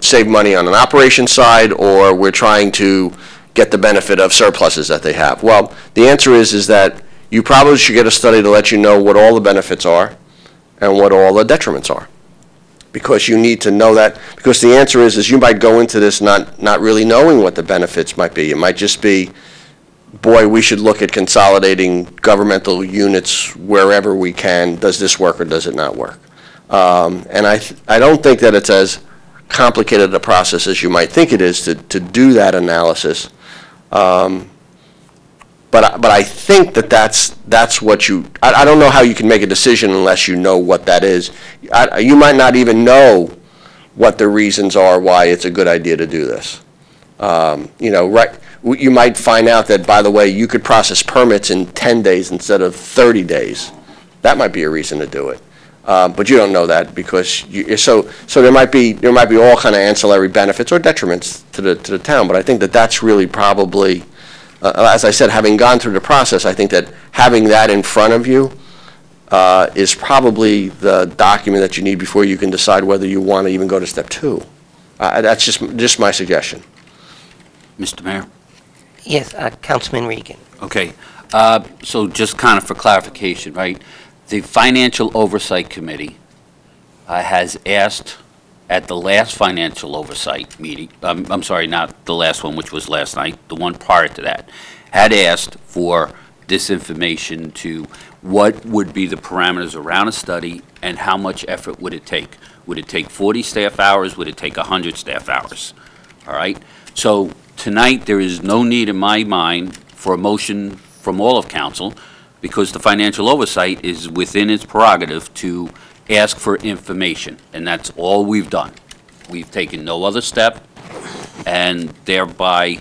Speaker 16: save money on an operation side, or we're trying to get the benefit of surpluses that they have. Well, the answer is that you probably should get a study to let you know what all the benefits are and what all the detriments are. Because you need to know that, because the answer is you might go into this not really knowing what the benefits might be. It might just be, boy, we should look at consolidating governmental units wherever we can. Does this work or does it not work? And I don't think that it's as complicated a process as you might think it is to do that analysis. But I think that's what I don't know how you can make a decision unless you know what that is. You might not even know what the reasons are why it's a good idea to do this. Right? You might find out that, by the way, you could process permits in 10 days instead of 30 days. That might be a reason to do it. But you don't know that, because so there might be all kind of ancillary benefits or detriments to the town. But I think that that's really probably, as I said, having gone through the process, I think that having that in front of you is probably the document that you need before you can decide whether you want to even go to step 2. That's just my suggestion.
Speaker 11: Mr. Mayor?
Speaker 1: Yes, Councilman Regan.
Speaker 11: Okay. So just kind of for clarification, right? The Financial Oversight Committee has asked at the last financial oversight meeting, I'm sorry, not the last one, which was last night, the one prior to that, had asked for this information to what would be the parameters around a study and how much effort would it take. Would it take 40 staff hours? Would it take 100 staff hours? All right? So tonight, there is no need in my mind for a motion from all of council, because the financial oversight is within its prerogative to ask for information, and that's all we've done. We've taken no other step, and thereby,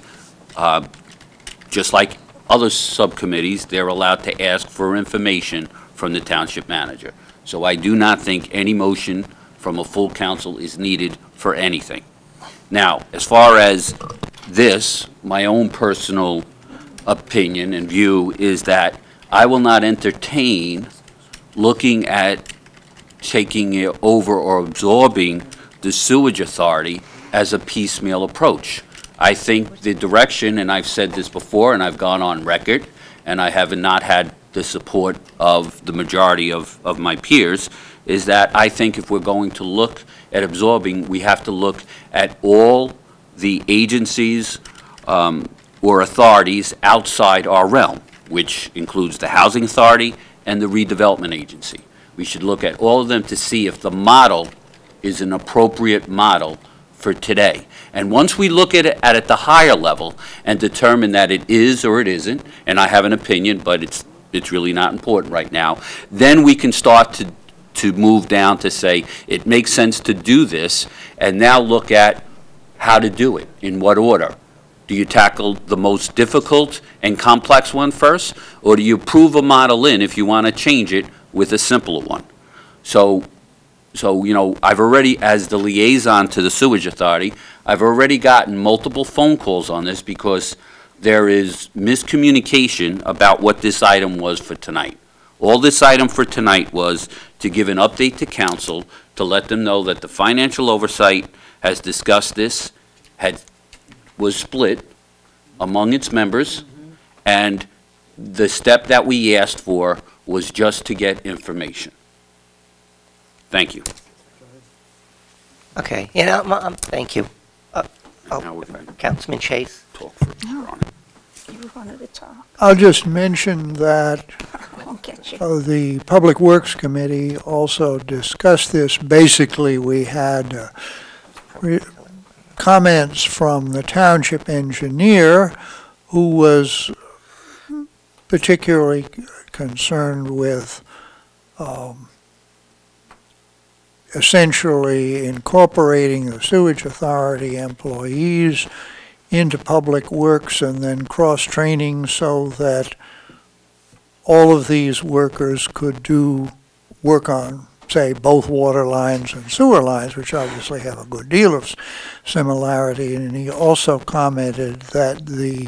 Speaker 11: just like other subcommittees, they're allowed to ask for information from the township manager. So I do not think any motion from a full council is needed for anything. Now, as far as this, my own personal opinion and view is that I will not entertain looking at taking it over or absorbing the sewage authority as a piecemeal approach. I think the direction, and I've said this before, and I've gone on record, and I have not had the support of the majority of my peers, is that I think if we're going to look at absorbing, we have to look at all the agencies or authorities outside our realm, which includes the Housing Authority and the Redevelopment Agency. We should look at all of them to see if the model is an appropriate model for today. And once we look at it at the higher level and determine that it is or it isn't, and I have an opinion, but it's really not important right now, then we can start to move down to say, it makes sense to do this, and now look at how to do it, in what order. Do you tackle the most difficult and complex one first, or do you prove a model in if you want to change it with a simpler one? So, I've already, as the liaison to the sewage authority, I've already gotten multiple phone calls on this because there is miscommunication about what this item was for tonight. All this item for tonight was to give an update to council, to let them know that the financial oversight has discussed this, was split among its members, and the step that we asked for was just to get information. Thank you.
Speaker 1: Okay, thank you. Councilman Chase?
Speaker 11: Talk for on it.
Speaker 8: You wanted to talk.
Speaker 5: I'll just mention that
Speaker 8: I'll get you.
Speaker 5: the Public Works Committee also discussed this. Basically, we had comments from the township engineer, who was particularly concerned with essentially incorporating the sewage authority employees into Public Works and then cross-training so that all of these workers could do work on, say, both water lines and sewer lines, which obviously have a good deal of similarity. And he also commented that the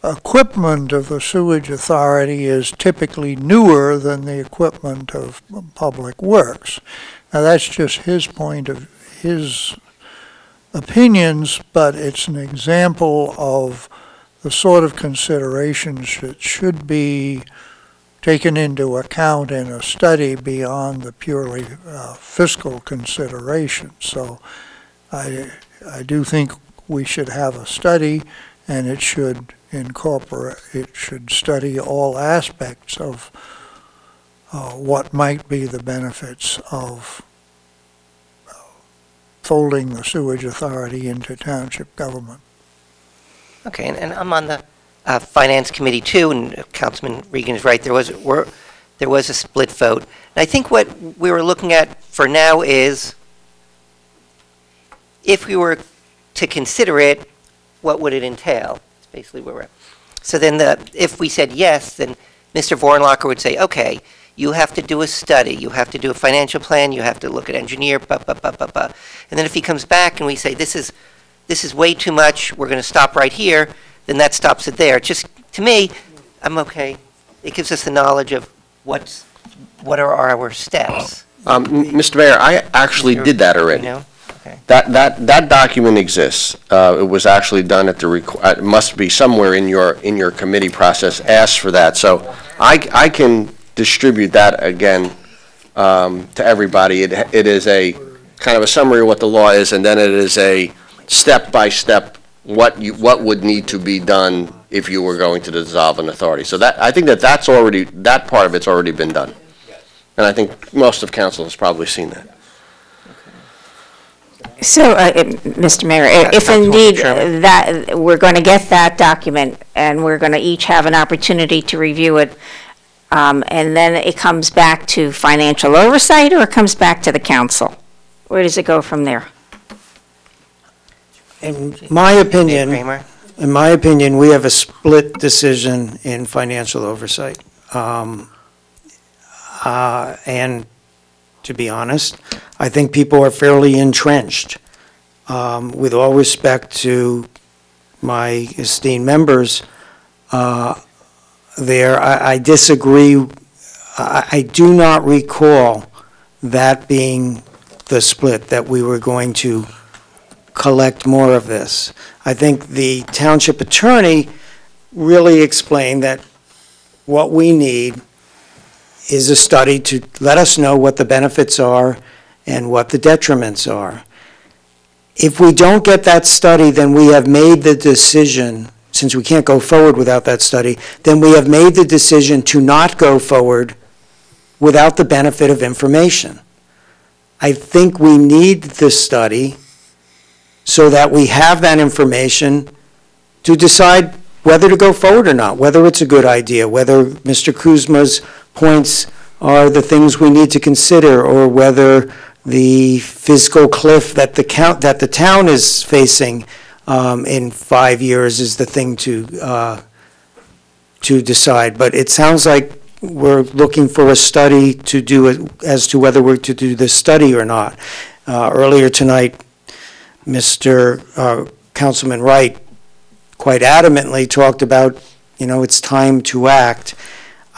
Speaker 5: equipment of the sewage authority is typically newer than the equipment of Public Works. Now, that's just his opinions, but it's an example of the sort of considerations that should be taken into account in a study beyond the purely fiscal considerations. So I do think we should have a study, and it should study all aspects of what might be the benefits of folding the sewage authority into township government.
Speaker 1: Okay, and I'm on the Finance Committee too, and Councilman Regan is right, there was a split vote. And I think what we were looking at for now is, if we were to consider it, what would it entail? It's basically where we're at. So then if we said yes, then Mr. Vornlocker would say, okay, you have to do a study, you have to do a financial plan, you have to look at engineer, And then if he comes back and we say, this is way too much, we're going to stop right here, then that stops it there. Just, to me, I'm okay. It gives us the knowledge of what are our steps.
Speaker 16: Mr. Mayor, I actually did that already.
Speaker 1: You know? Okay.
Speaker 16: That document exists. It was actually done at it must be somewhere in your committee process, asked for that. So I can distribute that again to everybody. It is a kind of a summary of what the law is, and then it is a step-by-step what would need to be done if you were going to dissolve an authority. So I think that part of it's already been done. And I think most of council has probably seen that.
Speaker 8: So, Mr. Mayor, if indeed that we're going to get that document and we're going to each have an opportunity to review it, and then it comes back to financial oversight, or it comes back to the council? Where does it go from there?
Speaker 3: In my opinion, we have a split decision in financial oversight. And to be honest, I think people are fairly entrenched. With all respect to my esteemed members there, I disagree. I do not recall that being the split, that we were going to collect more of this. I think the township attorney really explained that what we need is a study to let us know what the benefits are and what the detriments are. If we don't get that study, then we have made the decision, since we can't go forward without that study, then we have made the decision to not go forward without the benefit of information. I think we need this study so that we have that information to decide whether to go forward or not, whether it's a good idea, whether Mr. Kuzma's points are the things we need to consider, or whether the fiscal cliff that the town is facing in 5 years is the thing to decide. But it sounds like we're looking for a study to do it, as to whether we're to do this study or not. Earlier tonight, Mr. Councilman Wright quite adamantly talked about, it's time to act.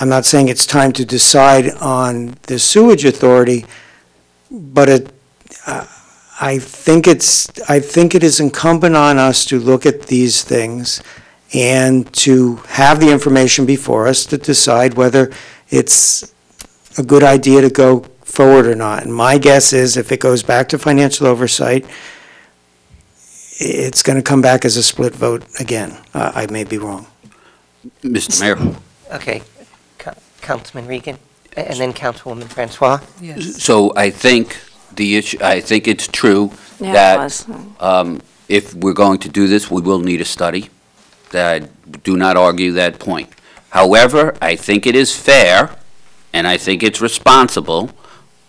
Speaker 3: I'm not saying it's time to decide on the sewage authority, but I think it is incumbent on us to look at these things and to have the information before us to decide whether it's a good idea to go forward or not. And my guess is, if it goes back to financial oversight, it's going to come back as a split vote again. I may be wrong.
Speaker 11: Mr. Mayor.
Speaker 1: Okay, Councilman Regan, and then Councilwoman Francois.
Speaker 11: So I think it's true that if we're going to do this, we will need a study. I do not argue that point. However, I think it is fair, and I think it's responsible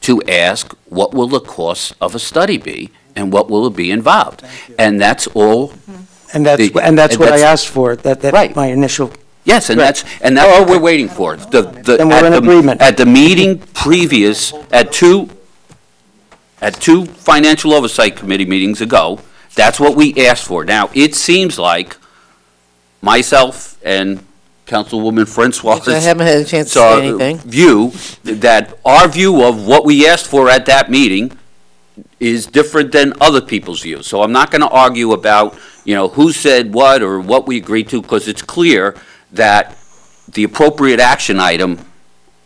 Speaker 11: to ask, what will the cost of a study be, and what will it be involved? And that's all.
Speaker 3: And that's what I asked for. That's right. My initial.
Speaker 11: Yes, and that's what we're waiting for.
Speaker 3: Then we're in agreement.
Speaker 11: At the meeting previous, at two Financial Oversight Committee meetings ago, that's what we asked for. Now, it seems like myself and Councilwoman Francois'
Speaker 13: I haven't had a chance to say anything.
Speaker 11: View, that our view of what we asked for at that meeting is different than other people's views. So I'm not going to argue about, who said what or what we agreed to, because it's clear that the appropriate action item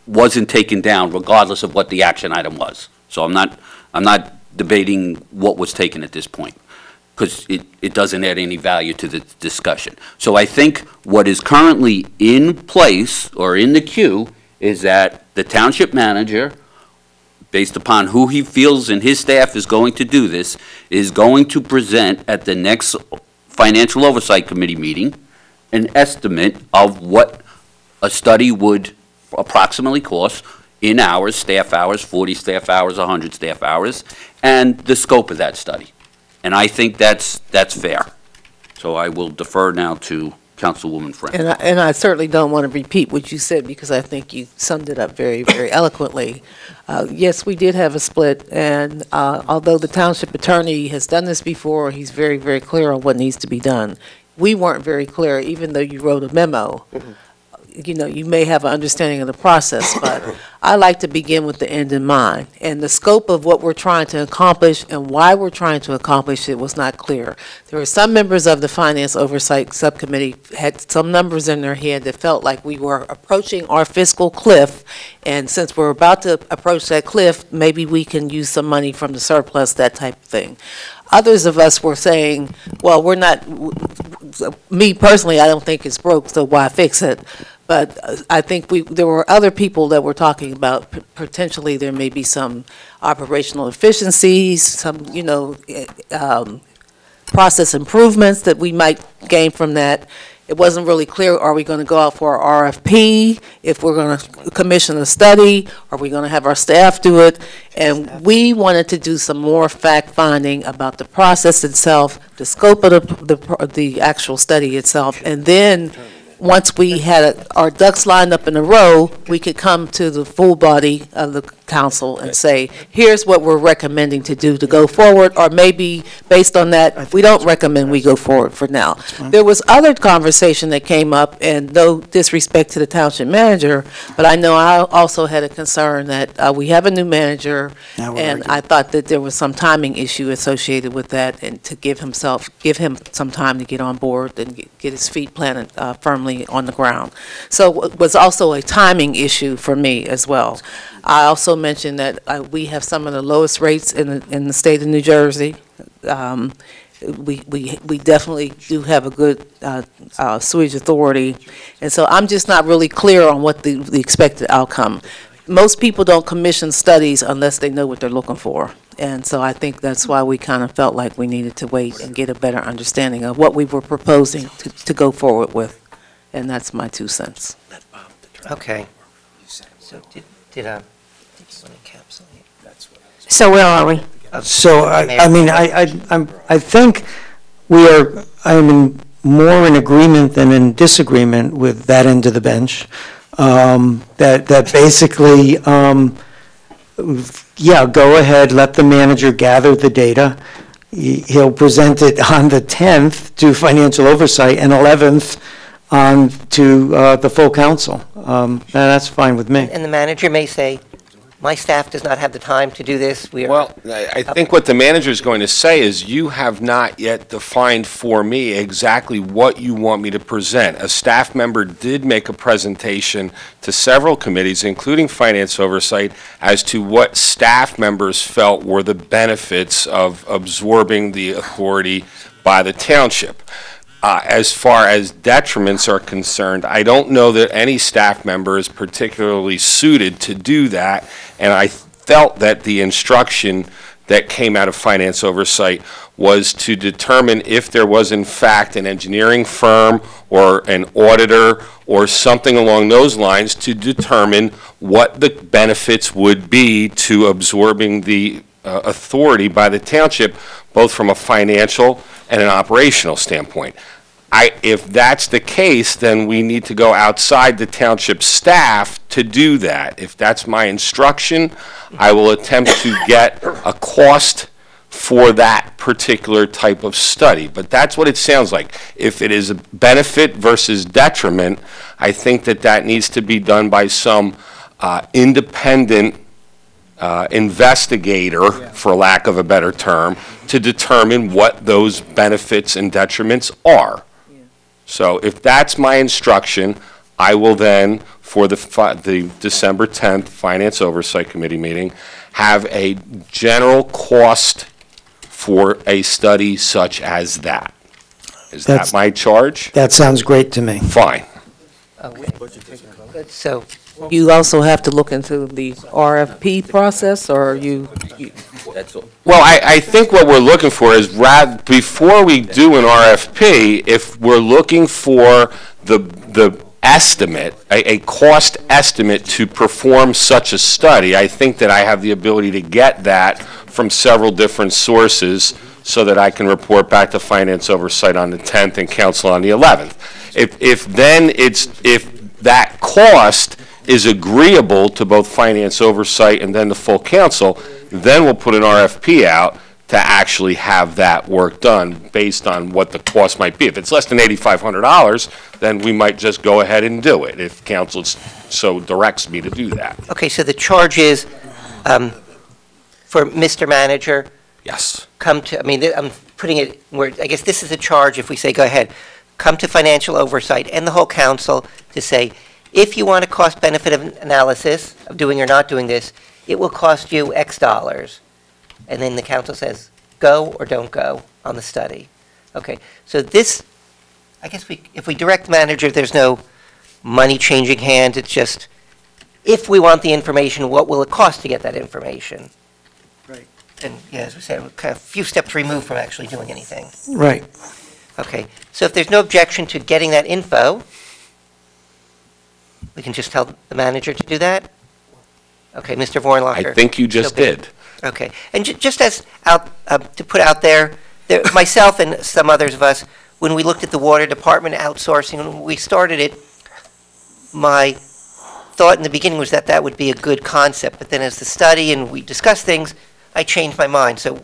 Speaker 11: wasn't taken down regardless of what the action item was. So I'm not debating what was taken at this point, because it doesn't add any value to the discussion. So I think what is currently in place or in the queue is that the township manager, based upon who he feels and his staff is going to do this, is going to present at the next Financial Oversight Committee meeting an estimate of what a study would approximately cost in hours, staff hours, 40 staff hours, 100 staff hours, and the scope of that study. And I think that's fair. So I will defer now to Councilwoman Friend.
Speaker 13: And I certainly don't want to repeat what you said, because I think you summed it up very, very eloquently. Yes, we did have a split, and although the township attorney has done this before, he's very, very clear on what needs to be done. We weren't very clear, even though you wrote a memo. You may have an understanding of the process, but I like to begin with the end in mind. And the scope of what we're trying to accomplish and why we're trying to accomplish it was not clear. There were some members of the Finance Oversight Subcommittee had some numbers in their head that felt like we were approaching our fiscal cliff, and since we're about to approach that cliff, maybe we can use some money from the surplus, that type of thing. Others of us were saying, well, we're not, me personally, I don't think it's broke, so why fix it? But I think there were other people that were talking about potentially there may be some operational efficiencies, some, process improvements that we might gain from that. It wasn't really clear, are we going to go out for our RFP? If we're going to commission a study, are we going to have our staff do it? And we wanted to do some more fact-finding about the process itself, the scope of the actual study itself, and then once we had our ducks lined up in a row, we could come to the full body of the council and say, here's what we're recommending to do to go forward, or maybe based on that, we don't recommend we go forward for now. There was other conversation that came up, and no disrespect to the township manager, but I know I also had a concern that we have a new manager, and I thought that there was some timing issue associated with that, and to give him some time to get on board and get his feet planted firmly on the ground. So it was also a timing issue for me as well. I also mentioned that we have some of the lowest rates in the state of New Jersey. We definitely do have a good sewage authority, and so I'm just not really clear on what the expected outcome. Most people don't commission studies unless they know what they're looking for, and so I think that's why we kind of felt like we needed to wait and get a better understanding of what we were proposing to go forward with, and that's my 2 cents.
Speaker 1: Okay. So did want to encapsulate?
Speaker 8: So where are we?
Speaker 3: So, I mean, I think I'm more in agreement than in disagreement with that end of the bench. That basically, yeah, go ahead, let the manager gather the data. He'll present it on the 10th to financial oversight and 11th on to the full council. That's fine with me.
Speaker 1: And the manager may say, my staff does not have the time to do this.
Speaker 15: Well, I think what the manager is going to say is, you have not yet defined for me exactly what you want me to present. A staff member did make a presentation to several committees, including Finance Oversight, as to what staff members felt were the benefits of absorbing the authority by the township. As far as detriments are concerned, I don't know that any staff member is particularly suited to do that, and I felt that the instruction that came out of Finance Oversight was to determine if there was in fact an engineering firm or an auditor or something along those lines to determine what the benefits would be to absorbing the authority by the township, both from a financial and an operational standpoint. If that's the case, then we need to go outside the township staff to do that. If that's my instruction, I will attempt to get a cost for that particular type of study. But that's what it sounds like. If it is a benefit versus detriment, I think that needs to be done by some independent investigator, for lack of a better term, to determine what those benefits and detriments are. So if that's my instruction, I will then, for the December 10th Finance Oversight Committee meeting, have a general cost for a study such as that. Is that my charge?
Speaker 3: That sounds great to me.
Speaker 15: Fine.
Speaker 1: So
Speaker 13: You also have to look into the RFP process, or you?
Speaker 11: That's all.
Speaker 15: Well, I think what we're looking for is, before we do an RFP, if we're looking for the estimate, a cost estimate to perform such a study, I think that I have the ability to get that from several different sources so that I can report back to Finance Oversight on the 10th and Council on the 11th. If that cost is agreeable to both Finance Oversight and then the full council, then we'll put an RFP out to actually have that work done based on what the cost might be. If it's less than $8,500, then we might just go ahead and do it, if council so directs me to do that.
Speaker 1: Okay, so the charge is, for Mr. Manager,
Speaker 15: Yes.
Speaker 1: I'm putting it where, I guess this is a charge if we say, go ahead, come to Financial Oversight and the whole council to say, if you want a cost-benefit analysis of doing or not doing this, it will cost you X dollars. And then the council says, go or don't go on the study. Okay, so this, I guess if we direct the manager, there's no money changing hands. It's just, if we want the information, what will it cost to get that information?
Speaker 3: Right.
Speaker 1: And yeah, as we said, we're kind of a few steps removed from actually doing anything.
Speaker 3: Right.
Speaker 1: Okay, so if there's no objection to getting that info, we can just tell the manager to do that? Okay, Mr. Vornlacher.
Speaker 15: I think you just did.
Speaker 1: Okay, and just as to put out there, myself and some others of us, when we looked at the water department outsourcing, when we started it, my thought in the beginning was that would be a good concept, but then as the study and we discussed things, I changed my mind. So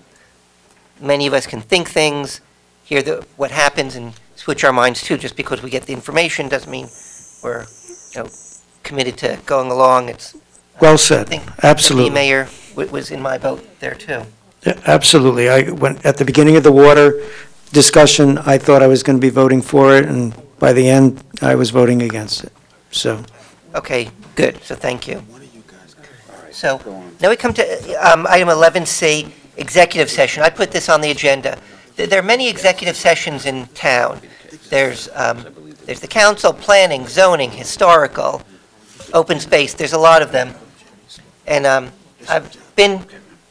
Speaker 1: many of us can think things, hear what happens, and switch our minds too. Just because we get the information doesn't mean we're committed to going along. It's
Speaker 3: Well said.
Speaker 1: I think
Speaker 3: Absolutely.
Speaker 1: the mayor was in my boat there too.
Speaker 3: Yeah, absolutely. At the beginning of the water discussion, I thought I was going to be voting for it, and by the end, I was voting against it. So,
Speaker 1: Okay, good. So thank you. So now we come to item 11C, executive session. I put this on the agenda. There are many executive sessions in town. There's the council, planning, zoning, historical, open space. There's a lot of them. And I've been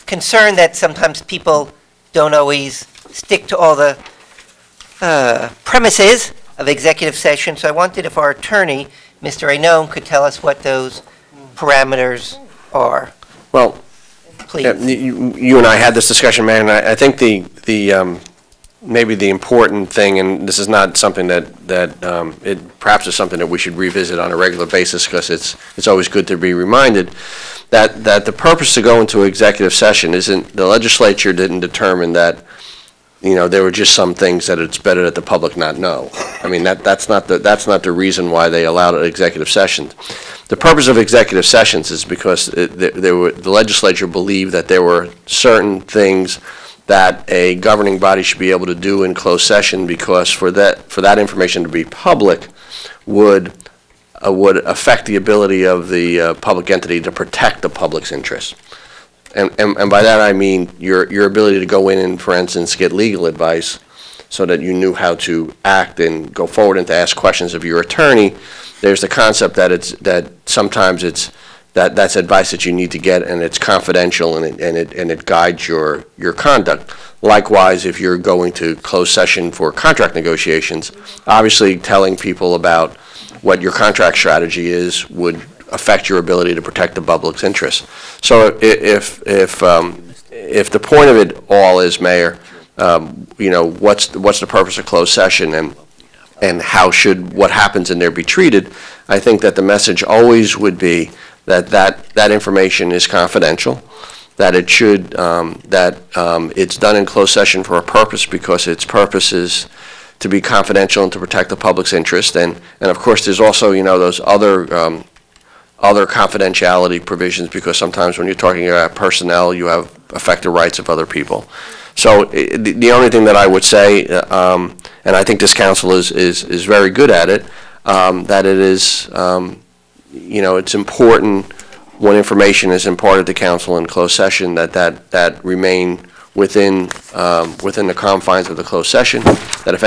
Speaker 1: concerned that sometimes people don't always stick to all the premises of executive session. So I wanted if our attorney, Mr. Ainone, could tell us what those parameters are.
Speaker 16: Well,
Speaker 1: Please.
Speaker 16: yeah, you and I had this discussion, Mayor, and I think maybe the important thing, and this is not something that it perhaps is something that we should revisit on a regular basis, because it's always good to be reminded that the purpose to go into executive session isn't, the legislature didn't determine that, there were just some things that it's better that the public not know. I mean, that's not the reason why they allowed executive sessions. The purpose of executive sessions is because the legislature believed that there were certain things that a governing body should be able to do in closed session, because for that information to be public would affect the ability of the public entity to protect the public's interests. And by that I mean your ability to go in and, for instance, get legal advice so that you knew how to act and go forward and to ask questions of your attorney. There's the concept that sometimes that's advice that you need to get, and it's confidential, and it guides your conduct. Likewise, if you're going to close session for contract negotiations, obviously telling people about what your contract strategy is would affect your ability to protect the public's interests. So if the point of it all is, Mayor, what's the purpose of closed session, and how should what happens in there be treated? I think that the message always would be that information is confidential, that it should it's done in closed session for a purpose, because its purpose is to be confidential and to protect the public's interest, and of course there's also those other confidentiality provisions, because sometimes when you're talking about personnel, you have affect the rights of other people. So the only thing that I would say, and I think this council is very good at it, that it is, it's important when information is imparted to council in closed session that remain within the confines of the closed session. That if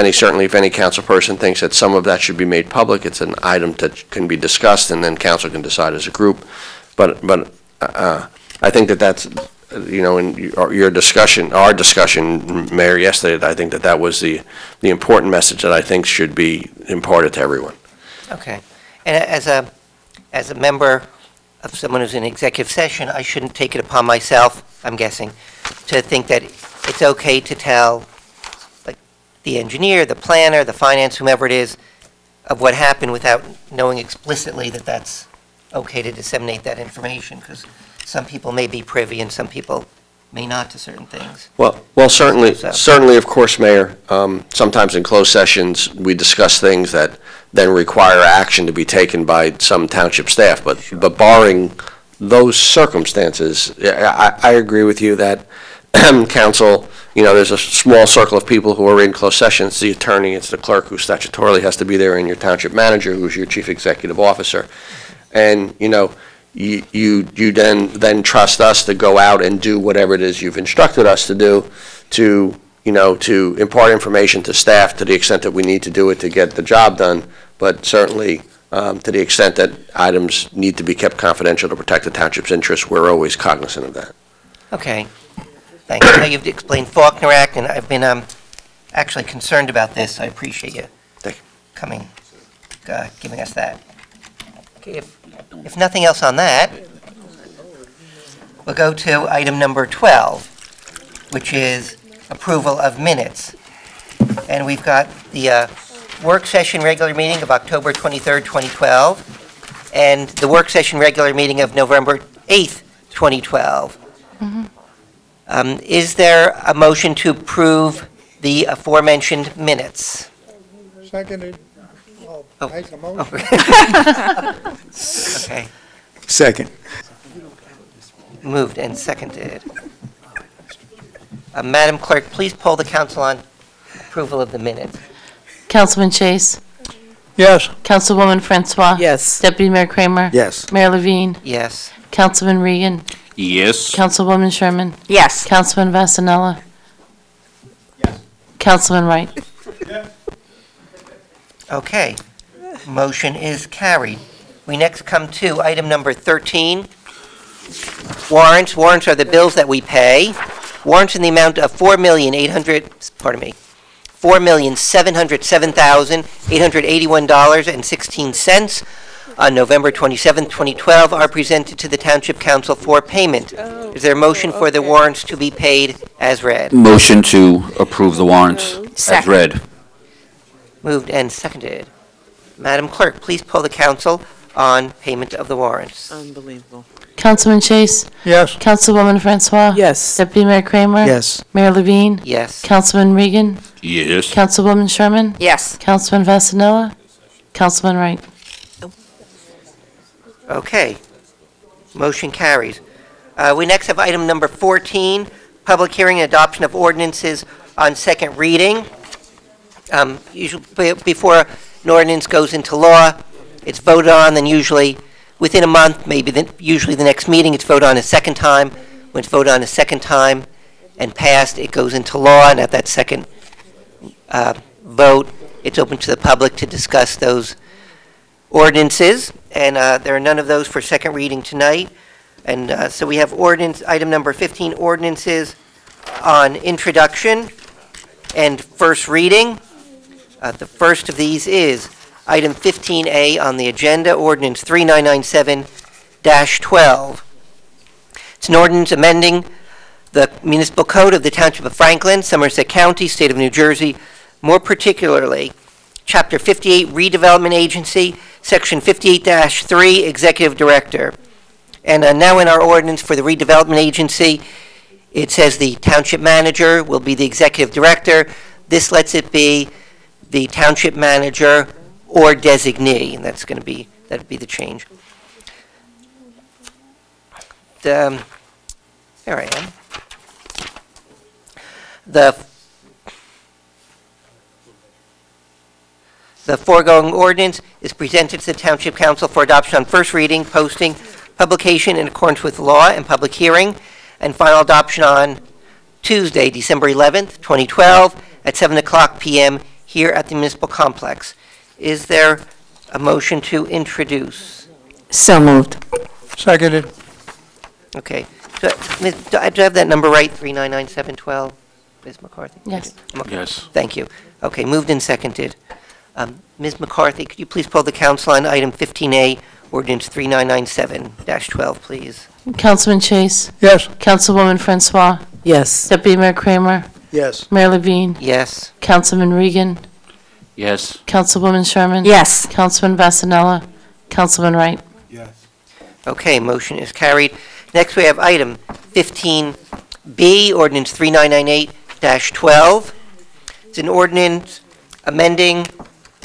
Speaker 16: any council person thinks that some of that should be made public, it's an item that can be discussed, and then council can decide as a group. But I think that's, in your discussion, our discussion, Mayor, yesterday, I think that was the important message that I think should be imparted to everyone.
Speaker 1: Okay. And as a member of someone who's in executive session, I shouldn't take it upon myself, I'm guessing, to think that it's okay to tell, like, the engineer, the planner, the finance, whomever it is, of what happened without knowing explicitly that that's okay to disseminate that information, because some people may be privy and some people may not to certain things.
Speaker 16: Well, certainly, of course, Mayor, sometimes in closed sessions, we discuss things that then require action to be taken by some township staff, but barring those circumstances, I agree with you that council, there's a small circle of people who are in closed session. It's the attorney, it's the clerk who statutorily has to be there, and your township manager, who's your chief executive officer. And, you then trust us to go out and do whatever it is you've instructed us to do, to impart information to staff to the extent that we need to do it to get the job done, but certainly to the extent that items need to be kept confidential to protect the township's interests, we're always cognizant of that.
Speaker 1: Okay. Thank you. Now you've explained Faulkner Act, and I've been actually concerned about this. I appreciate you coming, giving us that. Okay, if nothing else on that, we'll go to item number 12, which is approval of minutes. And we've got the work session regular meeting of October 23rd, 2012, and the work session regular meeting of November 8th, 2012. Mm-hmm. Is there a motion to approve the aforementioned minutes?
Speaker 5: Seconded.
Speaker 1: Oh.
Speaker 5: Make a motion.
Speaker 1: Okay.
Speaker 3: Second.
Speaker 1: Moved and seconded. Madam Clerk, please poll the council on approval of the minutes.
Speaker 4: Councilman Chase?
Speaker 5: Yes.
Speaker 4: Councilwoman Francois?
Speaker 13: Yes.
Speaker 4: Deputy Mayor Kramer?
Speaker 3: Yes.
Speaker 4: Mayor Levine?
Speaker 1: Yes.
Speaker 4: Councilman Regan?
Speaker 11: Yes.
Speaker 4: Councilwoman Sherman?
Speaker 8: Yes.
Speaker 4: Councilman Vasanella?
Speaker 2: Yes.
Speaker 4: Councilman Wright?
Speaker 1: Okay. Motion is carried. We next come to item number 13, warrants. Warrants are the bills that we pay. Warrants in the amount of $4,707,881.16. on November 27, 2012 are presented to the Township Council for payment. Is there a motion for the warrants to be paid as read?
Speaker 11: Motion to approve the warrants as
Speaker 8: Second.
Speaker 11: read.
Speaker 1: Moved and seconded. Madam Clerk, please poll the council on payment of the warrants.
Speaker 13: Unbelievable.
Speaker 4: Councilman Chase?
Speaker 5: Yes.
Speaker 4: Councilwoman Francois?
Speaker 13: Yes.
Speaker 4: Deputy Mayor Kramer?
Speaker 3: Yes.
Speaker 4: Mayor Levine?
Speaker 1: Yes.
Speaker 4: Councilman Regan?
Speaker 11: Yes.
Speaker 4: Councilwoman Sherman?
Speaker 8: Yes.
Speaker 4: Councilman Vasanella? Councilman Wright?
Speaker 1: Okay. Motion carries. We next have item number 14, public hearing and adoption of ordinances on second reading. Usually, before an ordinance goes into law, it's voted on, then usually within a month, usually the next meeting, it's voted on a second time. When it's voted on a second time and passed, it goes into law, and at that second vote, it's open to the public to discuss those ordinances, and there are none of those for second reading tonight. And so we have item number 15, ordinances on introduction and first reading. The first of these is item 15A on the agenda, ordinance 3997-12. It's an ordinance amending the municipal code of the Township of Franklin, Somerset County, State of New Jersey, more particularly Chapter 58 Redevelopment Agency, Section 58-3 Executive Director. And now in our ordinance for the Redevelopment Agency, it says the Township Manager will be the Executive Director. This lets it be the Township Manager or designee, and that'd be the change. There I am. The foregoing ordinance is presented to the Township Council for adoption on first reading, posting, publication in accordance with law, and public hearing, and final adoption on Tuesday, December 11th, 2012, at 7 o'clock p.m. here at the Municipal Complex. Is there a motion to introduce?
Speaker 13: So moved.
Speaker 5: Seconded.
Speaker 1: Okay. Do I have that number right, 399712? Ms. McCarthy?
Speaker 4: Yes.
Speaker 11: Yes.
Speaker 1: Thank you. Okay, moved and seconded. Ms. McCarthy, could you please poll the council on item 15A, ordinance 3997-12, please?
Speaker 4: Councilman Chase?
Speaker 5: Yes.
Speaker 4: Councilwoman Francois?
Speaker 13: Yes.
Speaker 4: Deputy Mayor Kramer?
Speaker 3: Yes.
Speaker 4: Mayor Levine?
Speaker 1: Yes.
Speaker 4: Councilman Regan?
Speaker 11: Yes.
Speaker 4: Councilwoman Sherman?
Speaker 8: Yes.
Speaker 4: Councilman Vasanella? Councilman Wright?
Speaker 1: Okay, motion is carried. Next, we have item 15B, ordinance 3998-12. It's an ordinance amending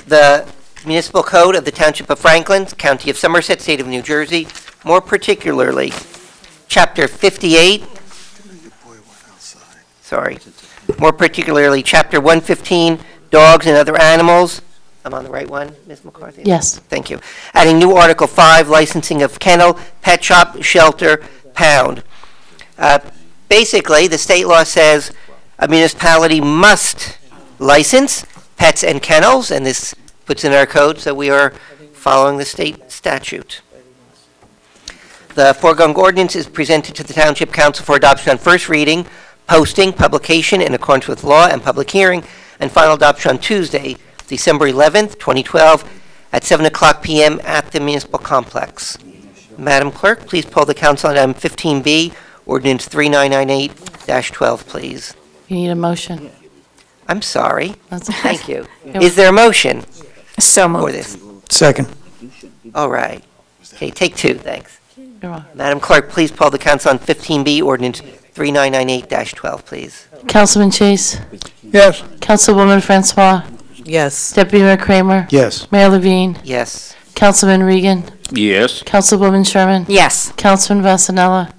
Speaker 1: the municipal code of the Township of Franklin, County of Somerset, State of New Jersey, more particularly, Chapter 58, more particularly, Chapter 115, Dogs and Other Animals. I'm on the right one, Ms. McCarthy?
Speaker 4: Yes.
Speaker 1: Thank you. Adding new Article 5, licensing of kennel, pet shop, shelter, pound. Basically, the state law says a municipality must license pets and kennels, and this puts in our code, so we are following the state statute. The foregoing ordinance is presented to the Township Council for adoption on first reading, posting, publication in accordance with law, and public hearing, and final adoption on Tuesday, December 11th, 2012, at 7 o'clock p.m. at the Municipal Complex. Madam Clerk, please poll the council on item 15B, ordinance 3998-12, please.
Speaker 4: You need a motion?
Speaker 1: I'm sorry.
Speaker 4: That's okay.
Speaker 1: Thank you. Is there a motion
Speaker 8: So
Speaker 1: for
Speaker 8: moved.
Speaker 1: this?
Speaker 3: Second.
Speaker 1: All right. Okay, take two, thanks.
Speaker 4: You're welcome.
Speaker 1: Madam Clerk, please poll the council on 15B, ordinance 3998-12, please.
Speaker 4: Councilman Chase?
Speaker 5: Yes.
Speaker 4: Councilwoman Francois?
Speaker 13: Yes.
Speaker 4: Deputy Mayor Kramer?
Speaker 3: Yes.
Speaker 4: Mayor Levine?
Speaker 1: Yes.
Speaker 4: Councilman Regan?
Speaker 11: Yes.
Speaker 4: Councilwoman Sherman?
Speaker 8: Yes.
Speaker 4: Councilman Vasanella?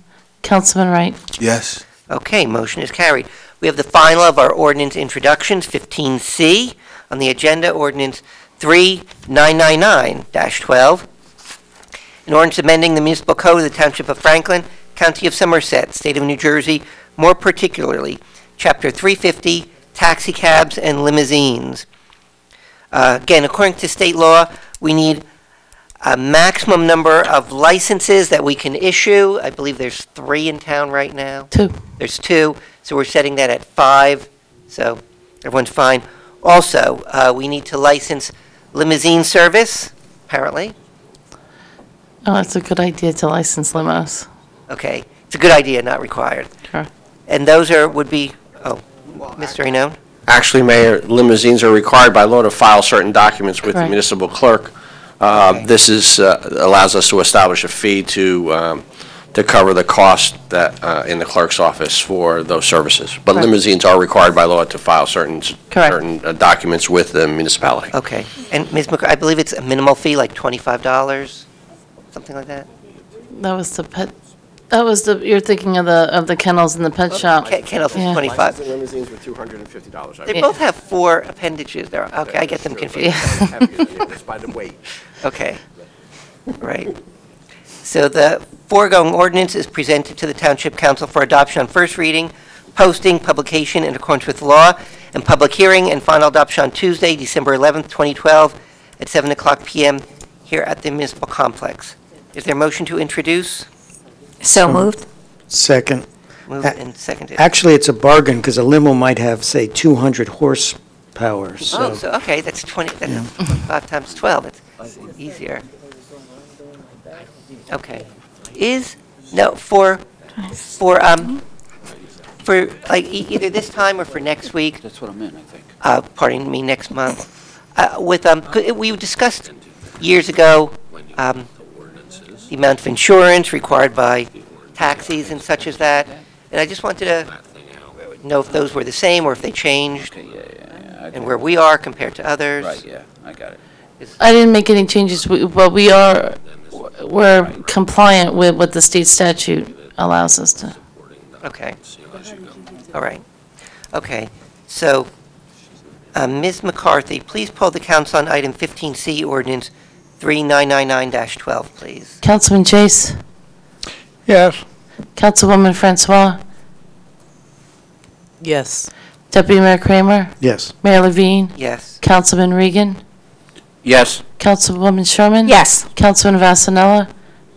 Speaker 4: Councilman Wright?
Speaker 14: Yes.
Speaker 1: Okay, motion is carried. We have the final of our ordinance introductions, 15C, on the agenda, ordinance 3999-12. An ordinance amending the municipal code of the Township of Franklin, County of Somerset, State of New Jersey, more particularly, Chapter 350, taxi cabs and limousines. Again, according to state law, we need a maximum number of licenses that we can issue. I believe there's 3 in town right now.
Speaker 4: 2.
Speaker 1: There's 2, so we're setting that at 5, so everyone's fine. Also, we need to license limousine service, apparently.
Speaker 4: Oh, it's a good idea to license limos.
Speaker 1: Okay, it's a good idea, not required.
Speaker 4: Sure.
Speaker 1: And those would be, Mr. Inone?
Speaker 16: Actually, Mayor, limousines are required by law to file certain documents with the
Speaker 4: Correct.
Speaker 16: municipal clerk. This allows us to establish a fee to cover the cost that, in the clerk's office for those services. But
Speaker 4: Correct.
Speaker 16: limousines are required by law to file certain documents with the municipality.
Speaker 1: Okay. And Ms. McCarthy, I believe it's a minimal fee, like $25, something like that?
Speaker 4: That was the pet, you're thinking of the kennels in the pet shop.
Speaker 1: Kennels is
Speaker 4: Yeah.
Speaker 1: 25.
Speaker 16: limousines were $250.
Speaker 1: They both have 4 appendages there. Okay, I get them confused.
Speaker 16: It's by the weight.
Speaker 1: Okay, right. So the foregoing ordinance is presented to the Township Council for adoption on first reading, posting, publication in accordance with law, and public hearing and final adoption on Tuesday, December 11th, 2012, at 7 o'clock p.m. here at the Municipal Complex. Is there a motion to introduce?
Speaker 8: So moved.
Speaker 3: Second.
Speaker 1: Moved and seconded.
Speaker 3: Actually, it's a bargain, because a limo might have, say, 200 horsepower, so.
Speaker 1: Oh, so, okay, that's 25 times 12, it's easier. Okay. For like either this time or for next week,
Speaker 11: That's what I meant, I think.
Speaker 1: pardon me, next month, we discussed years ago, the amount of insurance required by taxis and such as that, and I just wanted to know if those were the same or if they changed,
Speaker 11: Okay, yeah.
Speaker 1: and where we are compared to others.
Speaker 11: Right, yeah, I got it.
Speaker 4: I didn't make any changes, but we're compliant with what the state statute allows us to.
Speaker 1: Okay. All right. Okay. So, Ms. McCarthy, please poll the council on item 15C, ordinance 3999-12, please.
Speaker 4: Councilman Chase?
Speaker 5: Yes.
Speaker 4: Councilwoman Francois?
Speaker 13: Yes.
Speaker 4: Deputy Mayor Kramer?
Speaker 3: Yes.
Speaker 4: Mayor Levine?
Speaker 1: Yes.
Speaker 4: Councilman Regan?
Speaker 16: Yes.
Speaker 4: Councilwoman Sherman?
Speaker 8: Yes.
Speaker 4: Councilman Vasanella?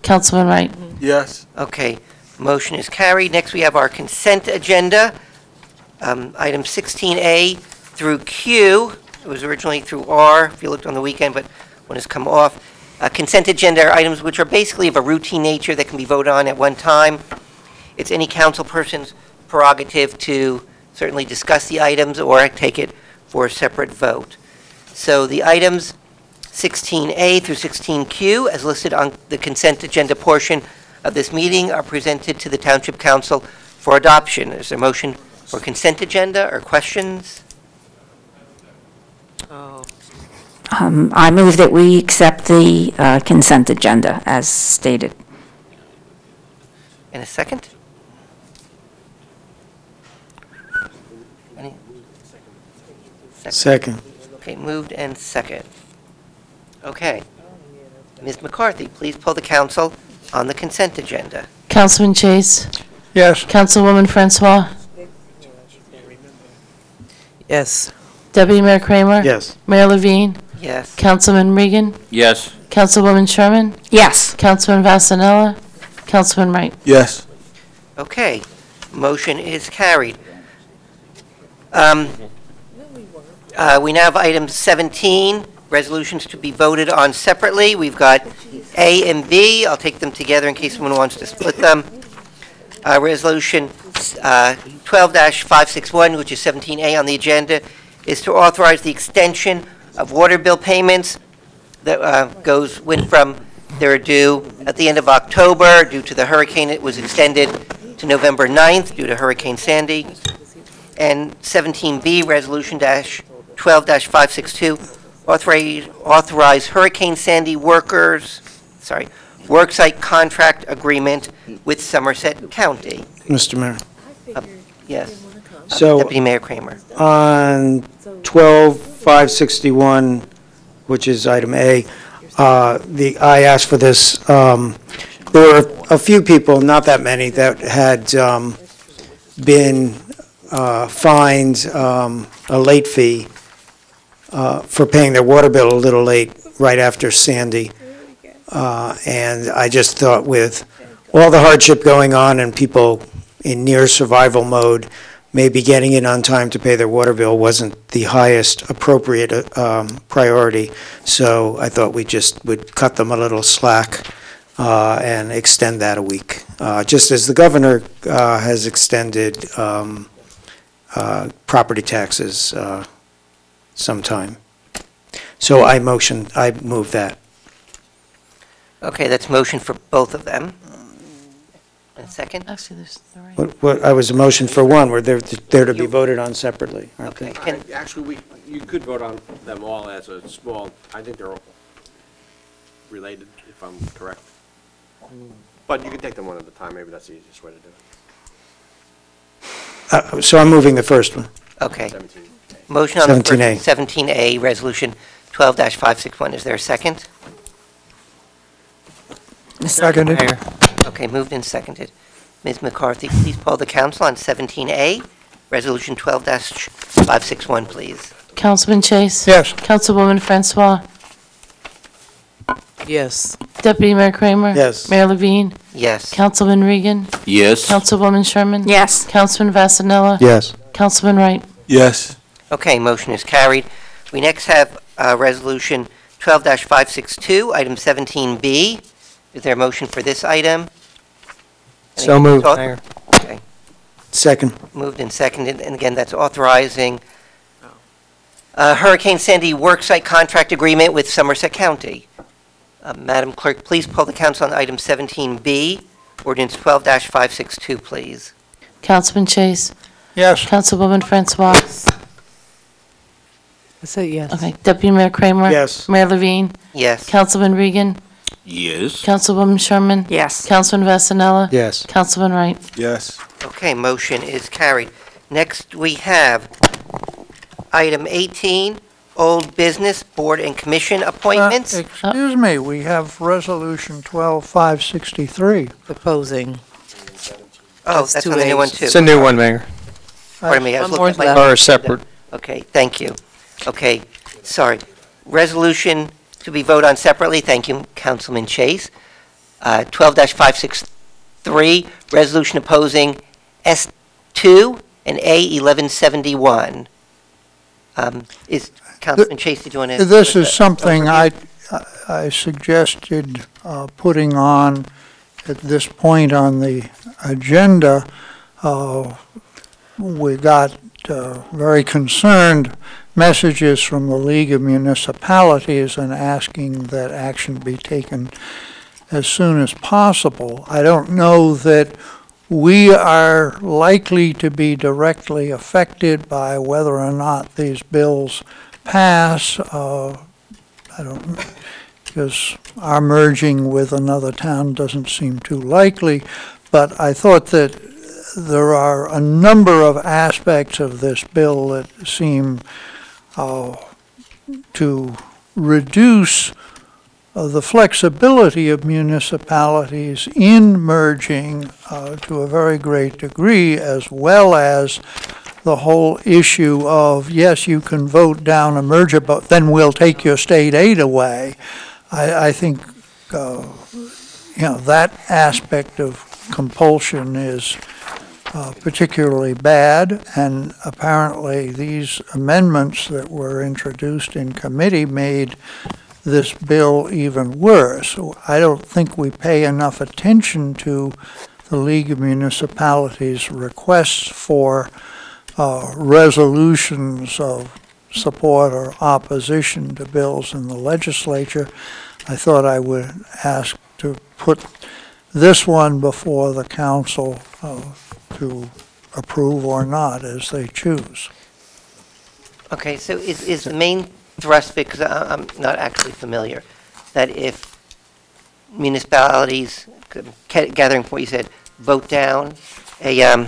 Speaker 4: Councilman Wright?
Speaker 14: Yes.
Speaker 1: Okay. Motion is carried. Next, we have our consent agenda. Item 16A through Q. It was originally through R, if you looked on the weekend, but one has come off. Consent agenda are items which are basically of a routine nature that can be voted on at one time. It's any council person's prerogative to certainly discuss the items or take it for a separate vote. So the items 16A through 16Q, as listed on the consent agenda portion of this meeting, are presented to the Township Council for adoption. Is there a motion for consent agenda or questions?
Speaker 8: I move that we accept the consent agenda as stated.
Speaker 1: In a second? Any?
Speaker 3: Second.
Speaker 1: Okay, moved and second. Okay. Ms. McCarthy, please poll the council on the consent agenda.
Speaker 4: Councilman Chase?
Speaker 5: Yes.
Speaker 4: Councilwoman Francois?
Speaker 13: Yes.
Speaker 4: Deputy Mayor Kramer?
Speaker 3: Yes.
Speaker 4: Mayor Levine?
Speaker 1: Yes.
Speaker 4: Councilman Regan?
Speaker 11: Yes.
Speaker 4: Councilwoman Sherman?
Speaker 8: Yes.
Speaker 4: Councilman Vasanella? Councilman Wright?
Speaker 14: Yes.
Speaker 1: Okay, motion is carried. We now have item 17, resolutions to be voted on separately. We've got A and B. I'll take them together in case someone wants to split them. Resolution 12-561, which is 17A on the agenda, is to authorize the extension of water bill payments that went from their due at the end of October due to the hurricane. It was extended to November 9th due to Hurricane Sandy. And 17B, Resolution 12-562, authorize Hurricane Sandy worksite contract agreement with Somerset County.
Speaker 3: Mr. Mayor.
Speaker 1: Yes.
Speaker 3: So
Speaker 1: Deputy Mayor Kramer.
Speaker 3: on 12-561, which is item A, I asked for this. There were a few people, not that many, that had been fined a late fee for paying their water bill a little late right after Sandy. And I just thought with all the hardship going on and people in near survival mode, maybe getting in on time to pay their water bill wasn't the highest appropriate priority. So I thought we just would cut them a little slack and extend that a week, just as the governor has extended property taxes sometime. So I move that.
Speaker 1: Okay, that's motion for both of them. And second?
Speaker 4: Actually, there's three.
Speaker 3: What, I was a motion for one, where they're to be voted on separately, aren't they?
Speaker 2: Actually, you could vote on them all as a small, I think they're all related, if I'm correct. But you can take them one at a time, maybe that's the easiest way to do it.
Speaker 3: So I'm moving the first one.
Speaker 1: Okay.
Speaker 2: 17.
Speaker 1: Motion on the first,
Speaker 3: 17A.
Speaker 1: 17A, Resolution 12-561. Is there a second?
Speaker 5: Seconded.
Speaker 1: Okay, moved and seconded. Ms. McCarthy, please poll the council on 17A, Resolution 12-561, please.
Speaker 4: Councilman Chase?
Speaker 5: Yes.
Speaker 4: Councilwoman Francois?
Speaker 13: Yes.
Speaker 4: Deputy Mayor Kramer?
Speaker 3: Yes.
Speaker 4: Mayor Levine?
Speaker 1: Yes.
Speaker 4: Councilman Regan?
Speaker 11: Yes.
Speaker 4: Councilwoman Sherman?
Speaker 8: Yes.
Speaker 4: Councilman Vasanella?
Speaker 14: Yes.
Speaker 4: Councilman Wright?
Speaker 14: Yes.
Speaker 1: Okay, motion is carried. We next have Resolution 12-562, item 17B. Is there a motion for this item?
Speaker 10: So
Speaker 1: Any
Speaker 10: moved,
Speaker 1: thought?
Speaker 10: Mayor.
Speaker 1: Okay,
Speaker 3: Second.
Speaker 1: moved and seconded, and again, that's authorizing Hurricane Sandy worksite contract agreement with Somerset County. Madam Clerk, please poll the council on item 17B, ordinance 12-562, please.
Speaker 4: Councilman Chase?
Speaker 5: Yes.
Speaker 4: Councilwoman Francois?
Speaker 13: I said yes.
Speaker 4: Okay, Deputy Mayor Kramer?
Speaker 3: Yes.
Speaker 4: Mayor Levine?
Speaker 1: Yes.
Speaker 4: Councilman Regan?
Speaker 11: Yes.
Speaker 4: Councilwoman Sherman?
Speaker 8: Yes.
Speaker 4: Councilman Vasanella?
Speaker 10: Yes.
Speaker 4: Councilman Wright?
Speaker 14: Yes.
Speaker 1: Okay, motion is carried. Next, we have item 18, old business, board and commission appointments.
Speaker 5: Excuse me, we have Resolution 12-563.
Speaker 13: Proposing.
Speaker 1: Oh,
Speaker 13: that's
Speaker 1: that's on the new
Speaker 13: 2H.
Speaker 1: one, too.
Speaker 10: It's a new one, Mayor.
Speaker 1: Pardon me, I was
Speaker 13: One more
Speaker 1: looking at
Speaker 13: left.
Speaker 1: my...
Speaker 10: Or separate.
Speaker 1: Okay, thank you. Okay, sorry. Resolution to be voted on separately, thank you, Councilman Chase. 12-563, resolution opposing S2 and A1171. Is, Councilman Chase, did you want to...
Speaker 5: This is something I suggested putting on at this point on the agenda. We got very concerned messages from the League of Municipalities and asking that action be taken as soon as possible. I don't know that we are likely to be directly affected by whether or not these bills pass. I don't, because our merging with another town doesn't seem too likely, but I thought that there are a number of aspects of this bill that seem to reduce the flexibility of municipalities in merging to a very great degree, as well as the whole issue of, yes, you can vote down a merger, but then we'll take your state aid away. I think, that aspect of compulsion is particularly bad, and apparently these amendments that were introduced in committee made this bill even worse. I don't think we pay enough attention to the League of Municipalities' requests for resolutions of support or opposition to bills in the legislature. I thought I would ask to put this one before the council to approve or not as they choose.
Speaker 1: Okay, so is the main thrust, because I'm not actually familiar, that if municipalities, gathering from what you said, vote down a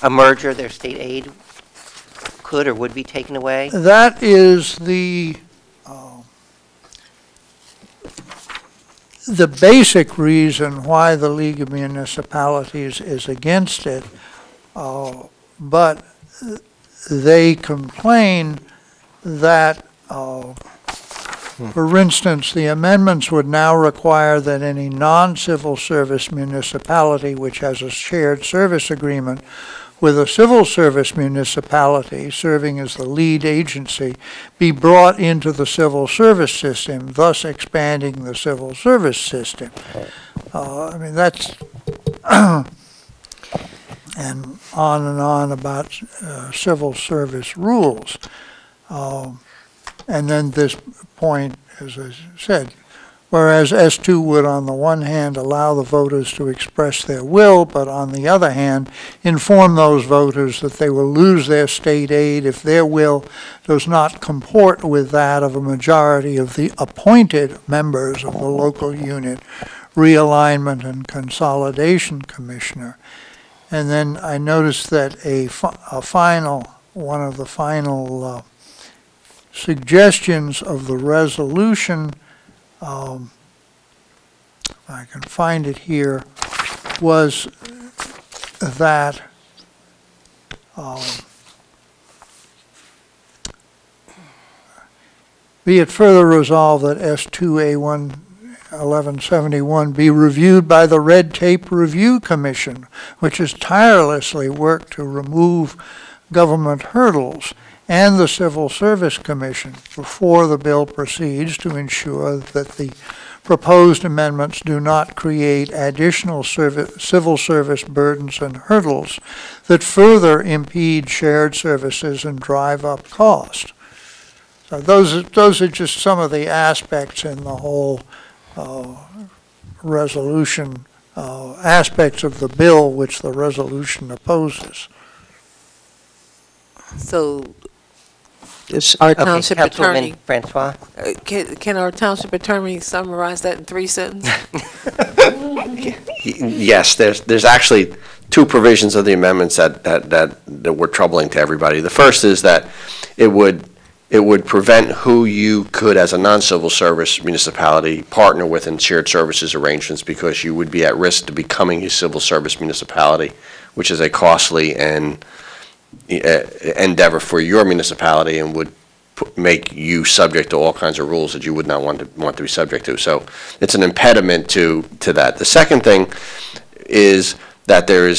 Speaker 1: merger, their state aid could or would be taken away?
Speaker 5: That is the basic reason why the League of Municipalities is against it, but they complain that, for instance, the amendments would now require that any non-civil service municipality which has a shared service agreement with a civil service municipality serving as the lead agency be brought into the civil service system, thus expanding the civil service system. I mean, that's, and on about civil service rules. And then this point, as I said, whereas S2 would on the one hand allow the voters to express their will, but on the other hand inform those voters that they will lose their state aid if their will does not comport with that of a majority of the appointed members of the local unit realignment and consolidation commissioner. And then I noticed that one of the final suggestions of the resolution, if I can find it here, was that be it further resolved that S2A1 1171 be reviewed by the Red Tape Review Commission, which has tirelessly worked to remove government hurdles, and the Civil Service Commission before the bill proceeds to ensure that the proposed amendments do not create additional civil service burdens and hurdles that further impede shared services and drive up cost. So those are just some of the aspects in the whole resolution, aspects of the bill which the resolution opposes.
Speaker 13: So, our township attorney,
Speaker 1: Francois?
Speaker 13: can our township attorney summarize that in 3 sentences?
Speaker 16: Yes, there's actually two provisions of the amendments that were troubling to everybody. The first is that it would prevent who you could, as a non-civil service municipality, partner with in shared services arrangements, because you would be at risk to becoming a civil service municipality, which is a costly and endeavor for your municipality and would make you subject to all kinds of rules that you would not want to be subject to. So it's an impediment to that. The second thing is that they're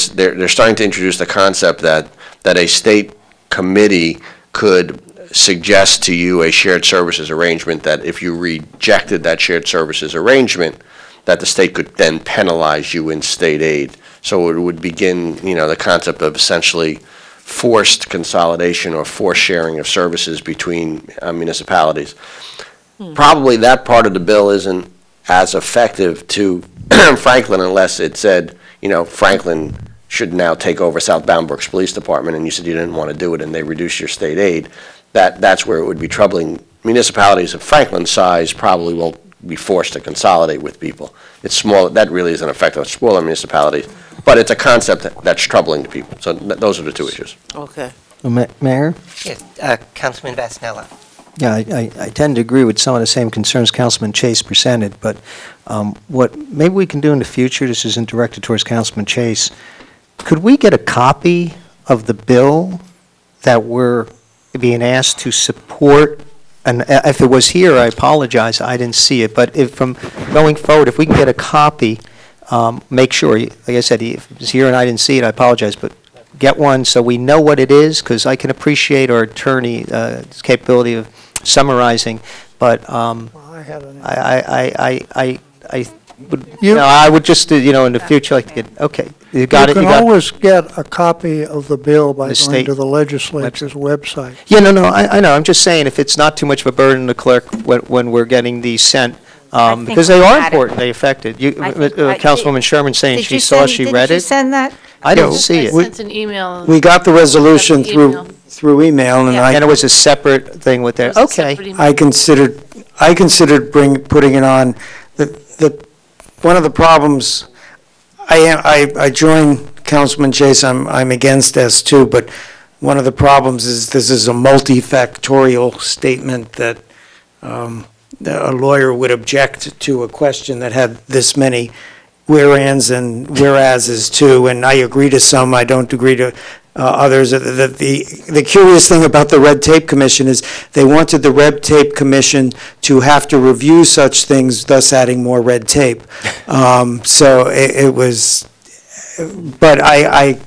Speaker 16: starting to introduce the concept that a state committee could suggest to you a shared services arrangement that if you rejected that shared services arrangement, that the state could then penalize you in state aid. So it would begin, the concept of essentially forced consolidation or forced sharing of services between municipalities. Probably that part of the bill isn't as effective to Franklin unless it said, Franklin should now take over South Bound Brooks Police Department, and you said you didn't want to do it and they reduced your state aid. That's where it would be troubling. Municipalities of Franklin's size probably won't be forced to consolidate with people. It's small. That really isn't effective. Smaller municipalities. But it's a concept that's troubling to people. So those are the two issues.
Speaker 13: Okay.
Speaker 10: Mayor?
Speaker 1: Yes, Councilman Vasanella.
Speaker 10: Yeah, I tend to agree with some of the same concerns Councilman Chase presented, but what maybe we can do in the future, this isn't directed towards Councilman Chase, could we get a copy of the bill that we're being asked to support? And if it was here, I apologize, I didn't see it, but if from going forward, if we can get a copy, make sure, like I said, if it's here and I didn't see it, I apologize, but get one so we know what it is, because I can appreciate our attorney's capability of summarizing, but I would just, in the future, like to get, okay, you got it.
Speaker 5: You can always get a copy of the bill by going to the legislature's website.
Speaker 10: Yeah, no, I know, I'm just saying, if it's not too much of a burden to the clerk when we're getting these sent, because they are important, they affected. Councilwoman Sherman saying she saw, she read it.
Speaker 8: Did you send that?
Speaker 10: I didn't see it.
Speaker 4: I sent an email.
Speaker 3: We got the resolution through email, and
Speaker 10: And it was a separate thing with that, okay.
Speaker 3: I considered putting it on. One of the problems, I join Councilman Chase, I'm against S2, but one of the problems is this is a multifactorial statement that a lawyer would object to a question that had this many whereas and whereases too, and I agree to some, I don't agree to others. The curious thing about the Red Tape Commission is they wanted the Red Tape Commission to have to review such things, thus adding more red tape. So it was, but I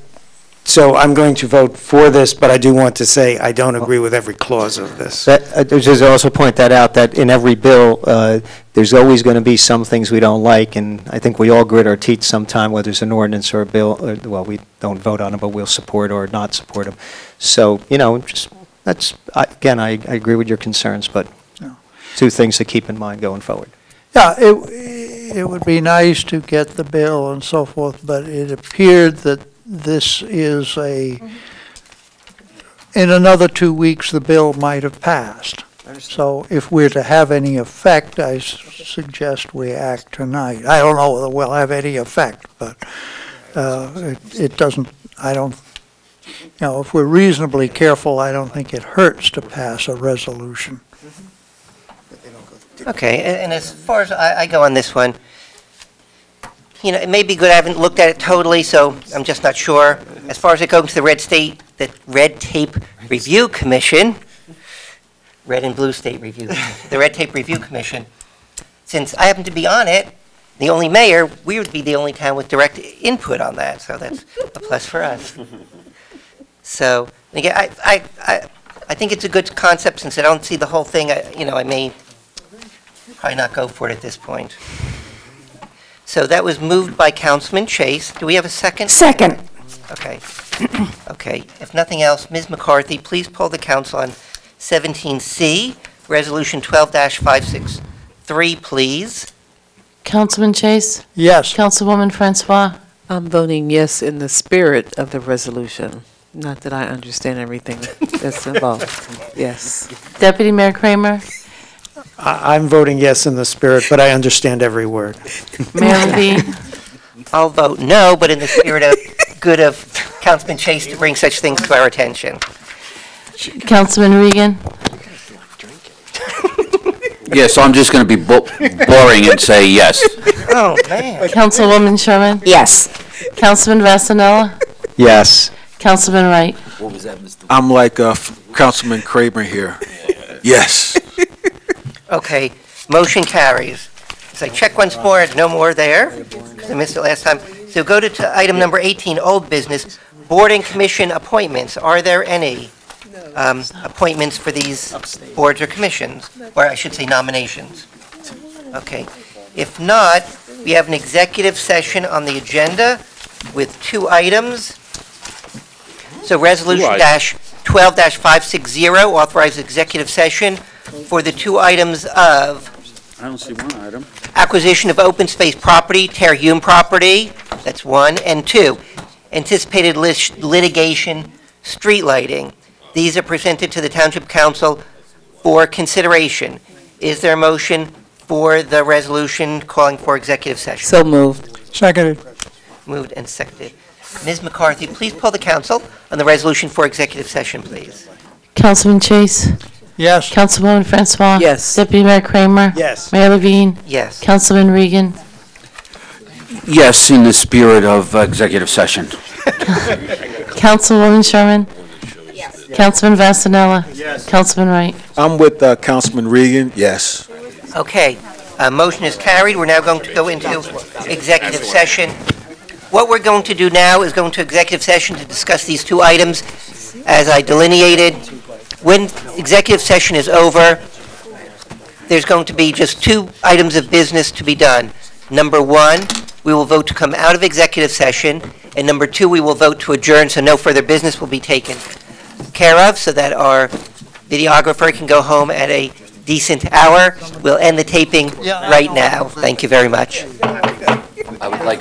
Speaker 3: So I'm going to vote for this, but I do want to say I don't agree with every clause of this.
Speaker 10: Just also point that out, that in every bill, there's always going to be some things we don't like, and I think we all grit our teeth sometime, whether it's an ordinance or a bill, well, we don't vote on it, but we'll support or not support them. So, just, again, I agree with your concerns, but two things to keep in mind going forward.
Speaker 5: Yeah, it would be nice to get the bill and so forth, but it appeared that this is in another 2 weeks, the bill might have passed. So if we're to have any effect, I suggest we act tonight. I don't know whether we'll have any effect, but it doesn't, if we're reasonably careful, I don't think it hurts to pass a resolution.
Speaker 1: Okay, and as far as I go on this one, it may be good, I haven't looked at it totally, so I'm just not sure. As far as it goes to the Red Tape Review Commission, Red and Blue State Review, the Red Tape Review Commission, since I happen to be on it, the only mayor, we would be the only town with direct input on that, so that's a plus for us. So, again, I think it's a good concept, since I don't see the whole thing, I may probably not go for it at this point. So that was moved by Councilman Chase. Do we have a second?
Speaker 8: Second.
Speaker 1: Okay. Okay. If nothing else, Ms. McCarthy, please poll the council on 17C, Resolution 12-563, please.
Speaker 4: Councilman Chase?
Speaker 5: Yes.
Speaker 4: Councilwoman Francois?
Speaker 13: I'm voting yes in the spirit of the resolution. Not that I understand everything that's involved. Yes.
Speaker 4: Deputy Mayor Kramer?
Speaker 3: I'm voting yes in the spirit, but I understand every word.
Speaker 4: Mayor Levine?
Speaker 1: I'll vote no, but in the spirit of good of Councilman Chase to bring such things to our attention.
Speaker 4: Councilman Regan?
Speaker 11: Yes, so I'm just going to be boring and say yes.
Speaker 1: Oh, man.
Speaker 4: Councilwoman Sherman?
Speaker 8: Yes.
Speaker 4: Councilman Vasanella?
Speaker 10: Yes.
Speaker 4: Councilman Wright?
Speaker 11: What was that, Mr.?
Speaker 14: I'm like Councilman Kramer here. Yes.
Speaker 1: Okay, motion carries. So I check once more, no more there, because I missed it last time. So go to item number 18, old business, board and commission appointments. Are there any appointments for these boards or commissions? Or I should say nominations. Okay. If not, we have an executive session on the agenda with 2 items. So resolution 12-560, authorized executive session for the 2 items of
Speaker 11: I don't see one item.
Speaker 1: acquisition of open space property, Terhune property, that's 1, and 2, anticipated litigation, street lighting. These are presented to the Township Council for consideration. Is there a motion for the resolution calling for executive session?
Speaker 13: So moved.
Speaker 5: Seconded.
Speaker 1: Moved and seconded. Ms. McCarthy, please poll the council on the resolution for executive session, please.
Speaker 4: Councilman Chase?
Speaker 5: Yes.
Speaker 4: Councilwoman Francois?
Speaker 13: Yes.
Speaker 4: Deputy Mayor Kramer?
Speaker 3: Yes.
Speaker 4: Mayor Levine?
Speaker 1: Yes.
Speaker 4: Councilman Regan?
Speaker 11: Yes, in the spirit of executive session.
Speaker 4: Councilwoman Sherman? Yes. Councilman Vasanella? Yes. Councilman Wright?
Speaker 14: I'm with Councilman Regan. Yes.
Speaker 1: Okay, motion is carried. We're now going to go into executive session. What we're going to do now is go into executive session to discuss these 2 items as I delineated. When executive session is over, there's going to be just 2 items of business to be done. Number 1, we will vote to come out of executive session, and number 2, we will vote to adjourn, so no further business will be taken care of, so that our videographer can go home at a decent hour. We'll end the taping right now. Thank you very much.
Speaker 11: I would like